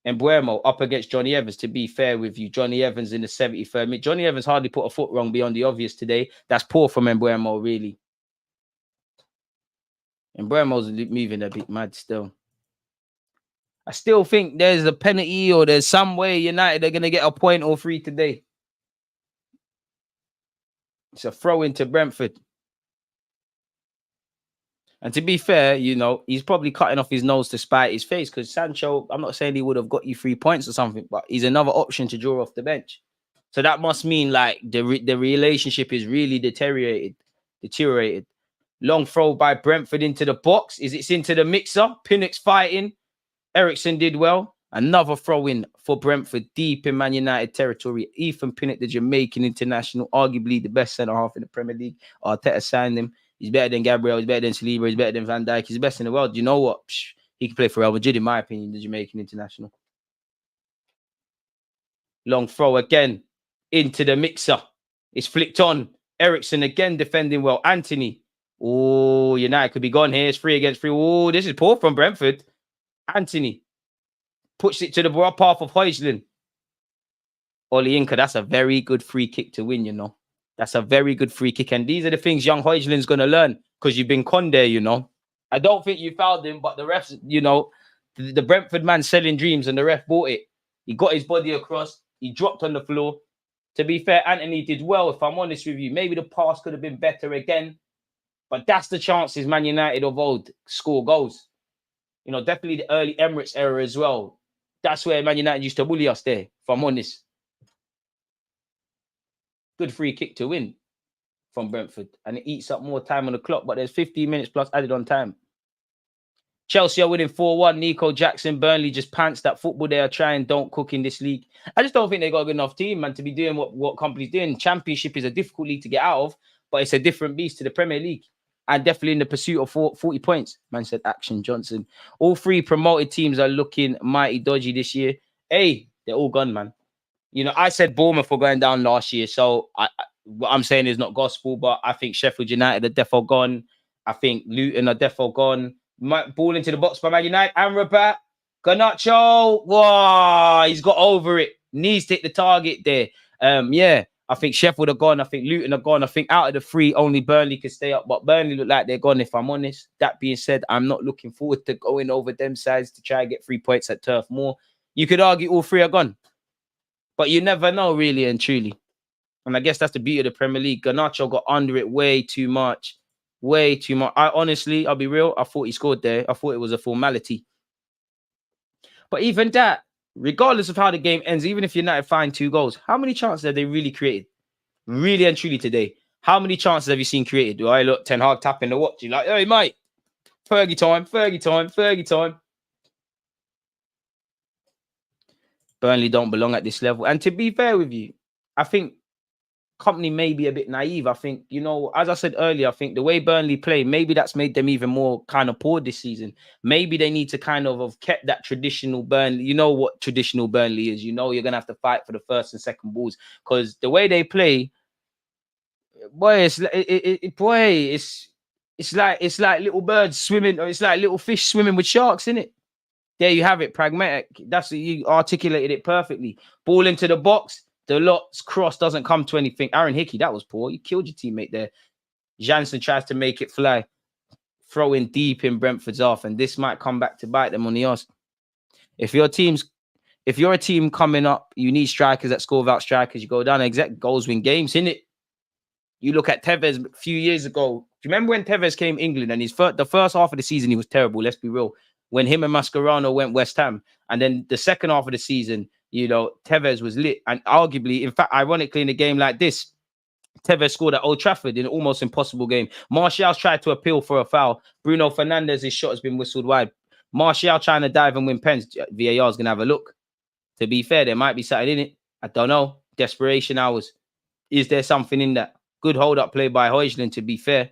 D: And Buemo up against Johnny Evans, to be fair with you. Johnny Evans in the 73rd minute. Johnny Evans hardly put a foot wrong beyond the obvious today. That's poor from Buemo, really. And Buemo's moving a bit mad still. I still think there's a penalty or there's some way United are going to get a point or 3 today. It's a throw into Brentford. And to be fair, he's probably cutting off his nose to spite his face because Sancho, I'm not saying he would have got you 3 points or something, but he's another option to draw off the bench. So that must mean like the relationship is really deteriorated. Long throw by Brentford into the box. It's into the mixer. Pinnock's fighting. Ericsson did well. Another throw in for Brentford deep in Man United territory. Ethan Pinnock, the Jamaican international, arguably the best centre-half in the Premier League. Arteta signed him. He's better than Gabriel. He's better than Saliba. He's better than Van Dijk. He's the best in the world. You know what? He can play for Real Madrid, in my opinion, the Jamaican international. Long throw again into the mixer. It's flicked on. Ericsson again defending well. Anthony. Oh, United could be gone here. It's 3 against 3. Oh, this is poor from Brentford. Anthony puts it to the path of Højlund. Oliinka, that's a very good free kick to win, That's a very good free kick. And these are the things young Højlund's going to learn because you've been conned there, I don't think you fouled him, but the refs, the Brentford man selling dreams and the ref bought it. He got his body across. He dropped on the floor. To be fair, Anthony did well, if I'm honest with you. Maybe the pass could have been better again. But that's the chances Man United of old score goals. You know, definitely the early Emirates era as well. That's where Man United used to bully us there, if I'm honest. Good free kick to win from Brentford. And it eats up more time on the clock, but there's 15 minutes plus added on time. Chelsea are winning 4-1. Nico Jackson, Burnley just pants that football they are trying, don't cook in this league. I just don't think they got a good enough team, man, to be doing what company's doing. Championship is a difficult league to get out of, but it's a different beast to the Premier League. And definitely in the pursuit of 40 points. Man said Action Johnson. All three promoted teams are looking mighty dodgy this year. Hey, they're all gone, man. You know, I said Bournemouth were going down last year, so what I'm saying is not gospel, but I think Sheffield United are defo gone. I think Luton are defo gone. Ball into the box by Man United. Amrabat. Garnacho. Whoa, he's got over it. Needs to hit the target there. Yeah, I think Sheffield are gone. I think Luton are gone. I think out of the three, only Burnley can stay up, but Burnley look like they're gone, if I'm honest. That being said, I'm not looking forward to going over them sides to try and get 3 points at Turf Moor. You could argue all three are gone, but you never know, really and truly. And I guess that's the beauty of the Premier League. Garnacho got under it way too much. Way too much. I'll be real, I thought he scored there. I thought it was a formality. But even that, regardless of how the game ends, even if United find 2 goals, how many chances have they really created? Really and truly today. How many chances have you seen created? Do I look Ten Hag tapping the watch? You're like, hey, mate, Fergie time, Fergie time, Fergie time. Burnley don't belong at this level. And to be fair with you, I think company may be a bit naive. I think, you know, as I said earlier, I think the way Burnley play, maybe that's made them even more kind of poor this season. Maybe they need to kind of have kept that traditional Burnley. You know what traditional Burnley is. You know you're going to have to fight for the first and second balls. Because the way they play, boy, it's like little birds swimming, or it's like little fish swimming with sharks, isn't it? There you have it, pragmatic. You articulated it perfectly. Ball into the box. The lot's cross doesn't come to anything. Aaron Hickey, that was poor. You killed your teammate there. Jansen tries to make it fly. Throwing deep in Brentford's off. And this might come back to bite them on the arse. If you're a team coming up, you need strikers that score without strikers. You go down and exact goals win games, innit? You look at Tevez a few years ago. Do you remember when Tevez came England and the first half of the season, he was terrible, let's be real. When him and Mascherano went West Ham. And then the second half of the season, you know, Tevez was lit. And arguably, in fact, ironically, in a game like this, Tevez scored at Old Trafford in an almost impossible game. Martial's tried to appeal for a foul. Bruno Fernandez's shot has been whistled wide. Martial trying to dive and win pens. VAR is going to have a look. To be fair, there might be something in it. I don't know. Desperation hours. Is there something in that? Good hold-up play by Højlund, to be fair.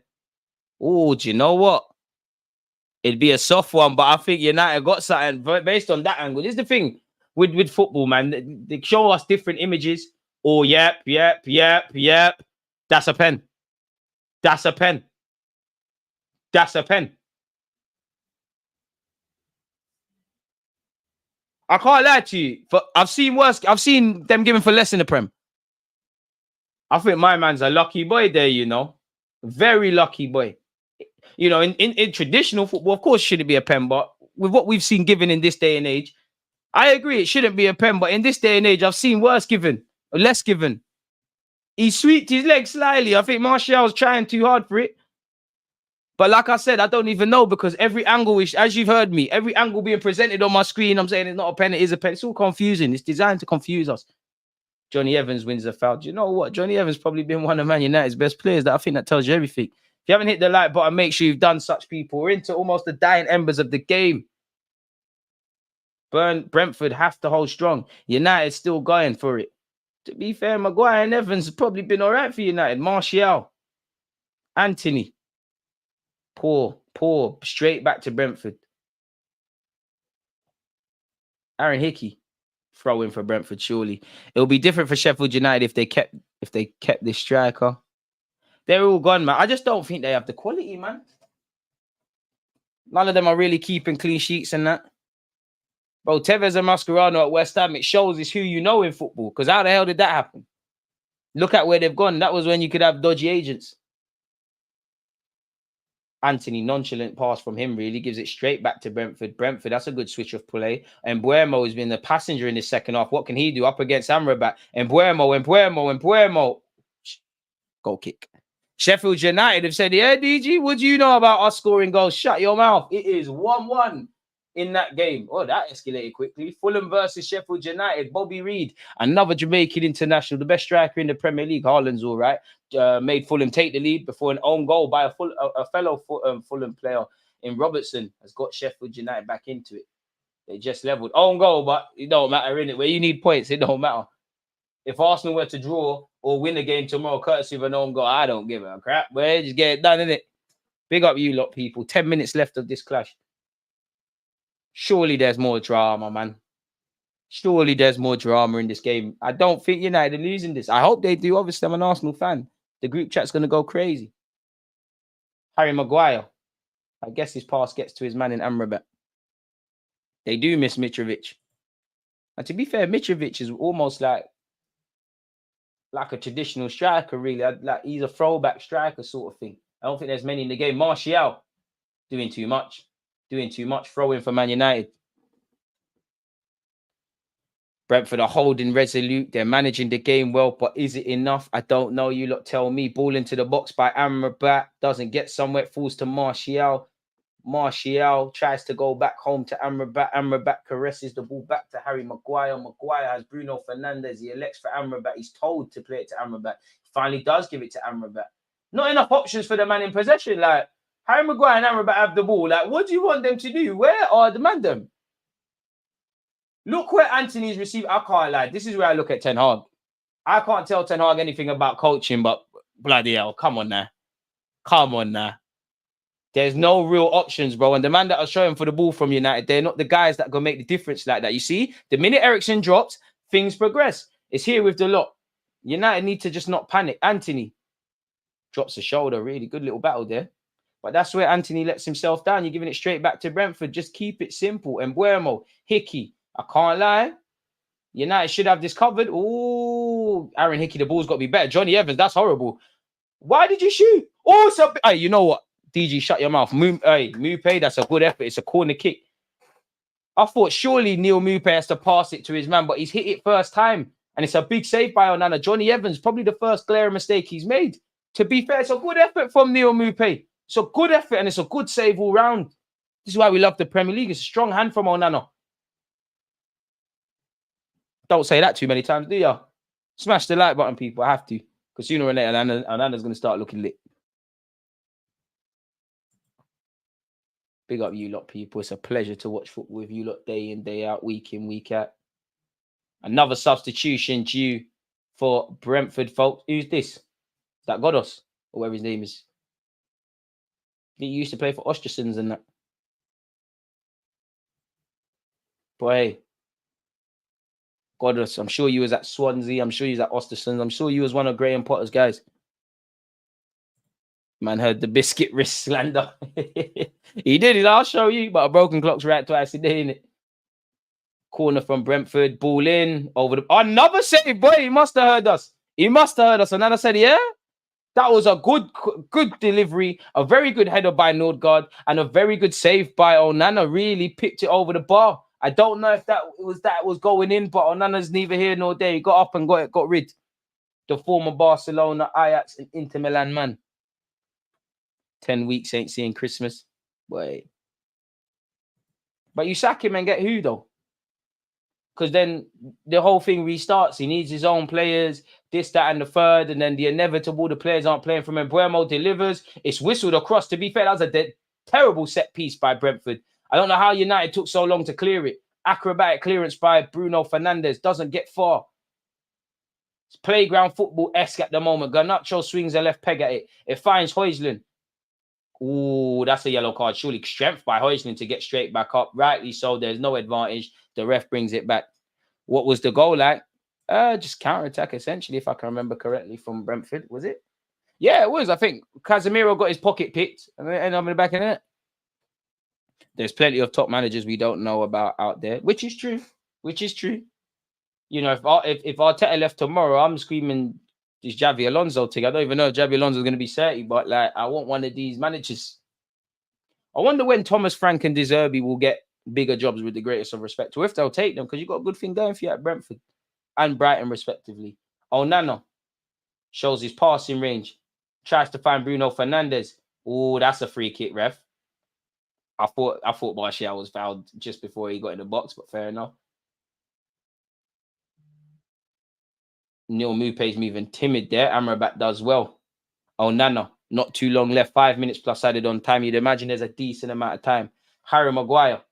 D: Oh, do you know what? It'd be a soft one, but I think United got something based on that angle. This is the thing with football, man. They show us different images. Oh, yep. That's a pen. That's a pen. That's a pen. I can't lie to you. I've seen worse. I've seen them giving for less in the Prem. I think my man's a lucky boy there, you know. Very lucky boy. You know, in traditional football, of course, shouldn't be a pen, but with what we've seen given in this day and age, I agree, it shouldn't be a pen, but in this day and age, I've seen worse given, or less given. He sweeped his leg slyly. I think Martial's trying too hard for it. But like I said, I don't even know, because every angle, as you've heard me, every angle being presented on my screen, I'm saying it's not a pen, it is a pen. It's all confusing. It's designed to confuse us. Johnny Evans wins the foul. Do you know what? Johnny Evans probably been one of Man United's best players. I think that tells you everything. If you haven't hit the like button, make sure you've done such, people. We're into almost the dying embers of the game. Brentford have to hold strong. United's still going for it. To be fair, Maguire and Evans have probably been all right for United. Martial. Anthony. Poor. Straight back to Brentford. Aaron Hickey. Throw in for Brentford, surely. It'll be different for Sheffield United if they kept this striker. They're all gone, man. I just don't think they have the quality, man. None of them are really keeping clean sheets and that. Bro, Tevez and Mascherano at West Ham, it shows it's who you know in football. Because how the hell did that happen? Look at where they've gone. That was when you could have dodgy agents. Anthony, nonchalant pass from him, really gives it straight back to Brentford. Brentford, that's a good switch of play. And Mbuemo has been the passenger in the second half. What can he do up against Amrabat? And Mbuemo. Goal kick. Sheffield United have said, yeah, DG, what do you know about us scoring goals? Shut your mouth. It is 1-1 in that game. Oh, that escalated quickly. Fulham versus Sheffield United. Bobby Reid, another Jamaican international, the best striker in the Premier League. Haaland's all right. Made Fulham take the lead before an own goal by a fellow Fulham player in Robertson has got Sheffield United back into it. They just leveled. Own goal, but it don't matter, innit? Where you need points, it don't matter. If Arsenal were to draw or win a game tomorrow, courtesy of an own goal, I don't give a crap. Well, just get it done, innit? Big up you lot, people. 10 minutes left of this clash. Surely there's more drama, man. Surely there's more drama in this game. I don't think United are losing this. I hope they do. Obviously, I'm an Arsenal fan. The group chat's going to go crazy. Harry Maguire. I guess his pass gets to his man in Amrabat. They do miss Mitrovic. And to be fair, Mitrovic is almost like a traditional striker, really. Like he's a throwback striker sort of thing. I don't think there's many in the game. Martial, doing too much. Throwing for Man United. Brentford are holding resolute. They're managing the game well, but is it enough? I don't know. You lot tell me. Ball into the box by Amrabat. Doesn't get somewhere. Falls to Martial. Martial tries to go back home to Amrabat. Amrabat caresses the ball back to Harry Maguire. Maguire has Bruno Fernandes. He elects for Amrabat. He's told to play it to Amrabat. He finally does give it to Amrabat. Not enough options for the man in possession. Like, Harry Maguire and Amrabat have the ball. Like, what do you want them to do? Where are the man them? Look where Anthony's received. I can't lie. This is where I look at Ten Hag. I can't tell Ten Hag anything about coaching, but bloody hell, come on now. There's no real options, bro. And the man that are showing for the ball from United, they're not the guys that can make the difference like that. You see, the minute Eriksen drops, things progress. It's here with the lot. United need to just not panic. Anthony drops the shoulder. Really good little battle there. But that's where Anthony lets himself down. You're giving it straight back to Brentford. Just keep it simple. And Mbuemo, Hickey. I can't lie. United should have this covered. Oh, Aaron Hickey, the ball's got to be better. Johnny Evans, that's horrible. Why did you shoot? Oh, so hey, you know what? DG, shut your mouth. Mupé, that's a good effort. It's a corner kick. I thought surely Neil Mupé has to pass it to his man, but he's hit it first time. And it's a big save by Onana. Johnny Evans, probably the first glaring mistake he's made. To be fair, it's a good effort from Neil Mupé. It's a good effort and it's a good save all round. This is why we love the Premier League. It's a strong hand from Onana. Don't say that too many times, do you? Smash the like button, people. I have to. Because sooner or later, Onana's going to start looking lit. Big up you lot, people. It's a pleasure to watch football with you lot day in, day out, week in, week out. Another substitution due for Brentford, folks. Who's this? Is that Godos? Or whatever his name is. He used to play for Ostersons and that. Boy. Godos, I'm sure you was at Swansea. I'm sure you was at Ostersons. I'm sure you was one of Graham Potter's guys. Man heard the biscuit wrist slander. He did it. I'll show you. But a broken clock's right twice a day, innit? Corner from Brentford. Ball in. Over the... Another save, boy. He must have heard us. And then I said, yeah. That was a good delivery. A very good header by Nordgaard. And a very good save by Onana. Really picked it over the bar. I don't know if that was going in, but Onana's neither here nor there. He got up and got rid. The former Barcelona, Ajax, and Inter Milan man. 10 weeks ain't seeing Christmas. Wait. But you sack him and get who, though? Because then the whole thing restarts. He needs his own players, this, that, and the third. And then the inevitable, the players aren't playing from him. Mbuemo delivers. It's whistled across. To be fair, that was a terrible set piece by Brentford. I don't know how United took so long to clear it. Acrobatic clearance by Bruno Fernandes. Doesn't get far. It's playground football-esque at the moment. Garnacho swings a left peg at it. It finds Højlund. Ooh, that's a yellow card. Surely strength by Højlund to get straight back up. Rightly so. There's no advantage. The ref brings it back. What was the goal like? Just counter-attack, essentially, if I can remember correctly, from Brentford. Was it? Yeah, it was. I think Casemiro got his pocket picked and then ended up in the back of the net. There's plenty of top managers we don't know about out there, which is true. You know, if Arteta left tomorrow, I'm screaming this Xavi Alonso thing. I don't even know if Xavi Alonso is going to be 30, but like I want one of these managers. I wonder when Thomas Frank and De Zerbi will get bigger jobs with the greatest of respect, or if they'll take them, because you've got a good thing going for you at Brentford and Brighton, respectively. Onana shows his passing range, tries to find Bruno Fernandes. Oh, that's a free kick, ref. I thought Martial was fouled just before he got in the box, but fair enough. Neil Mupe's moving timid there. Amrabat does well. Onana, not too long left. 5 minutes plus added on time. You'd imagine there's a decent amount of time. Harry Maguire.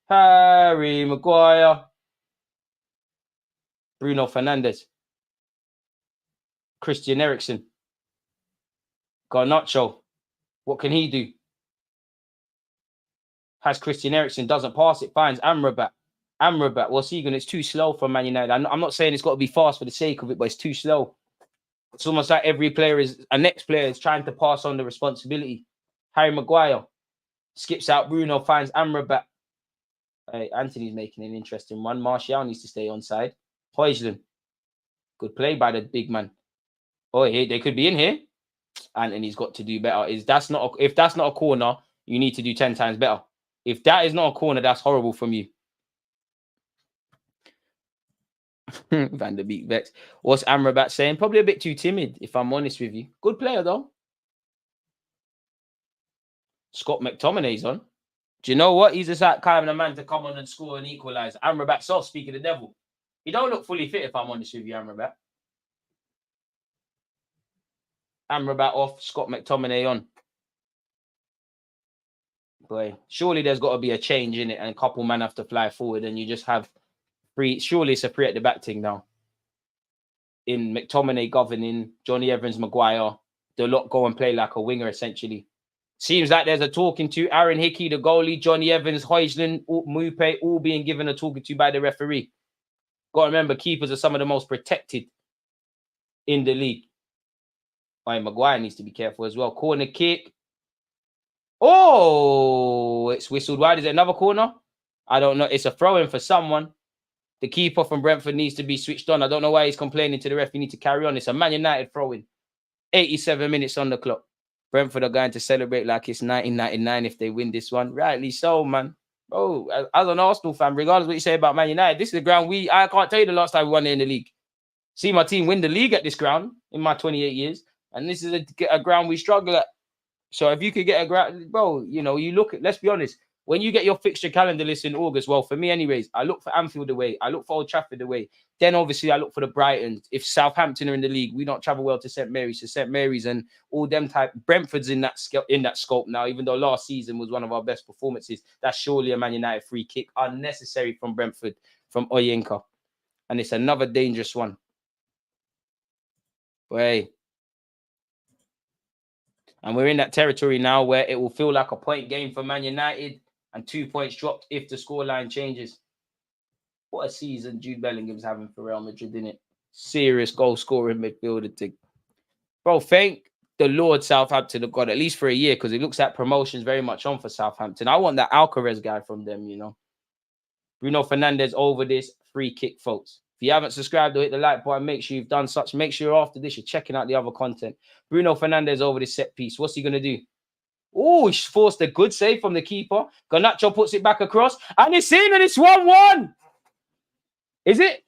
D: Bruno Fernandes. Christian Eriksen. Garnacho. What can he do? Has Christian Eriksen, doesn't pass it, finds Amrabat. What's he going? It's too slow for Man United. I'm not saying it's got to be fast for the sake of it, but it's too slow. It's almost like every next player is trying to pass on the responsibility. Harry Maguire skips out Bruno, finds Amrabat. Anthony's making an interesting one. Martial needs to stay onside. Højlund. Good play by the big man. Oh, they could be in here. Anthony's got to do better. If that's not a corner, you need to do 10 times better. If that is not a corner, that's horrible from you. Van der Beek Vex. What's Amrabat saying? Probably a bit too timid, if I'm honest with you. Good player, though. Scott McTominay's on. Do you know what? He's just that kind of a man to come on and score and equalise. Amrabat soft, speaking of the devil. He don't look fully fit, if I'm honest with you, Amrabat. Amrabat off, Scott McTominay on. Boy, surely there's got to be a change in it, and a couple men have to fly forward, and you just have three. Surely it's a three at the back thing now. In McTominay governing, Johnny Evans, Maguire, the lot go and play like a winger essentially. Seems like there's a talking to. Aaron Hickey, the goalie, Johnny Evans, Højlund, Mupe, all being given a talking to by the referee. Got to remember, keepers are some of the most protected in the league. Maguire needs to be careful as well. Corner kick. Oh, it's whistled wide. Is it another corner? I don't know. It's a throw-in for someone. The keeper from Brentford needs to be switched on. I don't know why he's complaining to the ref. You need to carry on. It's a Man United throw-in. 87 minutes on the clock. Brentford are going to celebrate like it's 1999 if they win this one. Rightly so, man. Bro, as an Arsenal fan, regardless of what you say about Man United, this is the ground I can't tell you the last time we won it in the league. See my team win the league at this ground in my 28 years. And this is a ground we struggle at. So if you could get a ground, bro, you know, you look at, let's be honest, when you get your fixture calendar list in August, well, for me anyways, I look for Anfield away. I look for Old Trafford away. Then obviously I look for the Brighton. If Southampton are in the league, we don't travel well to St. Mary's. So St. Mary's and all them type, Brentford's in that scope now, even though last season was one of our best performances. That's surely a Man United free kick, unnecessary from Brentford, from Oyenka. And it's another dangerous one. Wait. And we're in that territory now where it will feel like a point game for Man United and 2 points dropped if the scoreline changes. What a season Jude Bellingham's having for Real Madrid, isn't it? Serious goal scoring midfielder thing. Bro, thank the Lord Southampton have got at least for a year, because it looks like promotion's very much on for Southampton. I want that Alcaraz guy from them, you know. Bruno Fernandes over this free kick, folks. If you haven't subscribed or hit the like button, make sure you've done such. Make sure after this you're checking out the other content. Bruno Fernandes over this set piece. What's he going to do? Oh, he's forced a good save from the keeper. Garnacho puts it back across. And it's in, and it's 1-1. Is it?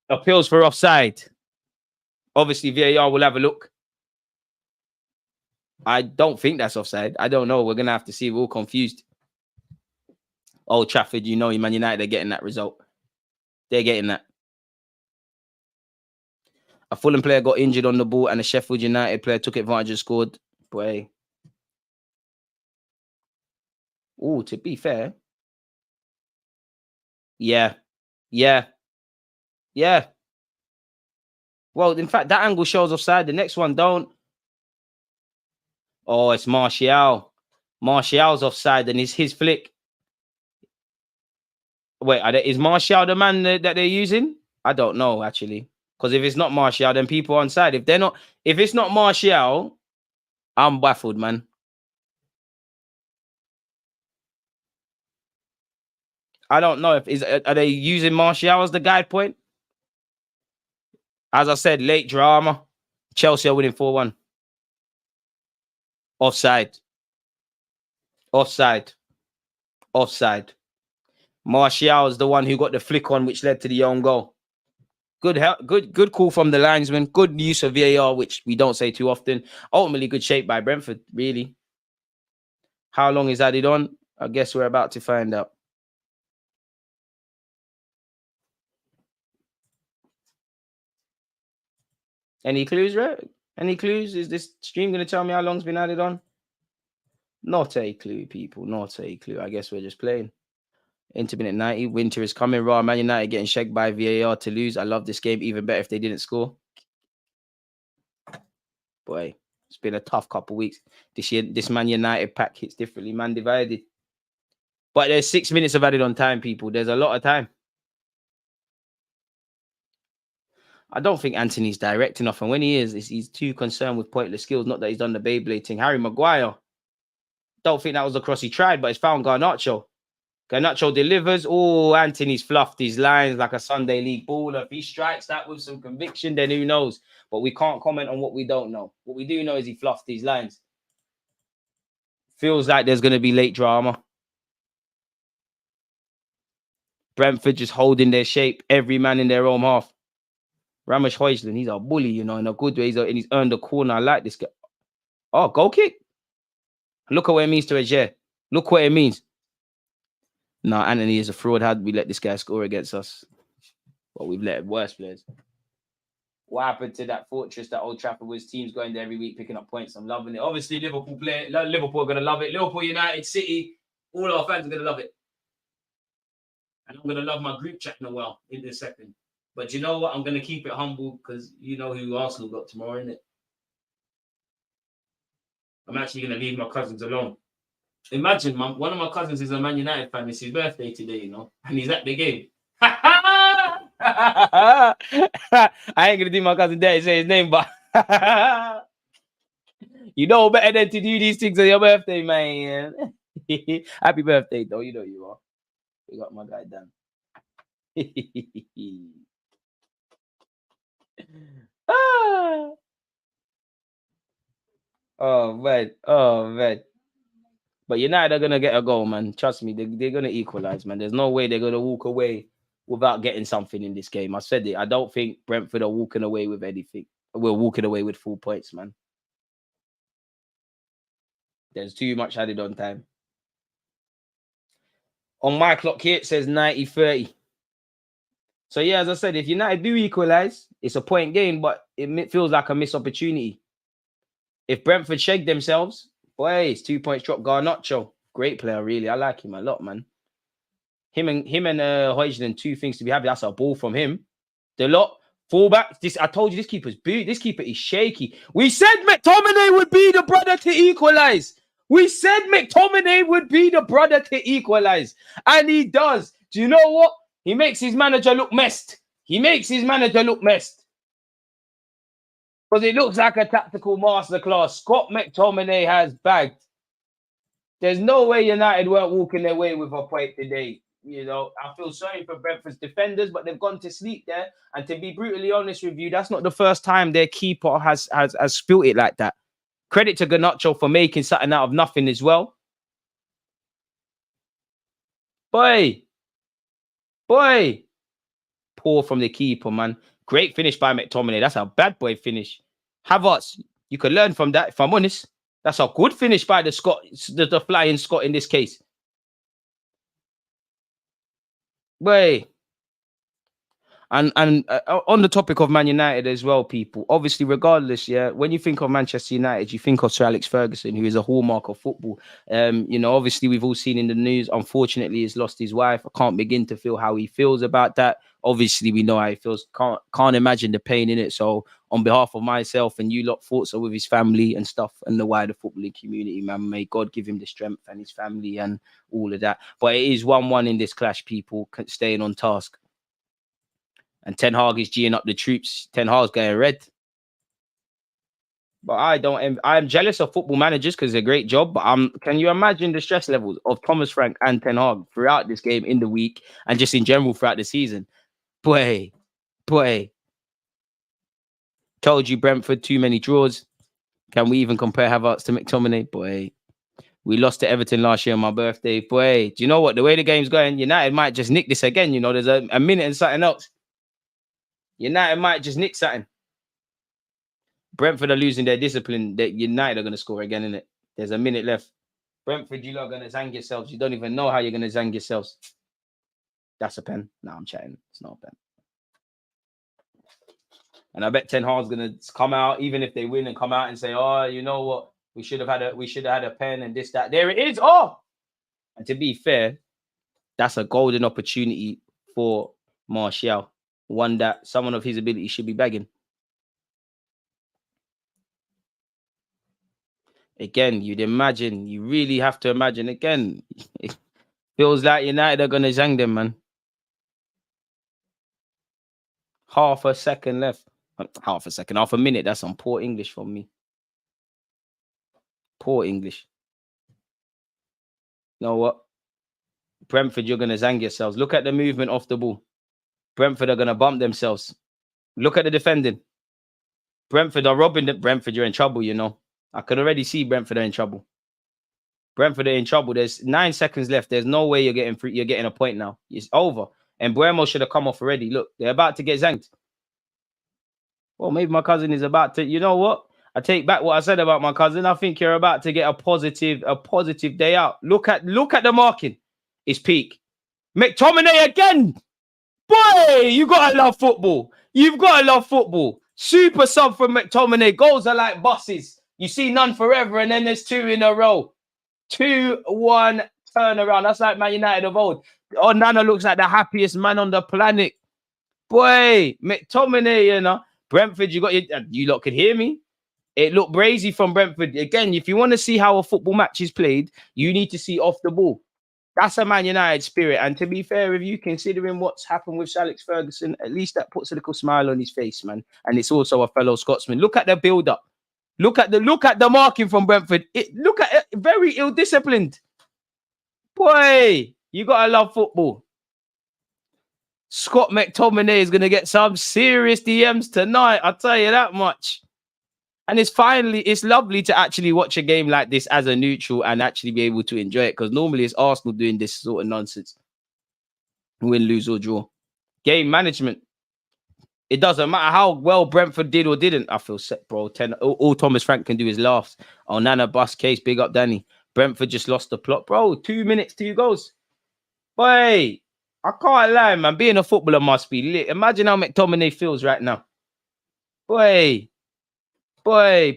D: Appeals for offside. Obviously, VAR will have a look. I don't think that's offside. I don't know. We're going to have to see. We're all confused. Old Trafford, you know, Man United are getting that result. They're getting that. A Fulham player got injured on the ball and a Sheffield United player took advantage and scored. Boy. Oh, to be fair. Yeah. Well, in fact, that angle shows offside. The next one don't. Oh, it's Martial. Martial's offside and it's his flick. Wait, is Martial the man that they're using? I don't know, actually. Because if it's not Martial, then people are onside. If it's not Martial, I'm baffled, man. I don't know are they using Martial as the guide point? As I said, late drama. Chelsea are winning 4-1. Offside. Offside. Martial is the one who got the flick on, which led to the own goal. Good call from the linesman. Good use of VAR, which we don't say too often. Ultimately, good shape by Brentford, really. How long is added on? I guess we're about to find out. Any clues, right? Any clues? Is this stream going to tell me how long's been added on? Not a clue, people. Not a clue. I guess we're just playing. Into minute 90. Winter is coming. Raw. Man United getting shagged by VAR to lose. I love this game. Even better if they didn't score. Boy, it's been a tough couple of weeks. This year, this Man United pack hits differently. Man divided. But there's 6 minutes of added on time, people. There's a lot of time. I don't think Anthony's direct enough. And when he is, he's too concerned with pointless skills. Not that he's done the Beyblade thing. Harry Maguire. Don't think that was the cross he tried, but it's found Garnacho. Garnacho delivers. Oh, Anthony's fluffed his lines like a Sunday league baller. If he strikes that with some conviction, then who knows? But we can't comment on what we don't know. What we do know is he fluffed these lines. Feels like there's going to be late drama. Brentford just holding their shape. Every man in their own half. Ramesh Højlund, he's a bully, you know, in a good way. He's earned the corner. I like this guy. Oh, goal kick. Look at what it means to Ajer. Look what it means. No, Anthony is a fraud. How did we let this guy score against us? Well, we've let worse players. What happened to that fortress that Old Trafford was? Teams going there every week picking up points. I'm loving it. Obviously, Liverpool are going to love it. Liverpool, United, City, all our fans are going to love it. And I'm going to love my group chat in a second. But you know what? I'm going to keep it humble because you know who Arsenal got tomorrow, isn't it? I'm actually going to leave my cousins alone. Imagine, one of my cousins is a Man United fan. It's his birthday today, you know, and he's at the game. I ain't going to do my cousin there say his name, but you know better than to do these things on your birthday, man. Happy birthday, though. You know you are. We got my guy done. Oh man. But United are gonna get a goal, man. Trust me, they're gonna equalize, man. There's no way they're gonna walk away without getting something in this game. I said it. I don't think Brentford are walking away with anything. We're walking away with 4 points, man. There's too much added on time. On my clock here, it says 90-30. So yeah, as I said, if United do equalize, it's a point gain, but it feels like a missed opportunity. If Brentford shake themselves, boy, it's 2 points drop. Garnacho, great player, really. I like him a lot, man. Him and Højlund, 2 things to be happy. That's a ball from him. The lot, fullback. I told you this keeper's boot. This keeper is shaky. We said McTominay would be the brother to equalize. We said McTominay would be the brother to equalize. And he does. Do you know what? He makes his manager look messed. Because it looks like a tactical masterclass. Scott McTominay has bagged. There's no way United weren't walking their way with a point today. You know, I feel sorry for Brentford's defenders, but they've gone to sleep there. And to be brutally honest with you, that's not the first time their keeper has spilt it like that. Credit to Garnacho for making something out of nothing as well. Boy. Poor from the keeper, man. Great finish by McTominay. That's a bad boy finish. Havertz, you could learn from that, if I'm honest. That's a good finish by the Scot, the flying Scot in this case. Boy. And on the topic of Man United as well, people, obviously, regardless, yeah, when you think of Manchester United, you think of Sir Alex Ferguson, who is a hallmark of football. You know, obviously, we've all seen in the news, unfortunately, he's lost his wife. I can't begin to feel how he feels about that. Obviously, we know how he feels. Can't imagine the pain in it. So, on behalf of myself and you lot, thoughts are with his family and stuff and the wider footballing community, man. May God give him the strength and his family and all of that. But it is 1-1 in this clash, people, staying on task. And Ten Hag is geeing up the troops. Ten Hag's going red. But I'm jealous of football managers because they're a great job. But can you imagine the stress levels of Thomas Frank and Ten Hag throughout this game in the week and just in general throughout the season? Boy. Told you Brentford, too many draws. Can we even compare Havertz to McTominay? Boy. We lost to Everton last year on my birthday. Boy, do you know what? The way the game's going, United might just nick this again. You know, there's a minute and something else. United might just nick something. Brentford are losing their discipline. That United are going to score again, innit? There's a minute left. Brentford, you lot are going to zang yourselves. You don't even know how you're going to zang yourselves. That's a pen. No, I'm chatting. It's not a pen. And I bet Ten Hag's going to come out, even if they win, and come out and say, oh, you know what? We should have had a pen and this, that. There it is. Oh! And to be fair, that's a golden opportunity for Martial. One that someone of his ability should be bagging. Again, you really have to imagine again. It feels like United are going to zang them, man. Half a second left. Half a minute. That's some poor English from me. Poor English. You know what? Brentford, you're going to zang yourselves. Look at the movement off the ball. Brentford are going to bump themselves. Look at the defending. Brentford are robbing the Brentford. You're in trouble, you know. I could already see Brentford are in trouble. Brentford are in trouble. There's 9 seconds left. There's no way you're getting free. You're getting a point now. It's over. And Buemo should have come off already. Look, they're about to get zanged. Well, maybe my cousin is about to. You know what? I take back what I said about my cousin. I think you're about to get a positive day out. Look at the marking. It's peak. McTominay again. Boy, you gotta love football. You've got to love football. Super sub from McTominay. Goals are like buses. You see none forever, and then there's 2 in a row. 2-1 turnaround. That's like Man United of old. Oh, Nana looks like the happiest man on the planet. Boy, McTominay, you know. Brentford, you lot could hear me. It looked brazy from Brentford. Again, if you want to see how a football match is played, you need to see off the ball. That's a Man United spirit. And to be fair with you, considering what's happened with Alex Ferguson, at least that puts a little smile on his face, man. And it's also a fellow Scotsman. Look at the build-up. Look at the marking from Brentford. Look at it, very ill-disciplined. Boy, you gotta love football. Scott McTominay is gonna get some serious DMs tonight. I'll tell you that much. And it's lovely to actually watch a game like this as a neutral and actually be able to enjoy it, because normally it's Arsenal doing this sort of nonsense. Win, lose, or draw. Game management. It doesn't matter how well Brentford did or didn't. I feel set, bro. All Thomas Frank can do is laugh. Oh, Nana bus case. Big up, Danny. Brentford just lost the plot. Bro, 2 minutes, 2 goals. Boy, I can't lie, man. Being a footballer must be lit. Imagine how McTominay feels right now. Boy. I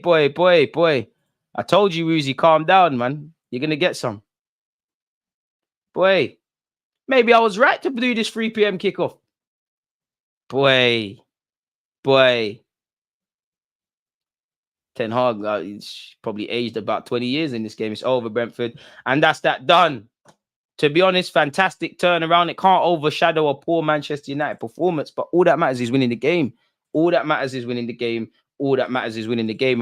D: told you, Ruzi, calm down, man. You're going to get some. Boy. Maybe I was right to do this 3 p.m. kickoff. Boy. Ten Hag, he's probably aged about 20 years in this game. It's over, Brentford. And that's that done. To be honest, fantastic turnaround. It can't overshadow a poor Manchester United performance, but all that matters is winning the game. And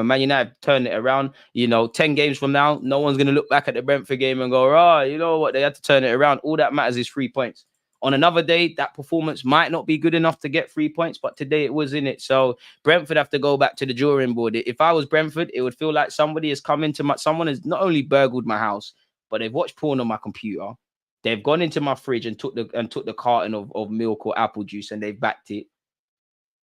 D: Man United turn it around. 10 games from now, no one's going to look back at the Brentford game and go, oh, you know what? They had to turn it around. All that matters is 3 points. On another day, that performance might not be good enough to get 3 points, but today it was in it. So Brentford have to go back to the drawing board. If I was Brentford, it would feel like somebody has come into someone has not only burgled my house, but they've watched porn on my computer. They've gone into my fridge and took the carton of milk or apple juice and they've backed it.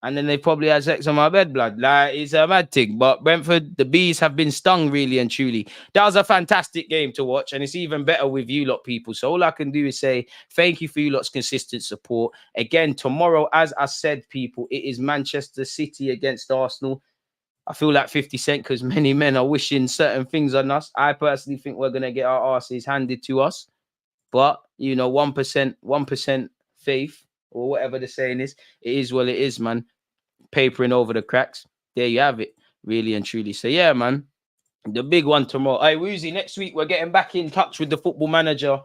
D: And then they probably had sex on my bed, blood. Like, it's a mad thing. But Brentford, the bees have been stung, really and truly. That was a fantastic game to watch. And it's even better with you lot, people. So all I can do is say thank you for you lot's consistent support. Again, tomorrow, as I said, people, it is Manchester City against Arsenal. I feel like 50 Cent because many men are wishing certain things on us. I personally think we're going to get our asses handed to us. But, 1% faith, or whatever the saying is, it is what it is, man. Papering over the cracks. There you have it, really and truly. So, yeah, man, the big one tomorrow. Hey, Woozy, next week we're getting back in touch with the Football Manager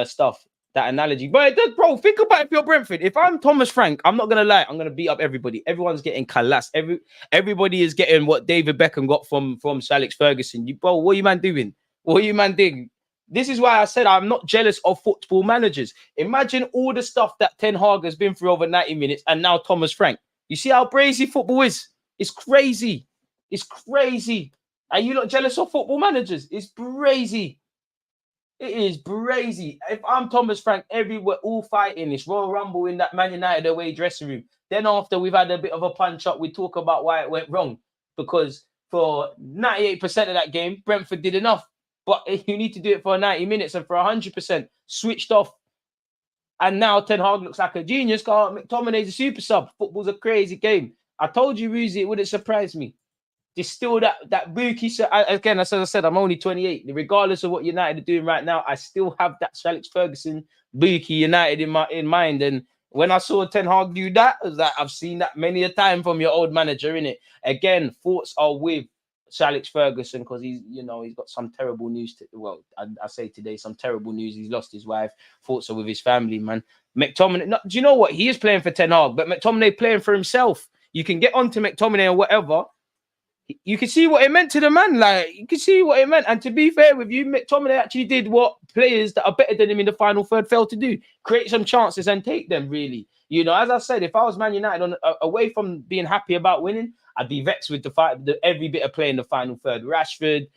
D: stuff, that analogy. But, bro, think about if you're Brentford. If I'm Thomas Frank, I'm not going to lie, I'm going to beat up everybody. Everyone's getting collapsed. Everybody is getting what David Beckham got from Sir Alex Ferguson. Bro, what are you man doing? What are you man doing? This is why I said I'm not jealous of football managers. Imagine all the stuff that Ten Hag has been through over 90 minutes and now Thomas Frank. You see how crazy football is? It's crazy. It's crazy. Are you not jealous of football managers? It's brazy. It is brazy. If I'm Thomas Frank, we're all fighting this Royal Rumble in that Man United away dressing room. Then after we've had a bit of a punch up, we talk about why it went wrong. Because for 98% of that game, Brentford did enough. But you need to do it for 90 minutes and for 100%. Switched off. And now Ten Hag looks like a genius. McTominay's a super sub. Football's a crazy game. I told you, Ruzi, it wouldn't surprise me. There's still that Buki. Again, as I said, I'm only 28. Regardless of what United are doing right now, I still have that Sir Alex Ferguson, Buki United in mind. And when I saw Ten Hag do that, I was like, I've seen that many a time from your old manager, innit? Again, thoughts are with Sir Alex Ferguson because he's got some terrible news. I say today some terrible news. He's lost his wife. Thoughts are with his family, man. McTominay. Do you know what? He is playing for Ten Hag, but McTominay playing for himself. You can get onto McTominay or whatever. You can see what it meant to the man. Like, you can see what it meant. And to be fair with you, McTominay actually did what players that are better than him in the final third failed to do. Create some chances and take them, really. As I said, if I was Man United away from being happy about winning, I'd be vexed with every bit of play in the final third. Rashford,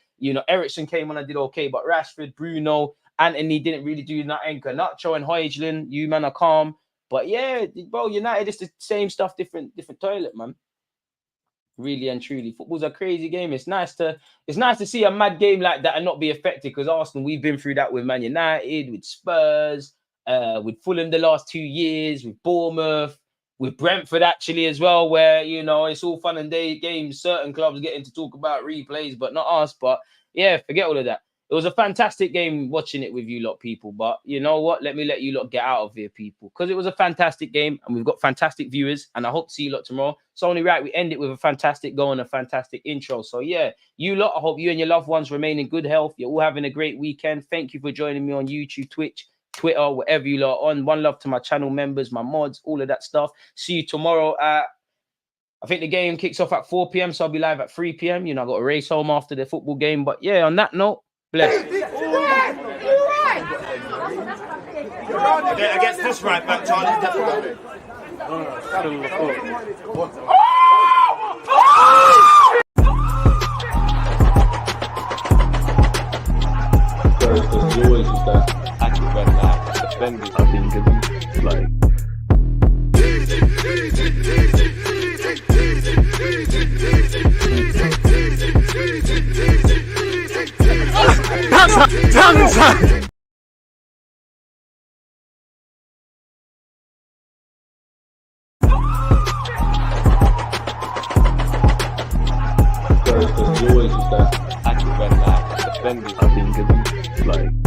D: Eriksen came on and did okay, but Rashford, Bruno, Anthony didn't really do nothing. Garnacho and Højlund, you man are calm. But yeah, bro, United is the same stuff, different toilet, man. Really and truly, football's a crazy game. It's nice to see a mad game like that and not be affected because Arsenal, we've been through that with Man United, with Spurs, with Fulham the last 2 years, with Bournemouth, with Brentford actually as well, where it's all fun and games. Certain clubs getting to talk about replays, but not us. But yeah, forget all of that. It was a fantastic game watching it with you lot, people. But you know what? Let me let you lot get out of here, people, because it was a fantastic game and we've got fantastic viewers. And I hope to see you lot tomorrow. It's only right we end it with a fantastic goal and a fantastic intro. So yeah, you lot, I hope you and your loved ones remain in good health. You're all having a great weekend. Thank you for joining me on YouTube, Twitch, Twitter, whatever you lot are on. One love to my channel members, my mods, all of that stuff. See you tomorrow at, I think the game kicks off at 4 p.m. So I'll be live at 3 p.m. I got a race home after the football game. But yeah, on that note, bless.
A: Yeah, against this right back, Charlie, definitely.
B: There's always just that active red flag. Defenders, I think, is like. There's always just that active red flag. Defenders, I think, is like.